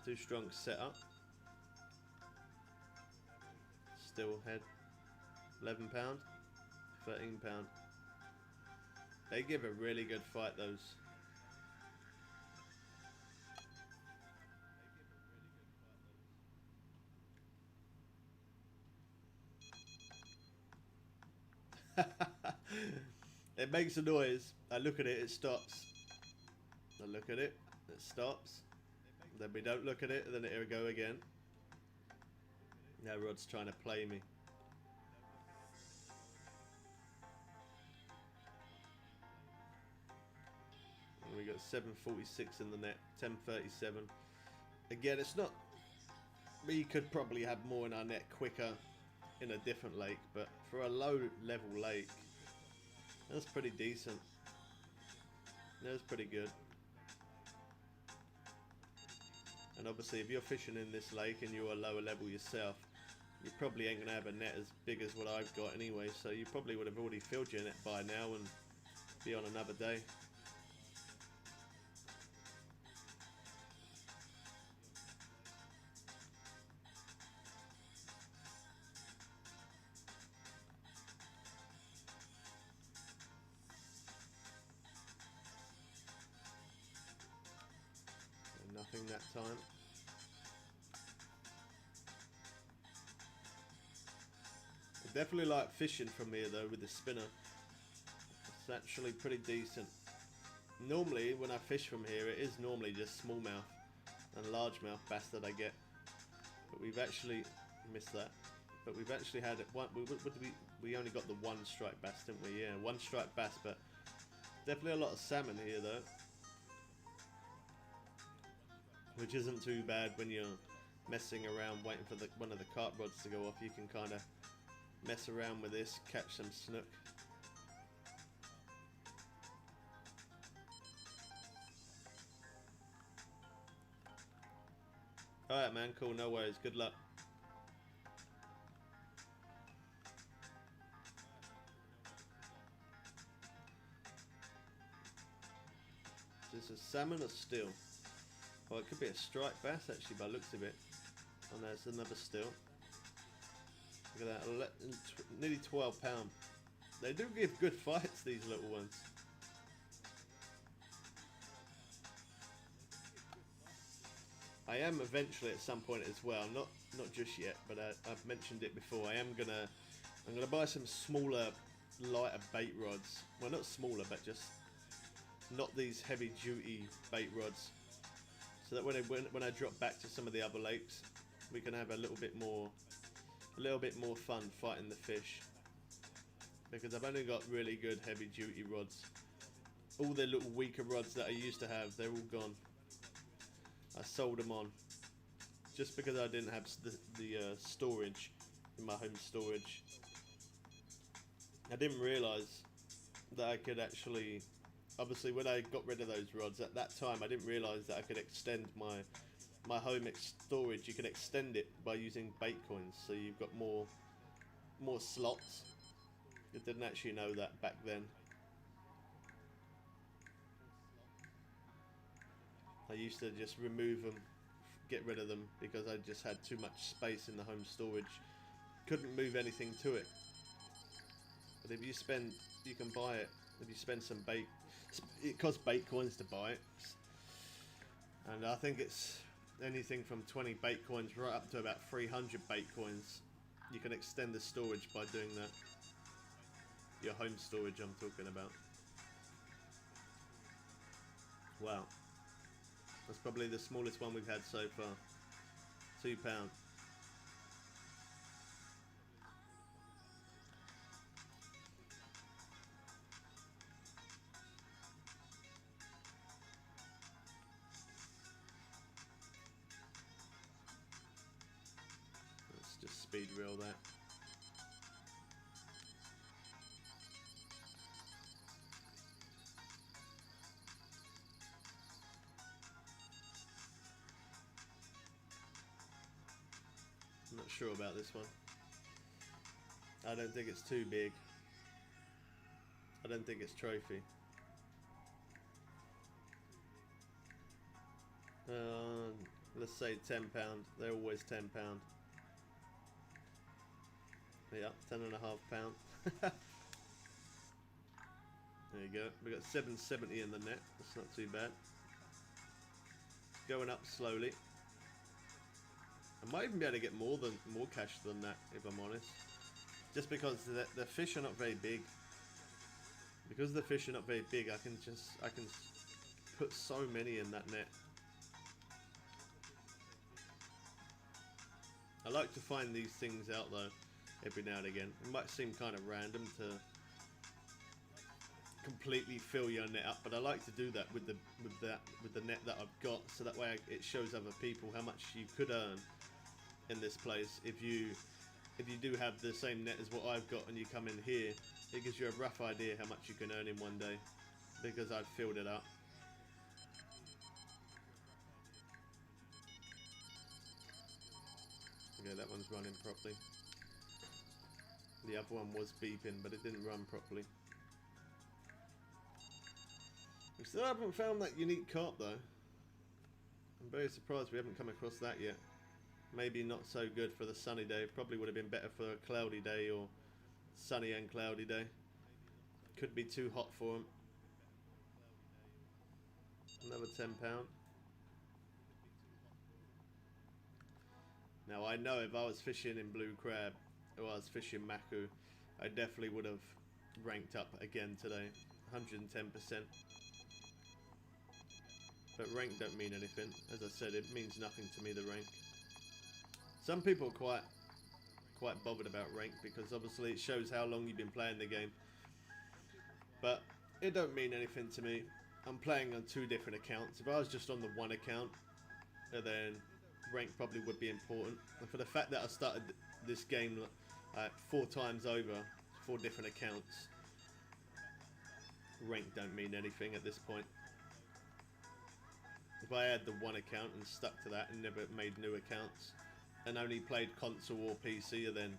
A: Too strong setup. Still head. £11, £13. They give a really good fight, those. It makes a noise. I look at it, it stops. I look at it, it stops. Then we don't look at it, and then it'll go again. Now Rod's trying to play me. And we got 746 in the net, 1037. Again, it's not. We could probably have more in our net quicker in a different lake, but for a low level lake, that's pretty decent. That's pretty good. And obviously if you're fishing in this lake and you're a lower level yourself, you probably ain't going to have a net as big as what I've got anyway, so you probably would have already filled your net by now and be on another day. during that time. I definitely like fishing from here though with the spinner. It's actually pretty decent. Normally when I fish from here it is normally just smallmouth and largemouth bass that I get. But we've actually missed that. But we've actually had it. We only got the one striped bass, didn't we? Yeah, one striped bass, but definitely a lot of salmon here though, which isn't too bad when you're messing around waiting for one of the carp rods to go off. You can kind of mess around with this, catch some snook. Alright man, cool, no worries, good luck. Is this a salmon or still? Oh, it could be a striped bass actually by the looks of it. Oh no, it's another still. Look at that, nearly 12 pounds. They do give good fights, these little ones. I am eventually at some point as well, not just yet, but I've mentioned it before. I'm gonna buy some smaller, lighter bait rods. Well, not smaller, but just not these heavy duty bait rods, so that when I drop back to some of the other lakes, we can have a little bit more fun fighting the fish. Because I've only got really good heavy duty rods. All the little weaker rods that I used to have, they're all gone. I sold them on just because I didn't have the storage in my home storage. I didn't realise that I could actually, obviously when I got rid of those rods at that time, I didn't realise that I could extend my home storage. You can extend it by using bait coins, so you've got more slots. I didn't actually know that back then. I used to just remove them, get rid of them, because I just had too much space in the home storage. Couldn't move anything to it. But if you can buy it. If you spend some bait, it costs bait coins to buy it. And I think it's anything from 20 bait coins right up to about 300 bait coins. You can extend the storage by doing that. Your home storage I'm talking about. Wow. That's probably the smallest one we've had so far. 2 pound. Let's just speed reel that. I'm not sure about this one. I don't think it's too big. I don't think it's trophy. Let's say £10. They're always £10. Yeah, £10.5. There you go. We got 770 in the net. That's not too bad. Going up slowly. I might even be able to get more cash than that, if I'm honest. Just because the fish are not very big. Because the fish are not very big, I can put so many in that net. I like to find these things out though, every now and again. It might seem kind of random to completely fill your net up, but I like to do that with the net that I've got, so that way it shows other people how much you could earn in this place if you do have the same net as what I've got and you come in here. It gives you a rough idea how much you can earn in one day, because I've filled it up. Okay, that one's running properly. The other one was beeping, but it didn't run properly. We still haven't found that unique carp though. I'm very surprised we haven't come across that yet. Maybe not so good for the sunny day. Probably would have been better for a cloudy day, or sunny and cloudy day. Could be too hot for them. Another £10. Now I know if I was fishing in Blue Crab or I was fishing Maku, I definitely would have ranked up again today, 110%. But rank don't mean anything. As I said, it means nothing to me, the rank. Some people are quite bothered about rank because obviously it shows how long you've been playing the game. But it don't mean anything to me. I'm playing on 2 different accounts. If I was just on the one account, then rank probably would be important. And for the fact that I started this game 4 times over, 4 different accounts, rank don't mean anything at this point. If I had the one account and stuck to that and never made new accounts and only played console or PC, then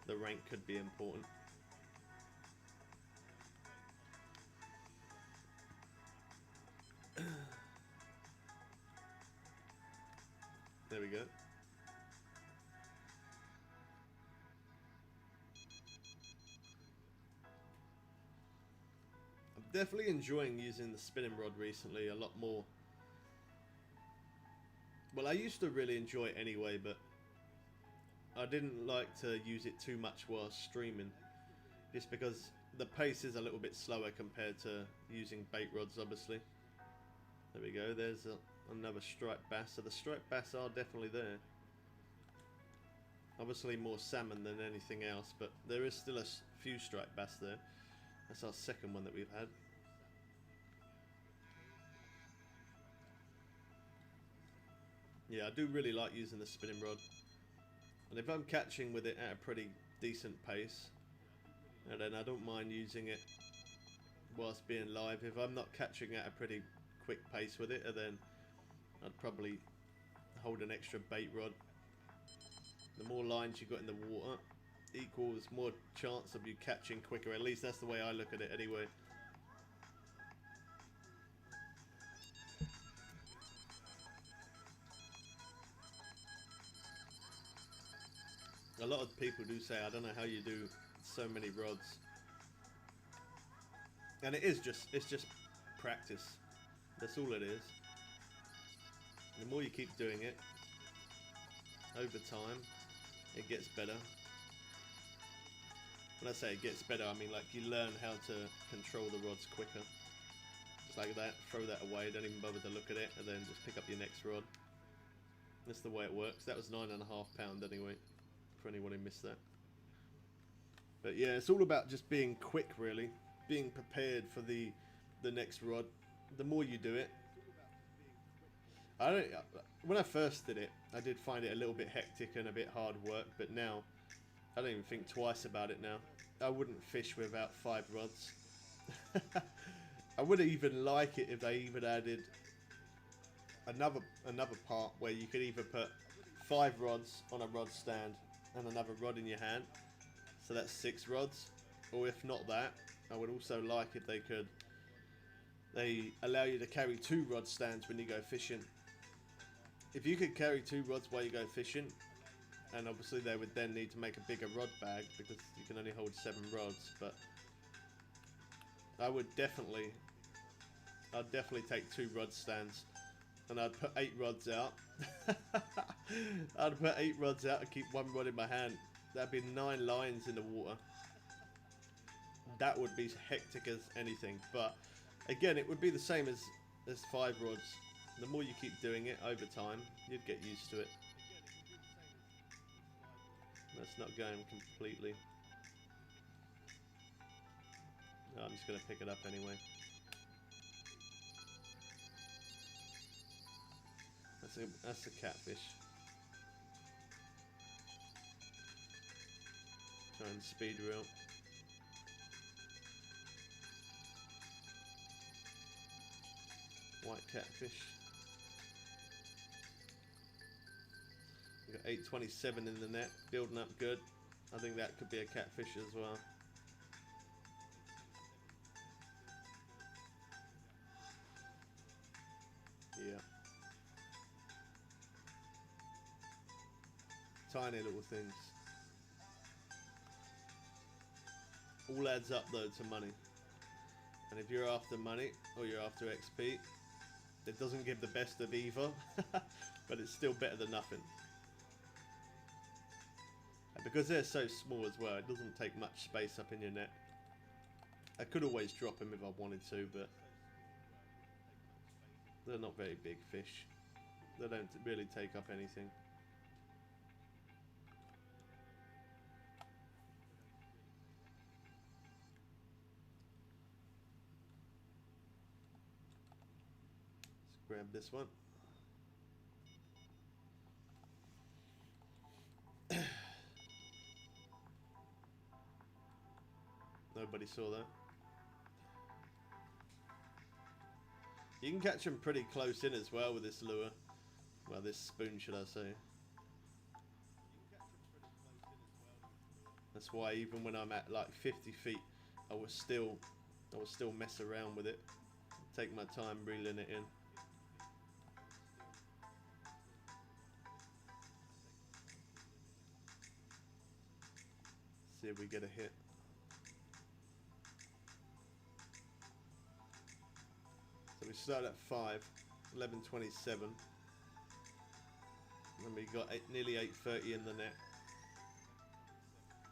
A: the rank could be important. There we go. I'm definitely enjoying using the spinning rod recently a lot more. Well, I used to really enjoy it anyway, but I didn't like to use it too much while streaming, just because the pace is a little bit slower compared to using bait rods, obviously. There we go, there's another striped bass. So the striped bass are definitely there. Obviously more salmon than anything else, but there is still a few striped bass there. That's our second one that we've had. Yeah, I do really like using the spinning rod. And if I'm catching with it at a pretty decent pace, and then I don't mind using it whilst being live. If I'm not catching at a pretty quick pace with it, then I'd probably hold an extra bait rod. The more lines you got in the water equals more chance of you catching quicker. At least that's the way I look at it anyway. A lot of people do say, I don't know how you do so many rods. And it's just practice. That's all it is. The more you keep doing it, over time, it gets better. When I say it gets better, I mean like you learn how to control the rods quicker. Just like that, throw that away, don't even bother to look at it, and then just pick up your next rod. That's the way it works. That was 9.5 pound anyway, for anyone who missed that. But yeah, it's all about just being quick, really. Being prepared for the next rod. The more you do it, when I first did it, I did find it a little bit hectic and a bit hard work, but now I don't even think twice about it now. I wouldn't fish without 5 rods. I would even like it if they even added another part where you could either put 5 rods on a rod stand and another rod in your hand, so that's 6 rods. Or if not that, I would also like if they allow you to carry 2 rod stands when you go fishing. If you could carry 2 rods while you go fishing, and obviously they would then need to make a bigger rod bag because you can only hold 7 rods, but I'd definitely take 2 rod stands, and I'd put 8 rods out. I'd put 8 rods out and keep 1 rod in my hand. That'd be 9 lines in the water. That would be hectic as anything, but again, it would be the same as 5 rods. The more you keep doing it over time, you'd get used to it. That's not going completely. No, I'm just going to pick it up anyway. That's a catfish. Try and speed reel. White catfish. We've got 827 in the net, building up good. I think that could be a catfish as well. Yeah. Tiny little things. All adds up though to money. And if you're after money or you're after XP, it doesn't give the best of either, but it's still better than nothing. And because they're so small as well, it doesn't take much space up in your net. I could always drop them if I wanted to, but they're not very big fish. They don't really take up anything. Let's grab this one. Nobody saw that. You can catch them pretty close in as well with this lure. Well, this spoon, should I say. That's why even when I'm at like 50 feet, I will still mess around with it. Take my time reeling it in. See if we get a hit. So we start at 5, 11:27. And we got nearly 8:30 in the net.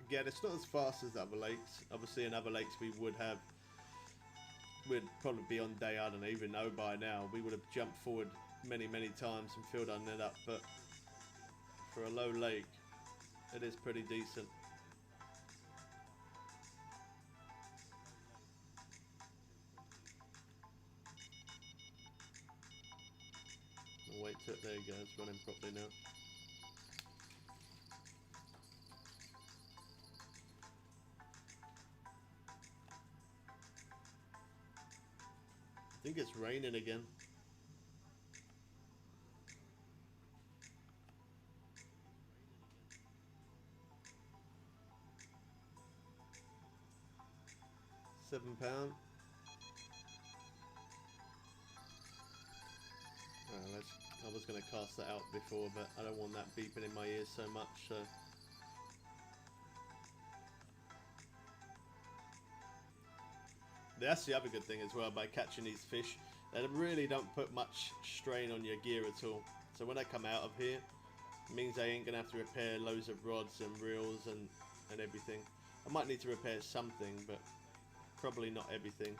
A: Again, it's not as fast as other lakes. Obviously in other lakes we'd probably be on day, I don't even know by now. We would have jumped forward many times and filled our net up, but for a low lake, it is pretty decent. I'll wait till there you go, it's running properly now. I think it's raining again. £7. I was going to cast that out before, but I don't want that beeping in my ears so much, so. That's the other good thing as well by catching these fish. They really don't put much strain on your gear at all. So when I come out of here, it means I ain't going to have to repair loads of rods and reels and everything. I might need to repair something, but probably not everything.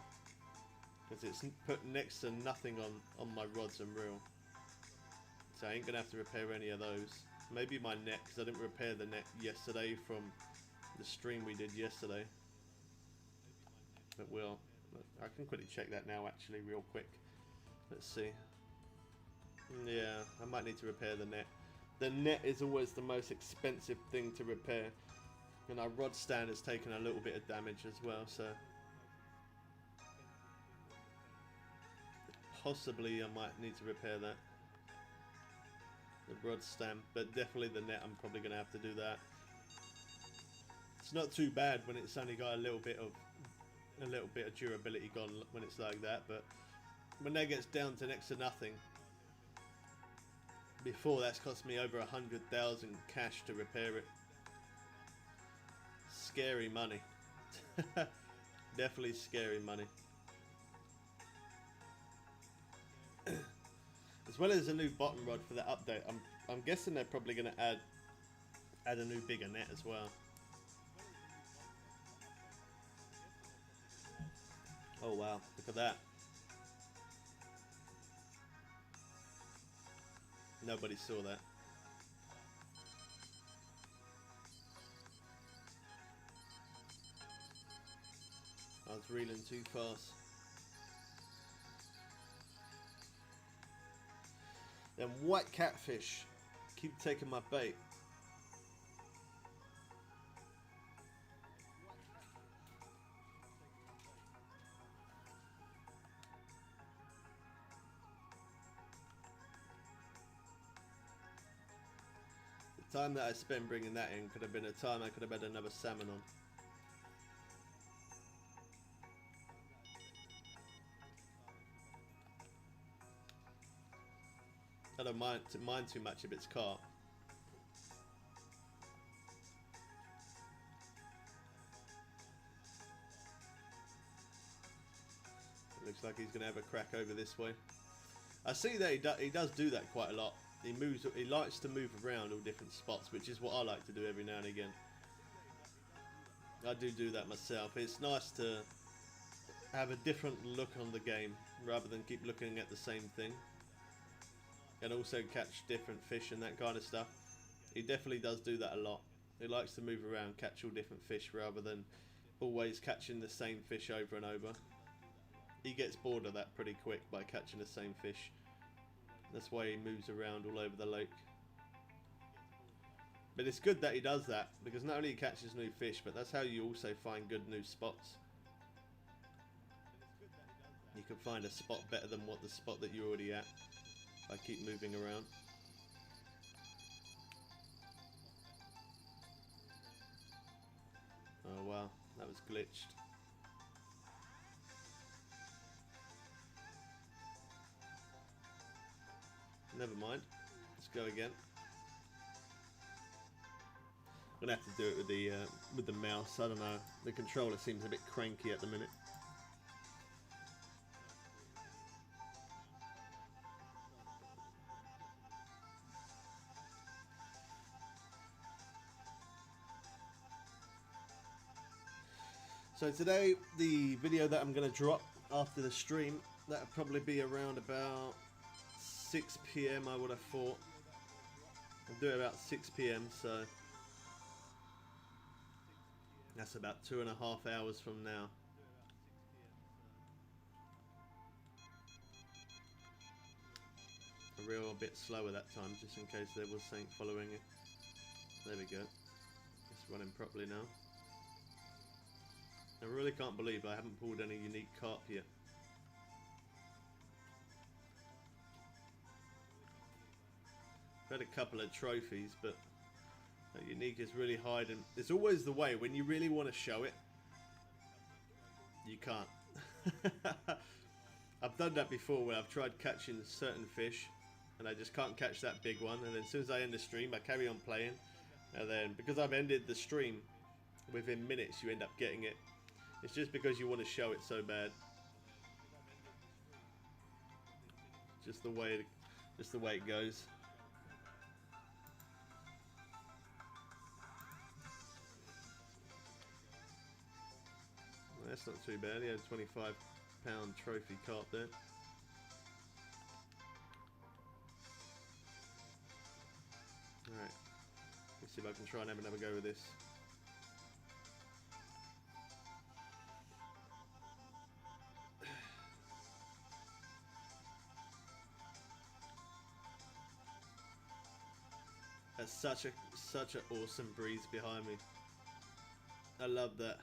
A: Because it's put next to nothing on my rods and reel. So I ain't going to have to repair any of those. Maybe my net, because I didn't repair the net yesterday from the stream we did yesterday. But we'll... I can quickly check that now actually real quick. Let's see. Yeah, I might need to repair the net. The net is always the most expensive thing to repair. And our rod stand has taken a little bit of damage as well, so... Possibly I might need to repair that. The rod stand, but definitely the net, I'm probably going to have to do that. It's not too bad when it's only got a little bit of durability gone when it's like that, but when that gets down to next to nothing, before that's cost me over 100,000 cash to repair it. Scary money. Definitely scary money. As well as a new bottom rod for the update, I'm guessing they're probably going to add a new bigger net as well. Oh wow, look at that. Nobody saw that. I was reeling too fast. Then white catfish keep taking my bait. The time that I spent bringing that in could have been a time I could have had another salmon on. I don't mind too much if it's carp. It looks like he's going to have a crack over this way. I see that he does do that quite a lot. He likes to move around all different spots, which is what I like to do every now and again. I do that myself. It's nice to have a different look on the game rather than keep looking at the same thing, and also catch different fish and that kind of stuff. He definitely does do that a lot. He likes to move around, catch all different fish rather than always catching the same fish over and over. He gets bored of that pretty quick by catching the same fish. That's why he moves around all over the lake. But it's good that he does that, because not only he catches new fish, but that's how you also find good new spots. You can find a spot better than what the spot that you're already at by keep moving around. Oh wow, that was glitched. Never mind. Let's go again. I'm gonna have to do it with the mouse. I don't know. The controller seems a bit cranky at the minute. So today, the video that I'm gonna drop after the stream, that'll probably be around about 6 PM. I would have thought. I'll do it about 6 PM. So that's about 2.5 hours from now. A real bit slower that time, just in case there was something following it. There we go. It's running properly now. I really can't believe I haven't pulled any unique carp yet. I've had a couple of trophies, but that unique is really hiding. It's always the way when you really want to show it, you can't. I've done that before where I've tried catching certain fish and I just can't catch that big one, and then as soon as I end the stream I carry on playing, and then because I've ended the stream within minutes you end up getting it. It's just because you want to show it so bad. Just the way it goes. Well, that's not too bad. He had a 25-pound trophy carp there. Alright. Let's see if I can try and have another go with this. That's such an awesome breeze behind me. I love that.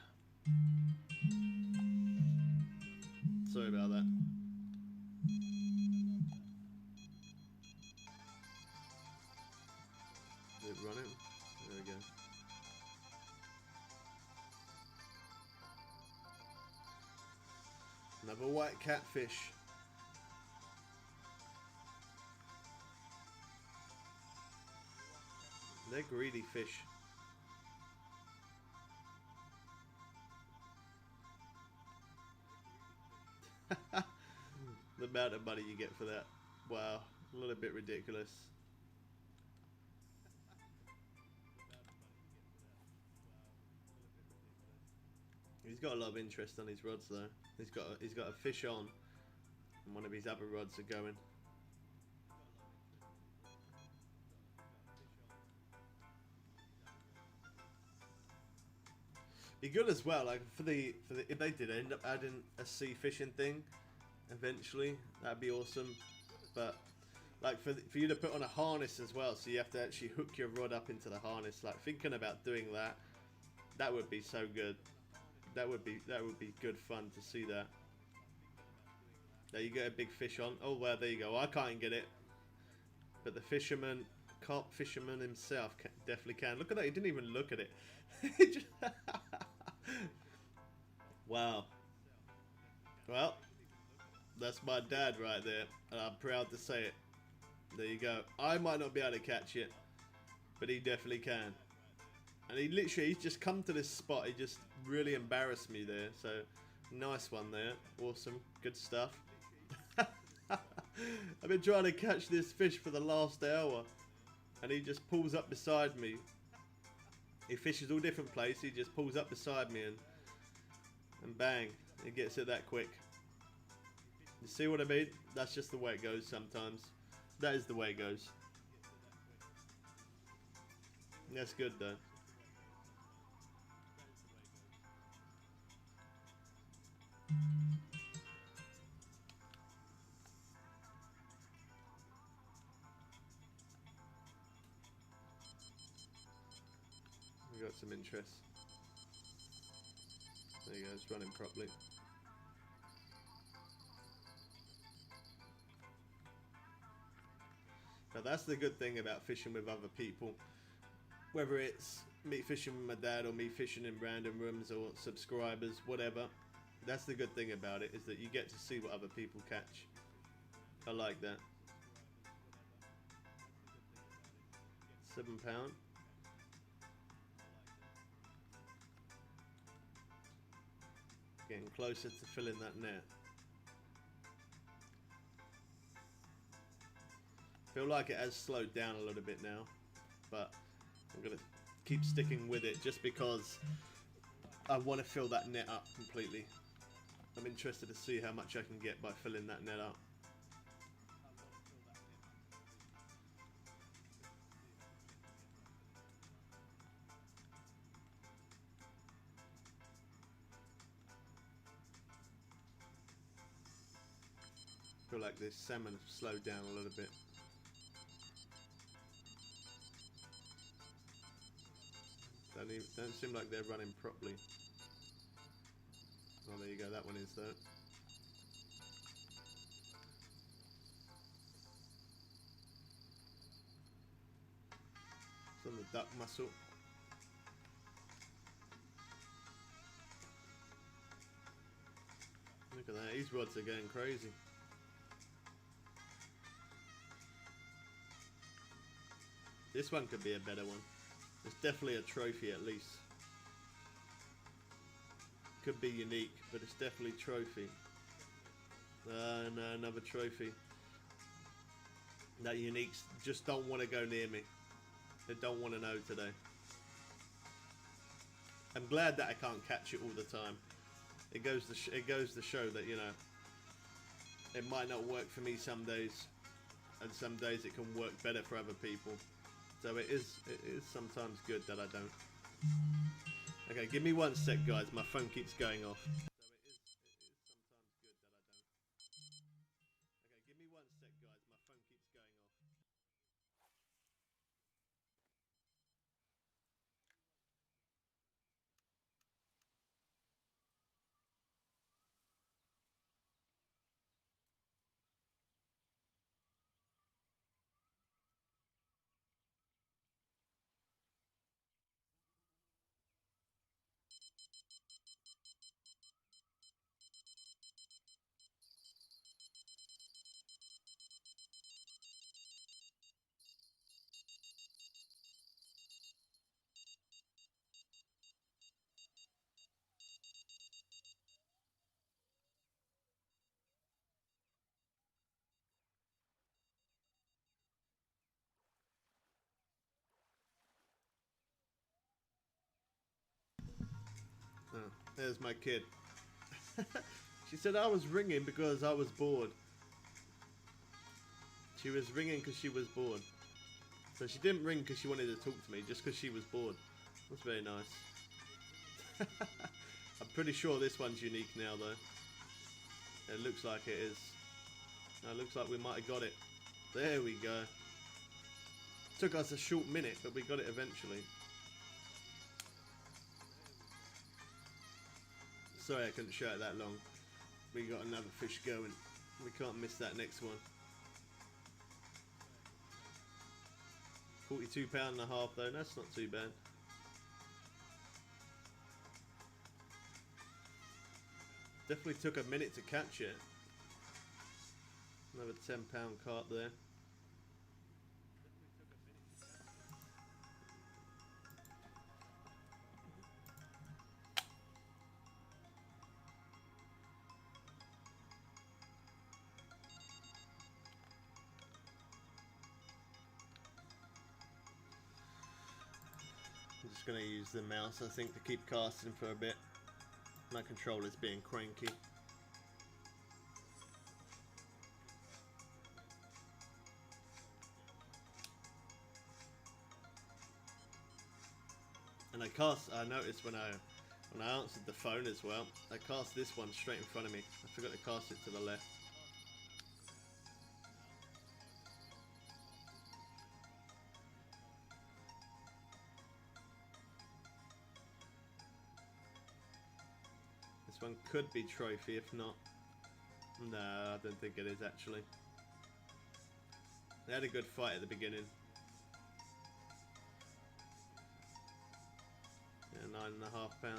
A: Sorry about that. Is it running? There we go. Another white catfish. They're greedy fish. The amount of money you get for that. Wow, a little bit ridiculous. He's got a lot of interest on his rods though. He's got a fish on, and one of his other rods are going. Be good as well, like for the if they did end up adding a sea fishing thing eventually, that'd be awesome. But like for you to put on a harness as well, so you have to actually hook your rod up into the harness. Like thinking about doing that, that would be so good. That would be good fun to see that. There you get a big fish on. Oh well, there you go. I can't get it, but the fisherman, carp fisherman himself, definitely can. Look at that. He didn't even look at it. Wow. Well, that's my dad right there, and I'm proud to say it. There you go. I might not be able to catch it, but he definitely can. And he's just come to this spot. He just really embarrassed me there. So, nice one there. Awesome. Good stuff. I've been trying to catch this fish for the last hour, and he just pulls up beside me. He fishes all different places. He just pulls up beside me and bang, he gets it that quick. You see what I mean? That's just the way it goes sometimes. That is the way it goes. That's good though. We got some interest. There you go, it's running properly. Now that's the good thing about fishing with other people. Whether it's me fishing with my dad or me fishing in random rooms or subscribers, whatever. That's the good thing about it, is that you get to see what other people catch. I like that. £7. Getting closer to filling that net. Feel like it has slowed down a little bit now, but I'm gonna keep sticking with it just because I want to fill that net up completely. I'm interested to see how much I can get by filling that net up. I feel like this salmon have slowed down a little bit. Don't seem like they're running properly. Oh, there you go, that one is though. It's on the duck muscle. Look at that, these rods are going crazy. This one could be a better one. It's definitely a trophy at least. Could be unique, but it's definitely trophy. No, another trophy. That uniques just don't want to go near me. They don't want to know today. I'm glad that I can't catch it all the time. It goes to show that, you know, it might not work for me some days, and some days it can work better for other people. So it is sometimes good that I don't. Okay, give me 1 sec, guys. My phone keeps going off. So it is sometimes good that I don't. Okay, give me 1 sec, guys. My phone keeps going off. Oh, there's my kid. She said I was ringing because I was bored. She was ringing because she was bored. So she didn't ring because she wanted to talk to me, just because she was bored. That's very nice. I'm pretty sure this one's unique now though. It looks like it is. It looks like we might have got it. There we go. Took us a short minute, but we got it eventually. Sorry I couldn't show it that long. We got another fish going. We can't miss that next one. £42.5 though, that's not too bad. Definitely took a minute to catch it. Another £10 carp there. going to use the mouse, I think, to keep casting for a bit. My controller's being cranky. And I noticed when I answered the phone as well, I cast this one straight in front of me. I forgot to cast it to the left. This one could be trophy, if not. No, I don't think it is actually. They had a good fight at the beginning. Yeah, £9.5.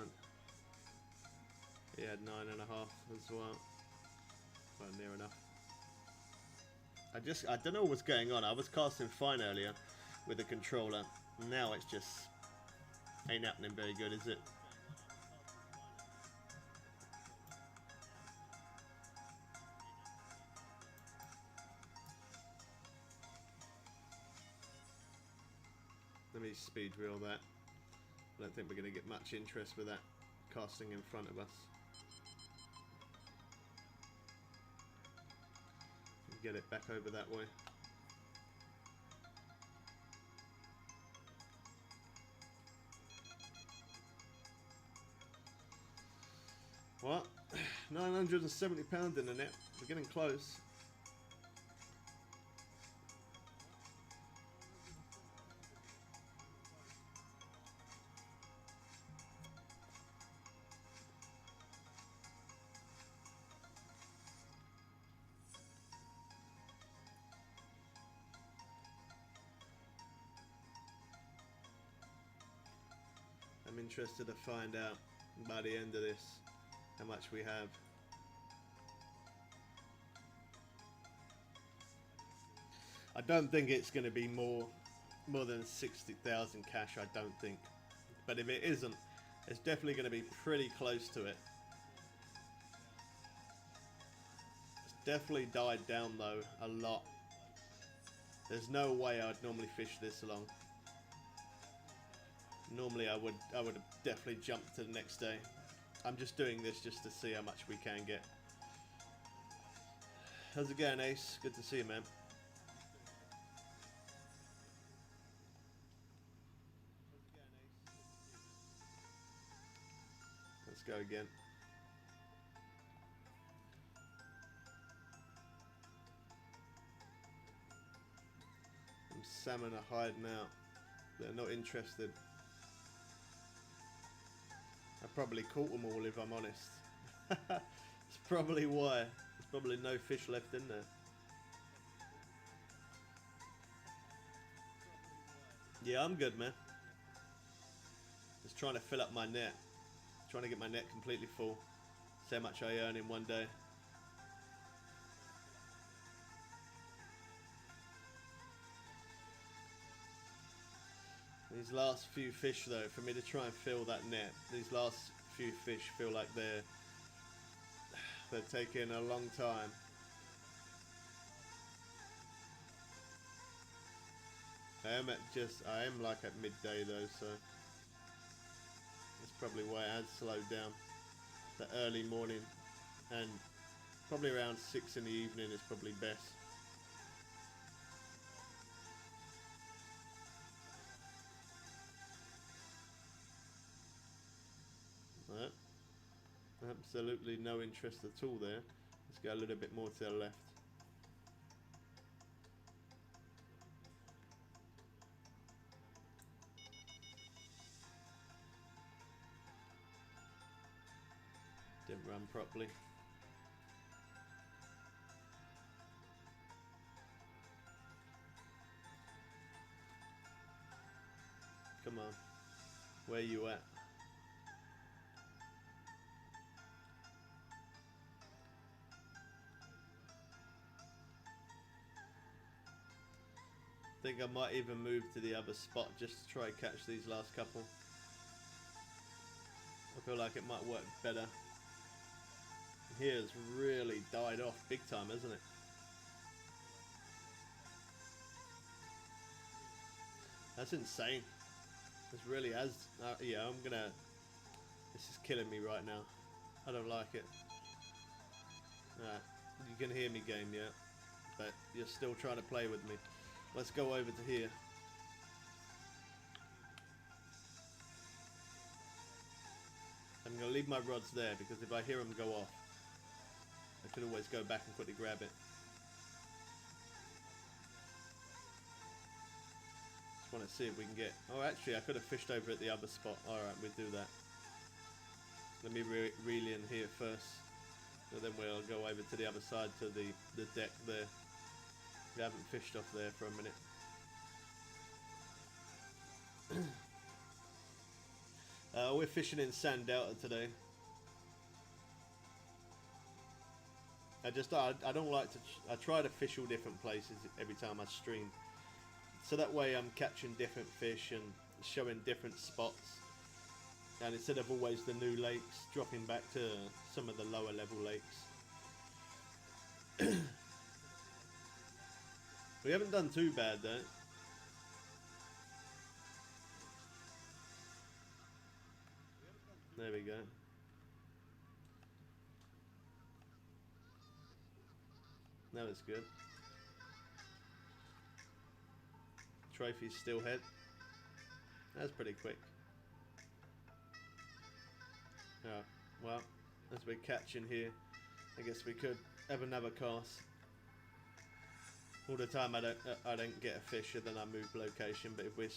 A: He had 9.5 as well. Well, near enough. I don't know what's going on. I was casting fine earlier with the controller. Now it's just ain't happening very good, is it? Let me speed reel that. I don't think we're going to get much interest with that casting in front of us. Get it back over that way. What? £970 in the net. We're getting close. I'm interested to find out by the end of this how much we have. I don't think it's going to be more than 60,000 cash, I don't think. But if it isn't, it's definitely going to be pretty close to it. It's definitely died down though a lot. There's no way I'd normally fish this long. Normally I would have definitely jumped to the next day. I'm just doing this just to see how much we can get. How's it going, Ace? Good to see you, man. Let's go again. Them salmon are hiding out. They're not interested. I probably caught them all, if I'm honest. That's probably why. There's probably no fish left in there. Yeah, I'm good, man. Just trying to fill up my net. Trying to get my net completely full. See how much I earn in one day. These last few fish though, for me to try and fill that net, these last few fish feel like they're taking a long time. I am like at midday though, so that's probably why it has slowed down. The early morning and probably around 6 in the evening is probably best. Right. Absolutely no interest at all there. Let's go a little bit more to the left. Didn't run properly. Come on. Where you at? I think I might even move to the other spot just to try and catch these last couple. I feel like it might work better. Here's really died off big time, isn't it? That's insane. This really has, yeah, I'm gonna, this is killing me right now. I don't like it. Alright, you can hear me game, yeah, but you're still trying to play with me. Let's go over to here. I'm gonna leave my rods there because if I hear them go off, I can always go back and quickly grab it. Just want to see if we can get, oh actually I could have fished over at the other spot. Alright, we'll do that. Let me reel in here first, and then we'll go over to the other side to the deck there. We haven't fished off there for a minute. We're fishing in Sand Delta today. I don't like to, I try to fish all different places every time I stream. So that way I'm catching different fish and showing different spots. And instead of always the new lakes, dropping back to some of the lower level lakes. We haven't done too bad though. There we go. That was good. Trophy steelhead. That's pretty quick. Oh, well, as we're catching here, I guess we could have another cast. All the time I don't get a fish, and then I move location. But if we're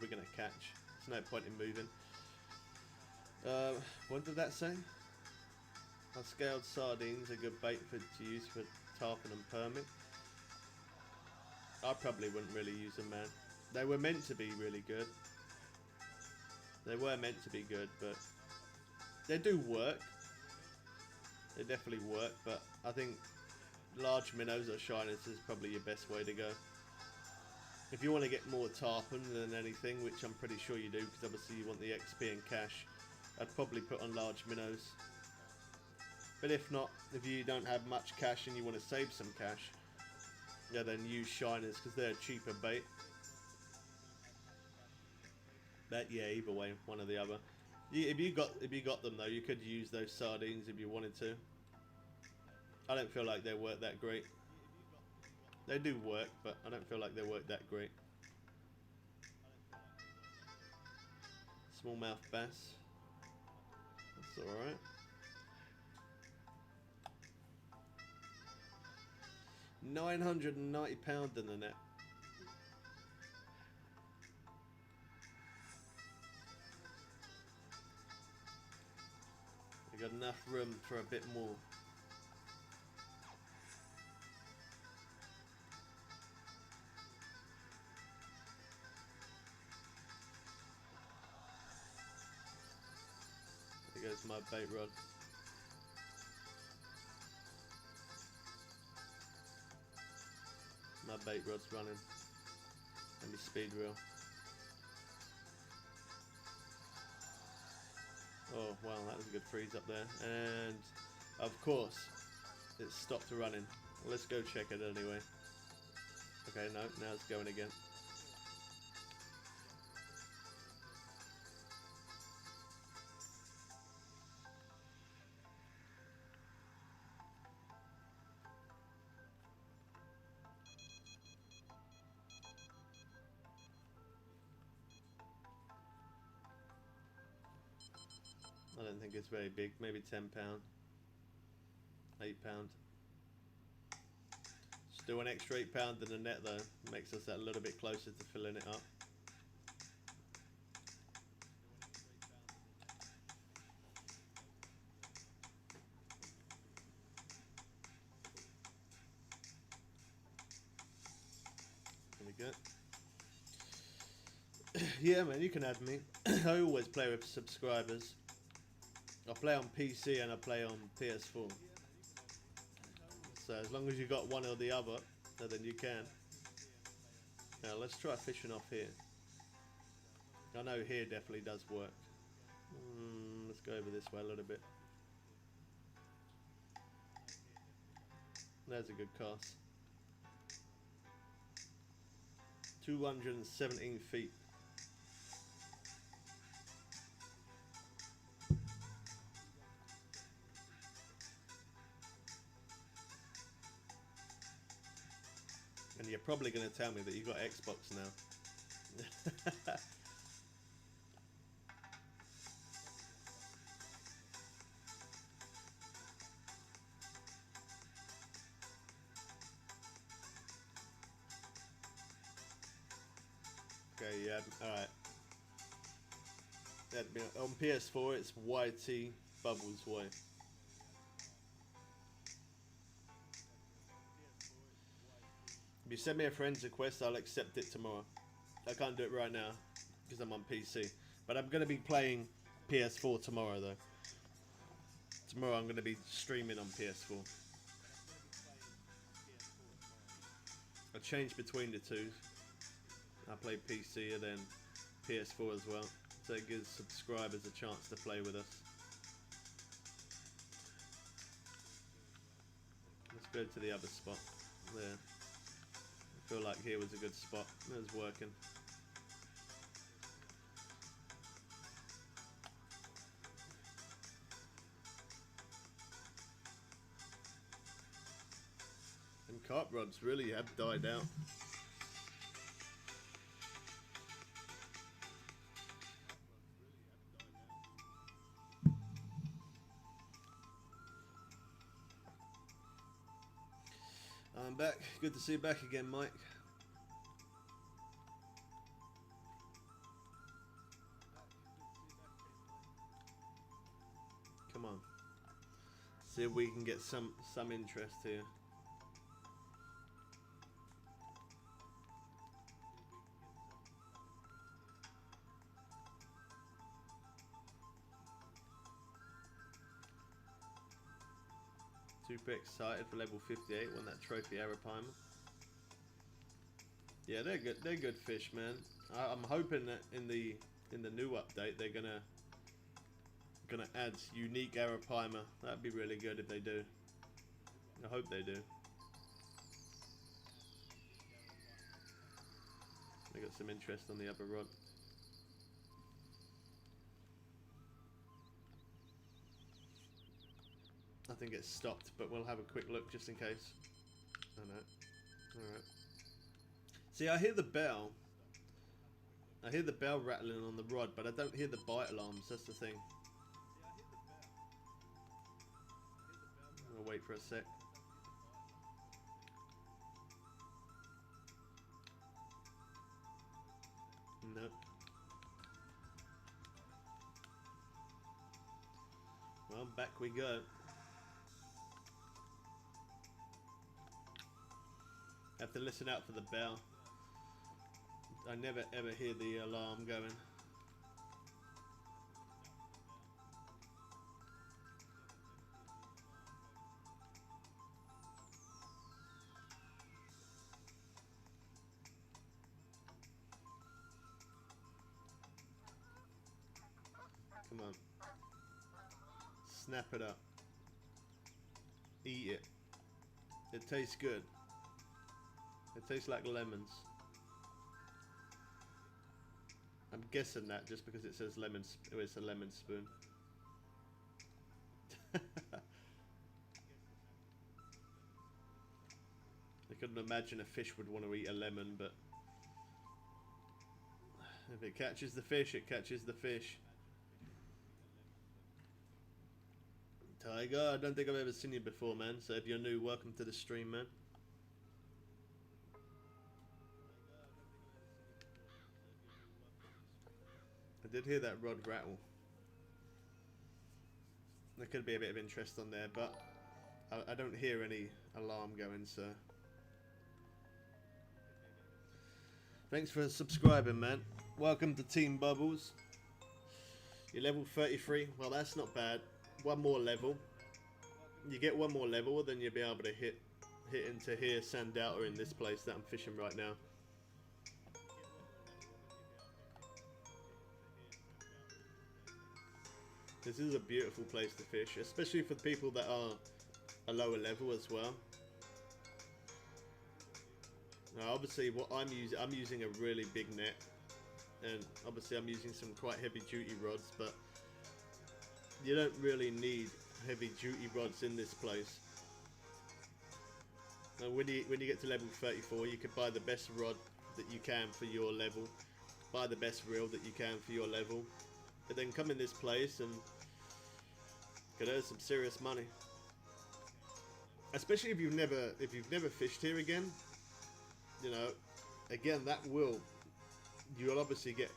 A: gonna catch, there's no point in moving. What did that say? Our scaled sardines are good bait to use for tarpon and permit. I probably wouldn't really use them, man. They were meant to be really good. They were meant to be good, but they do work. They definitely work, but I think large minnows or shiners is probably your best way to go. If you want to get more tarpon than anything, which I'm pretty sure you do, because obviously you want the XP and cash, I'd probably put on large minnows. But if not, if you don't have much cash and you want to save some cash, yeah, then use shiners because they're a cheaper bait. But yeah, either way, one or the other. If you got them though, you could use those sardines if you wanted to. I don't feel like they work that great. They do work, but I don't feel like they work that great. Smallmouth bass. That's alright. £990 in the net. We got enough room for a bit more. There goes my bait rod. My bait rod's running. And my speed reel. Oh wow, that was a good freeze up there. And of course, it stopped running. Let's go check it anyway. Okay, no, now it's going again. I don't think it's very big, maybe £10, £8. Still an extra £8 in the net though, makes us a little bit closer to filling it up. There we go. Yeah man, you can add me. I always play with subscribers. I play on PC and I play on PS4. So as long as you got one or the other, then you can. Now let's try fishing off here. I know here definitely does work. Let's go over this way a little bit. There's a good cast. 217 feet. you're probably going to tell me that you got Xbox now. Okay, yeah, alright. On PS4, it's YT Bubbles Way. If you send me a friend's request, I'll accept it tomorrow. I can't do it right now because I'm on PC. But I'm going to be playing PS4 tomorrow, though. Tomorrow I'm going to be streaming on PS4. I change between the two. I play PC and then PS4 as well. So it gives subscribers a chance to play with us. Let's go to the other spot. There. I feel like here was a good spot. It was working. And carp rods really have died out. I'm back. Good to see you back again, Mike. Come on. See if we can get some interest here. Super excited for level 58 when that trophy arapaima. Yeah, they're good. They're good fish, man. I'm hoping that in the new update they're gonna add unique arapaima. That'd be really good if they do. I hope they do. I got some interest on the other rod. I think it's stopped, but we'll have a quick look just in case. Oh no. Alright. See, I hear the bell. I hear the bell rattling on the rod, but I don't hear the bite alarms. That's the thing. I'll wait for a sec. No. Well, back we go. Have to listen out for the bell. I never ever hear the alarm going. Come on. Snap it up. Eat it. It tastes good. It tastes like lemons. I'm guessing that just because it says lemon. Oh, it's a lemon spoon. I couldn't imagine a fish would want to eat a lemon, but if it catches the fish, it catches the fish. Tiger, I don't think I've ever seen you before, man. So if you're new, welcome to the stream, man. I did hear that rod rattle. There could be a bit of interest on there, but I don't hear any alarm going, so. Thanks for subscribing, man. Welcome to Team Bubbles. You're level 33. Well, that's not bad. One more level. You get one more level, then you'll be able to hit into here, Sandouter, in this place that I'm fishing right now. This is a beautiful place to fish, especially for people that are a lower level as well. Now, obviously, what I'm using a really big net, and obviously I'm using some quite heavy duty rods, but you don't really need heavy duty rods in this place. And when you get to level 34, you can buy the best rod that you can for your level, buy the best reel that you can for your level, and then come in this place and could earn some serious money. Especially if you've never fished here again, you know, again you'll obviously get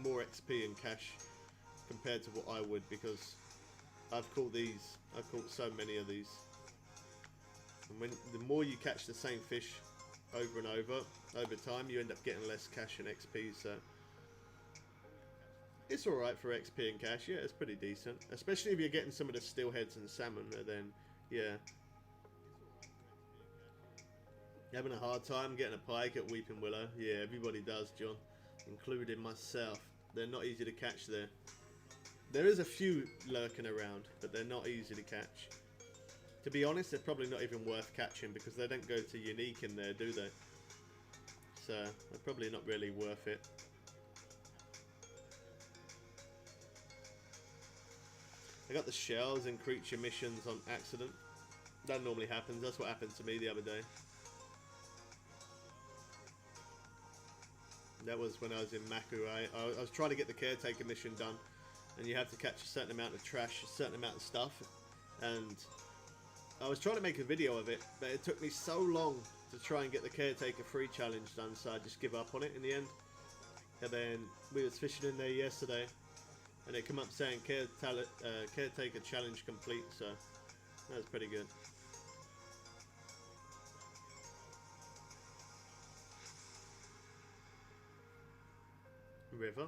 A: more XP and cash compared to what I would, because I've caught so many of these. And the more you catch the same fish over and over time, you end up getting less cash and XP. So it's all right for XP and cash. Yeah, it's pretty decent, especially if you're getting some of the steelheads and salmon. Then yeah, having a hard time getting a pike at Weeping Willow. Yeah, everybody does, John, including myself. They're not easy to catch there. There is a few lurking around, but they're not easy to catch. To be honest, they're probably not even worth catching because they don't go to unique in there, do they? So they're probably not really worth it. I got the shells and creature missions on accident. That normally happens. That's what happened to me the other day. That was when I was in Maku. I was trying to get the caretaker mission done, and you have to catch a certain amount of trash, a certain amount of stuff, and I was trying to make a video of it, but it took me so long to try and get the caretaker free challenge done, so I just give up on it in the end. And then we was fishing in there yesterday, and it came up saying caretaker challenge complete, so that was pretty good. River,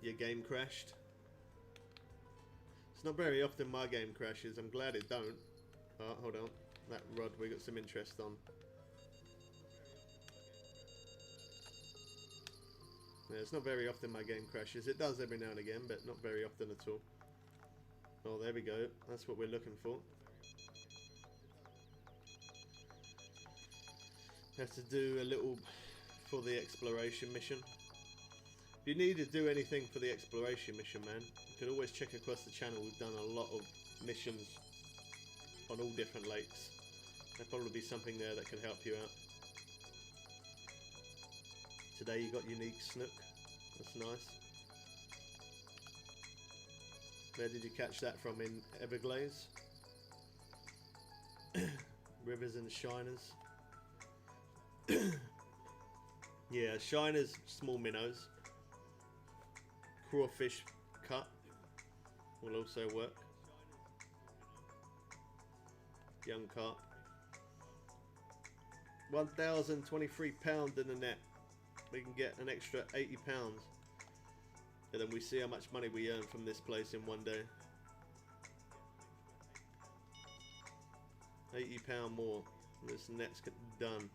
A: your game crashed. It's not very often my game crashes. I'm glad it don't. Oh, hold on. That rod we got some interest on. Yeah, it's not very often my game crashes. It does every now and again, but not very often at all. Oh, there we go. That's what we're looking for. Have to do a little for the exploration mission. If you need to do anything for the exploration mission, man, you can always check across the channel. We've done a lot of missions on all different lakes. There'll probably be something there that can help you out. Today you got unique snook. That's nice. Where did you catch that from? In Everglades? Rivers and shiners. Yeah, shiners, small minnows. Crawfish cut will also work. Young carp. 1,023 pounds in the net. We can get an extra 80 pounds. And then we see how much money we earn from this place in one day. 80 pound more. This net's done.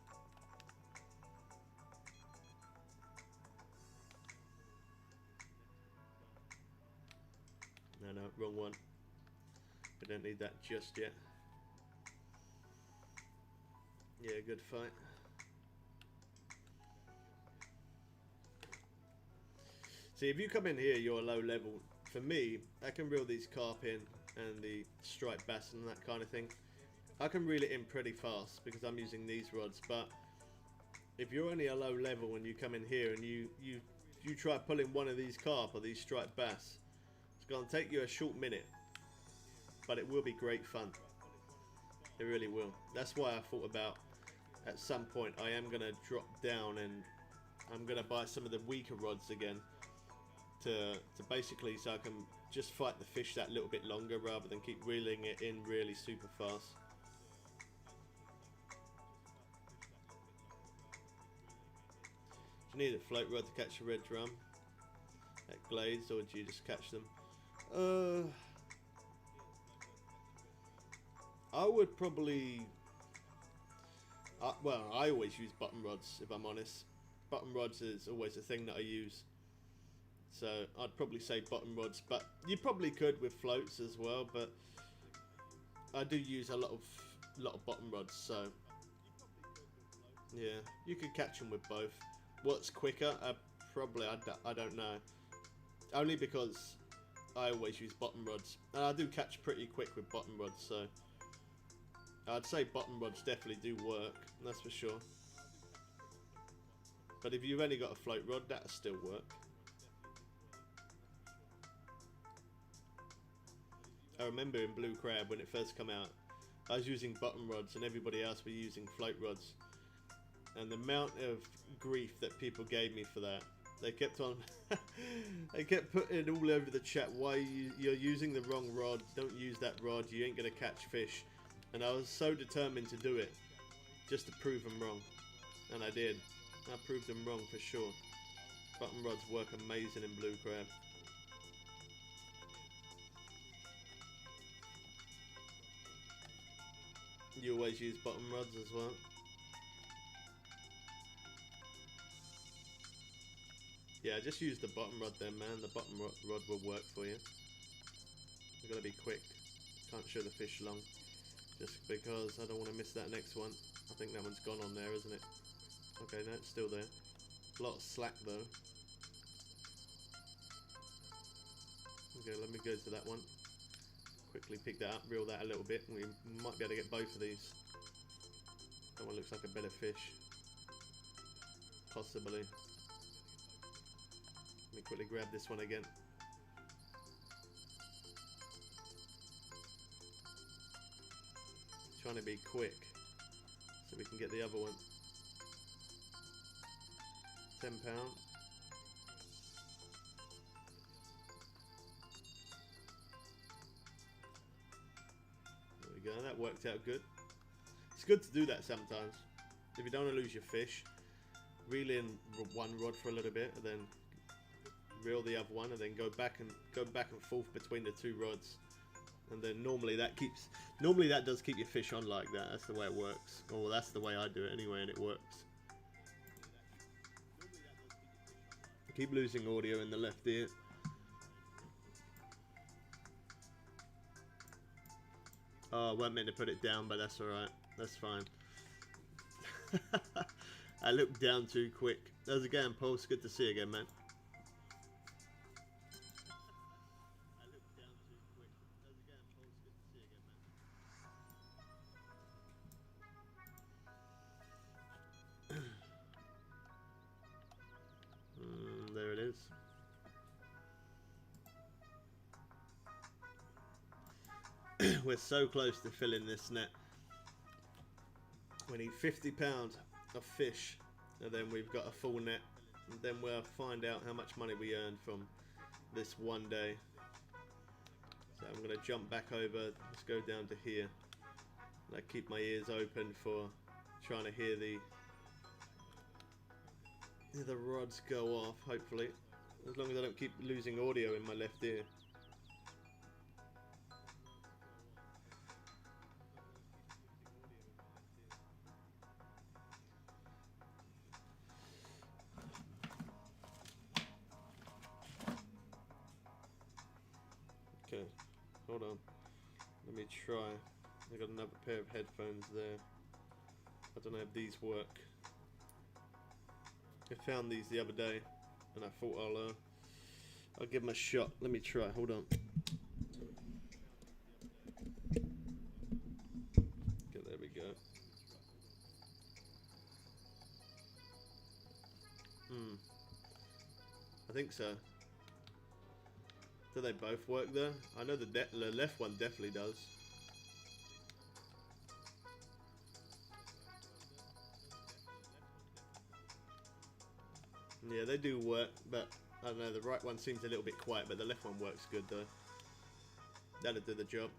A: No, wrong one. We don't need that just yet. Yeah, good fight. See, if you come in here, you're low level. For me, I can reel these carp in and the striped bass and that kind of thing. I can reel it in pretty fast because I'm using these rods. But if you're only a low level and you come in here and you try pulling one of these carp or these striped bass, it's going to take you a short minute, but it will be great fun. It really will. That's why I thought about, at some point, I am going to drop down and I'm going to buy some of the weaker rods again to basically, so I can just fight the fish that little bit longer rather than keep reeling it in really super fast. Do you need a float rod to catch a red drum at Glades, or do you just catch them? I would probably, well, I always use bottom rods, if I'm honest. Bottom rods is always a thing that I use, so I'd probably say bottom rods, but you probably could with floats as well, but I do use a lot of bottom rods, so yeah, you could catch them with both. What's quicker? Probably, I don't know, only because I always use bottom rods, and I do catch pretty quick with bottom rods, so I'd say bottom rods definitely do work, that's for sure. But if you've only got a float rod, that'll still work. I remember in Blue Crab when it first came out, I was using bottom rods and everybody else were using float rods. And the amount of grief that people gave me for that. They kept on, they kept putting all over the chat, why you're using the wrong rod, don't use that rod, you ain't gonna catch fish. And I was so determined to do it, just to prove them wrong. And I did. I proved them wrong for sure. Bottom rods work amazing in Blue Crab. You always use bottom rods as well. Yeah, just use the bottom rod then, man. The bottom rod will work for you. You've got to be quick. Can't show the fish long. Just because I don't want to miss that next one. I think that one's gone on there, isn't it? Okay, no, it's still there. A lot of slack though. Okay, let me go to that one. Quickly pick that up, reel that a little bit. We might be able to get both of these. That one looks like a better fish. Possibly. Let me quickly grab this one again. Trying to be quick so we can get the other one. £10. There we go, that worked out good. It's good to do that sometimes. If you don't want to lose your fish, reel in one rod for a little bit and then reel the other one and then go back and forth between the two rods. And then normally that does keep your fish on like that. That's the way it works. Or that's the way I do it anyway, and it works. I keep losing audio in the left ear. Oh, I weren't meant to put it down, but that's alright. That's fine. I looked down too quick. How's it going, Paul? It's good to see you again, man. There it is. We're so close to filling this net. We need £50 of fish, and then we've got a full net. And then we'll find out how much money we earned from this one day. So I'm going to jump back over. Let's go down to here. And I keep my ears open for trying to hear the rods go off, hopefully. As long as I don't keep losing audio in my left ear. Okay, hold on. Let me try. I got another pair of headphones there. I don't know if these work. I found these the other day, and I thought I'll give them a shot. Let me try. Hold on. Okay, there we go. I think so. Do they both work though? I know the left one definitely does. Yeah, they do work, but I don't know, the right one seems a little bit quiet, but the left one works good though. That'll do the job.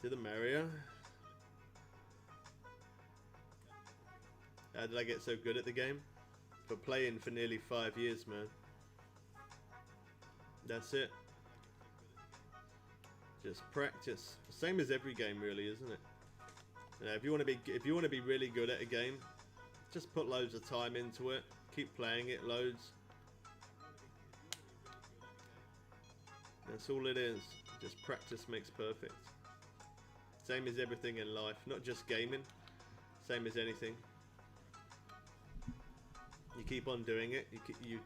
A: To the Mario. How did I get so good at the game? For playing for nearly 5 years, man. That's it. Just practice. Same as every game, really, isn't it? You know, if you want to be really good at a game, just put loads of time into it. Keep playing it loads. That's all it is. Just practice makes perfect. Same as everything in life, not just gaming. Same as anything. You keep on doing it. You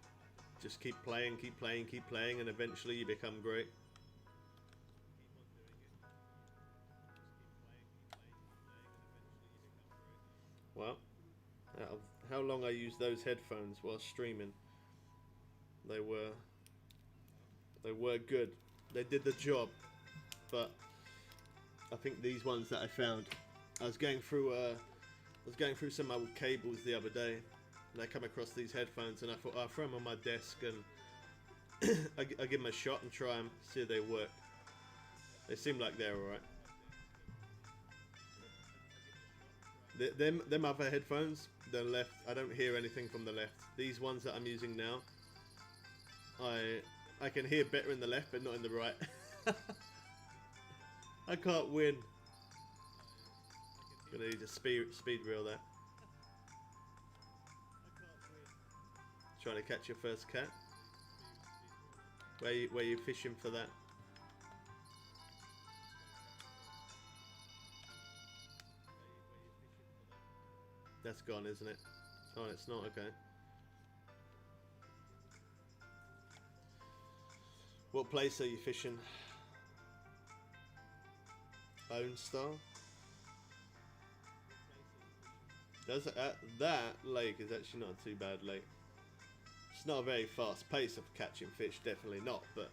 A: just keep playing, and eventually you become great. Out of how long I used those headphones while streaming, they were good. They did the job. But I think these ones that I found, I was going through some old cables the other day, and I come across these headphones, and I thought, I'll throw them on my desk and I give them a shot and try them, see if they work. They seem like they're alright. Them other headphones, the left, I don't hear anything from the left. These ones that I'm using now, I can hear better in the left, but not in the right. I can't win. Gonna need a speed reel there. Trying to catch your first cat. Where you fishing for that? That's gone, isn't it? Oh, it's not, okay. What place are you fishing? Own Star? That lake is actually not a too bad lake. It's not a very fast pace of catching fish, definitely not, but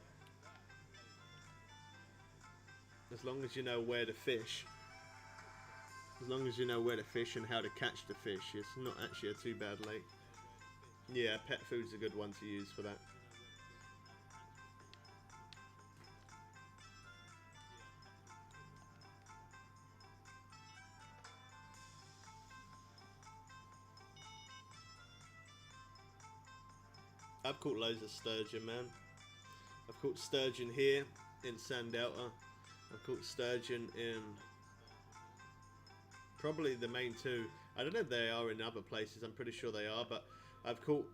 A: as long as you know where to fish, and how to catch the fish, it's not actually a too bad lake. Yeah, pet food's a good one to use for that. I've caught loads of sturgeon, man. I've caught sturgeon here in Sand Delta. I've caught sturgeon in probably the main two. I don't know if they are in other places. I'm pretty sure they are, but I've caught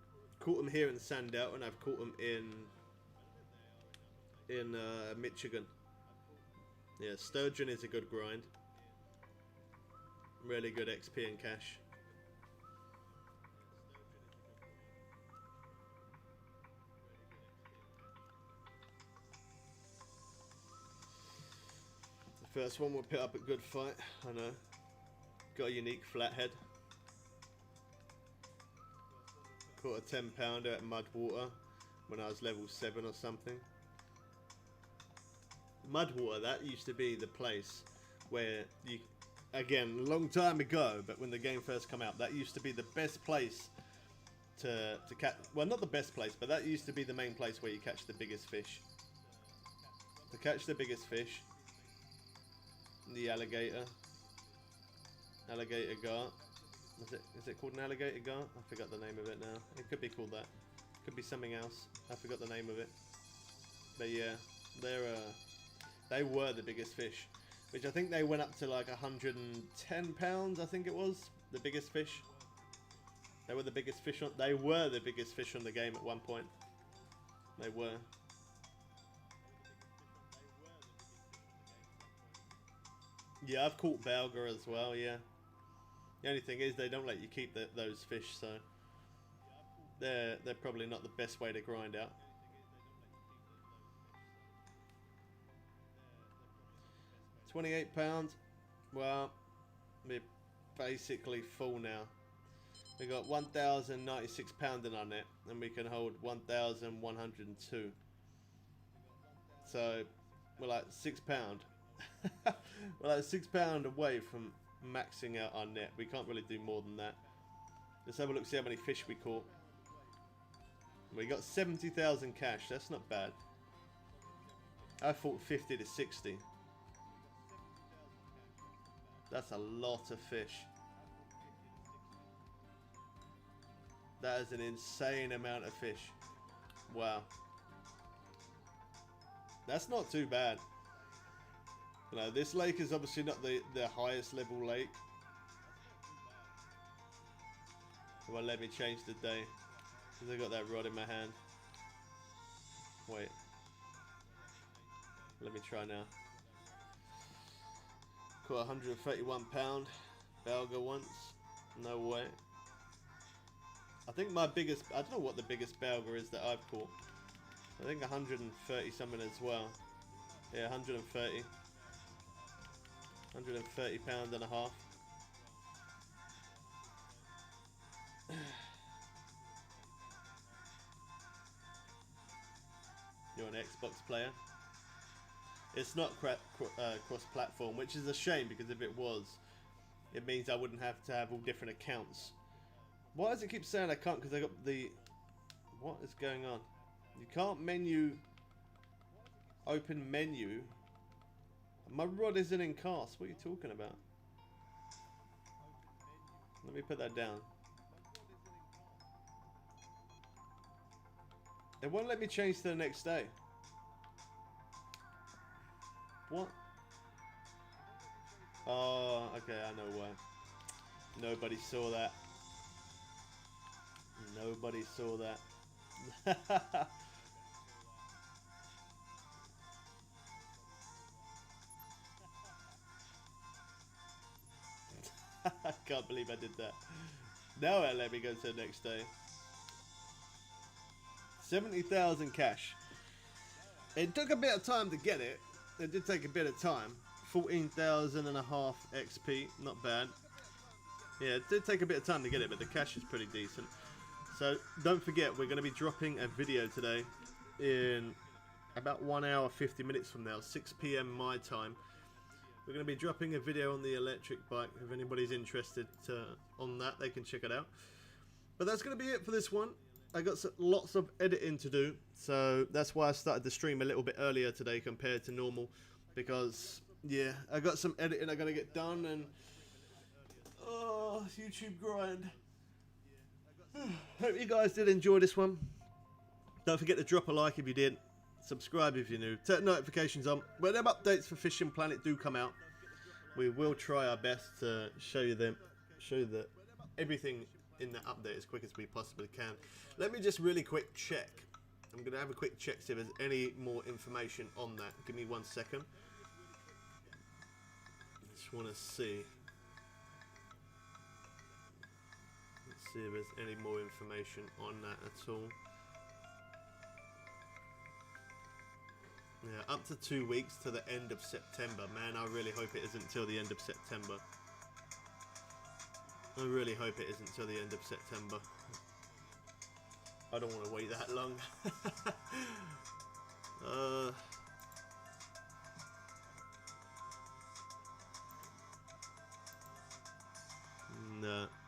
A: them here in Sand Delta, and I've caught them in Michigan. Yeah, sturgeon is a good grind. Really good XP and cash. First one will put up a good fight, I know. Got a unique flathead. Caught a 10-pounder at Mudwater when I was level 7 or something. Mudwater, that used to be the place where you, again, a long time ago, but when the game first came out, that used to be the best place to catch, well, not the best place, but that used to be the main place where you catch the biggest fish. To catch the biggest fish, the alligator gar. Is it called an alligator gar? I forgot the name of it now. It could be called that. Could be something else. I forgot the name of it. But yeah, they were the biggest fish, which I think they went up to like 110 pounds. I think it was the biggest fish. They were the biggest fish on. They were the biggest fish on the game at one point. They were. Yeah, I've caught Belga as well, yeah. The only thing is they don't let you keep those fish, so they're probably not the best way to grind out. £28. Well, we're basically full now. We got 1,096 pound in our net, and we can hold 1,102. So we're like £6. We're like £6 away from maxing out our net. We can't really do more than that. Let's have a look, see how many fish we caught. We got 70,000 cash. That's not bad. I thought 50 to 60. That's a lot of fish. That is an insane amount of fish. Wow. That's not too bad. You know, this lake is obviously not the highest level lake. Well, let me change the day, because I got that rod in my hand. Wait. Let me try now. Caught 131 pound Belga once. No way. I think my biggest, I don't know what the biggest Belga is that I've caught. I think 130 something as well. Yeah, 130. 130 pound and a half. you're an Xbox player. It's not cross-platform, which is a shame, because if it was, it means I wouldn't have to have all different accounts. Why does it keep saying I can't? Because I got the... What is going on? You can't menu... Open menu. My rod isn't in cast. What are you talking about? Let me put that down. It won't let me change to the next day. What? Oh, okay, I know why. Nobody saw that. Nobody saw that. I can't believe I did that. Now it let me go to the next day. 70,000 cash. It took a bit of time to get it. It did take a bit of time. 14,000 and a half XP. Not bad. Yeah, it did take a bit of time to get it, but the cash is pretty decent. So don't forget, we're going to be dropping a video today in about 1 hour 50 minutes from now, 6 PM my time. We're going to be dropping a video on the electric bike. If anybody's interested on that, they can check it out. But that's going to be it for this one. I got lots of editing to do, so that's why I started the stream a little bit earlier today compared to normal, because yeah, I got some editing I got to get done, and YouTube grind. Hope you guys did enjoy this one. Don't forget to drop a like if you did, subscribe if you're new, turn notifications on. When them updates for Fishing Planet do come out, we will try our best to show you everything in the update as quick as we possibly can. Let me just really quick check. I'm going to have a quick check, see if there's any more information on that. Give me 1 second. Just want to see. Let's see if there's any more information on that at all. Yeah, up to 2 weeks to the end of September. Man, I really hope it isn't till the end of September. I really hope it isn't till the end of September. I don't want to wait that long.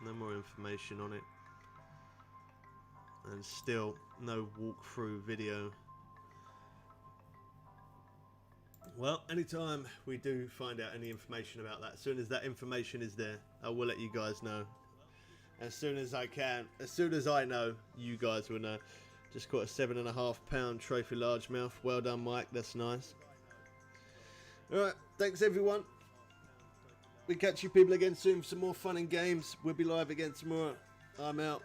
A: No more information on it. And still no walkthrough video. Well, anytime we do find out any information about that, as soon as that information is there, I will let you guys know. As soon as I can, as soon as I know, you guys will know. Just caught a 7.5 pound trophy largemouth. Well done, Mike. That's nice. Alright, thanks everyone. We catch you people again soon for some more fun and games. We'll be live again tomorrow. I'm out.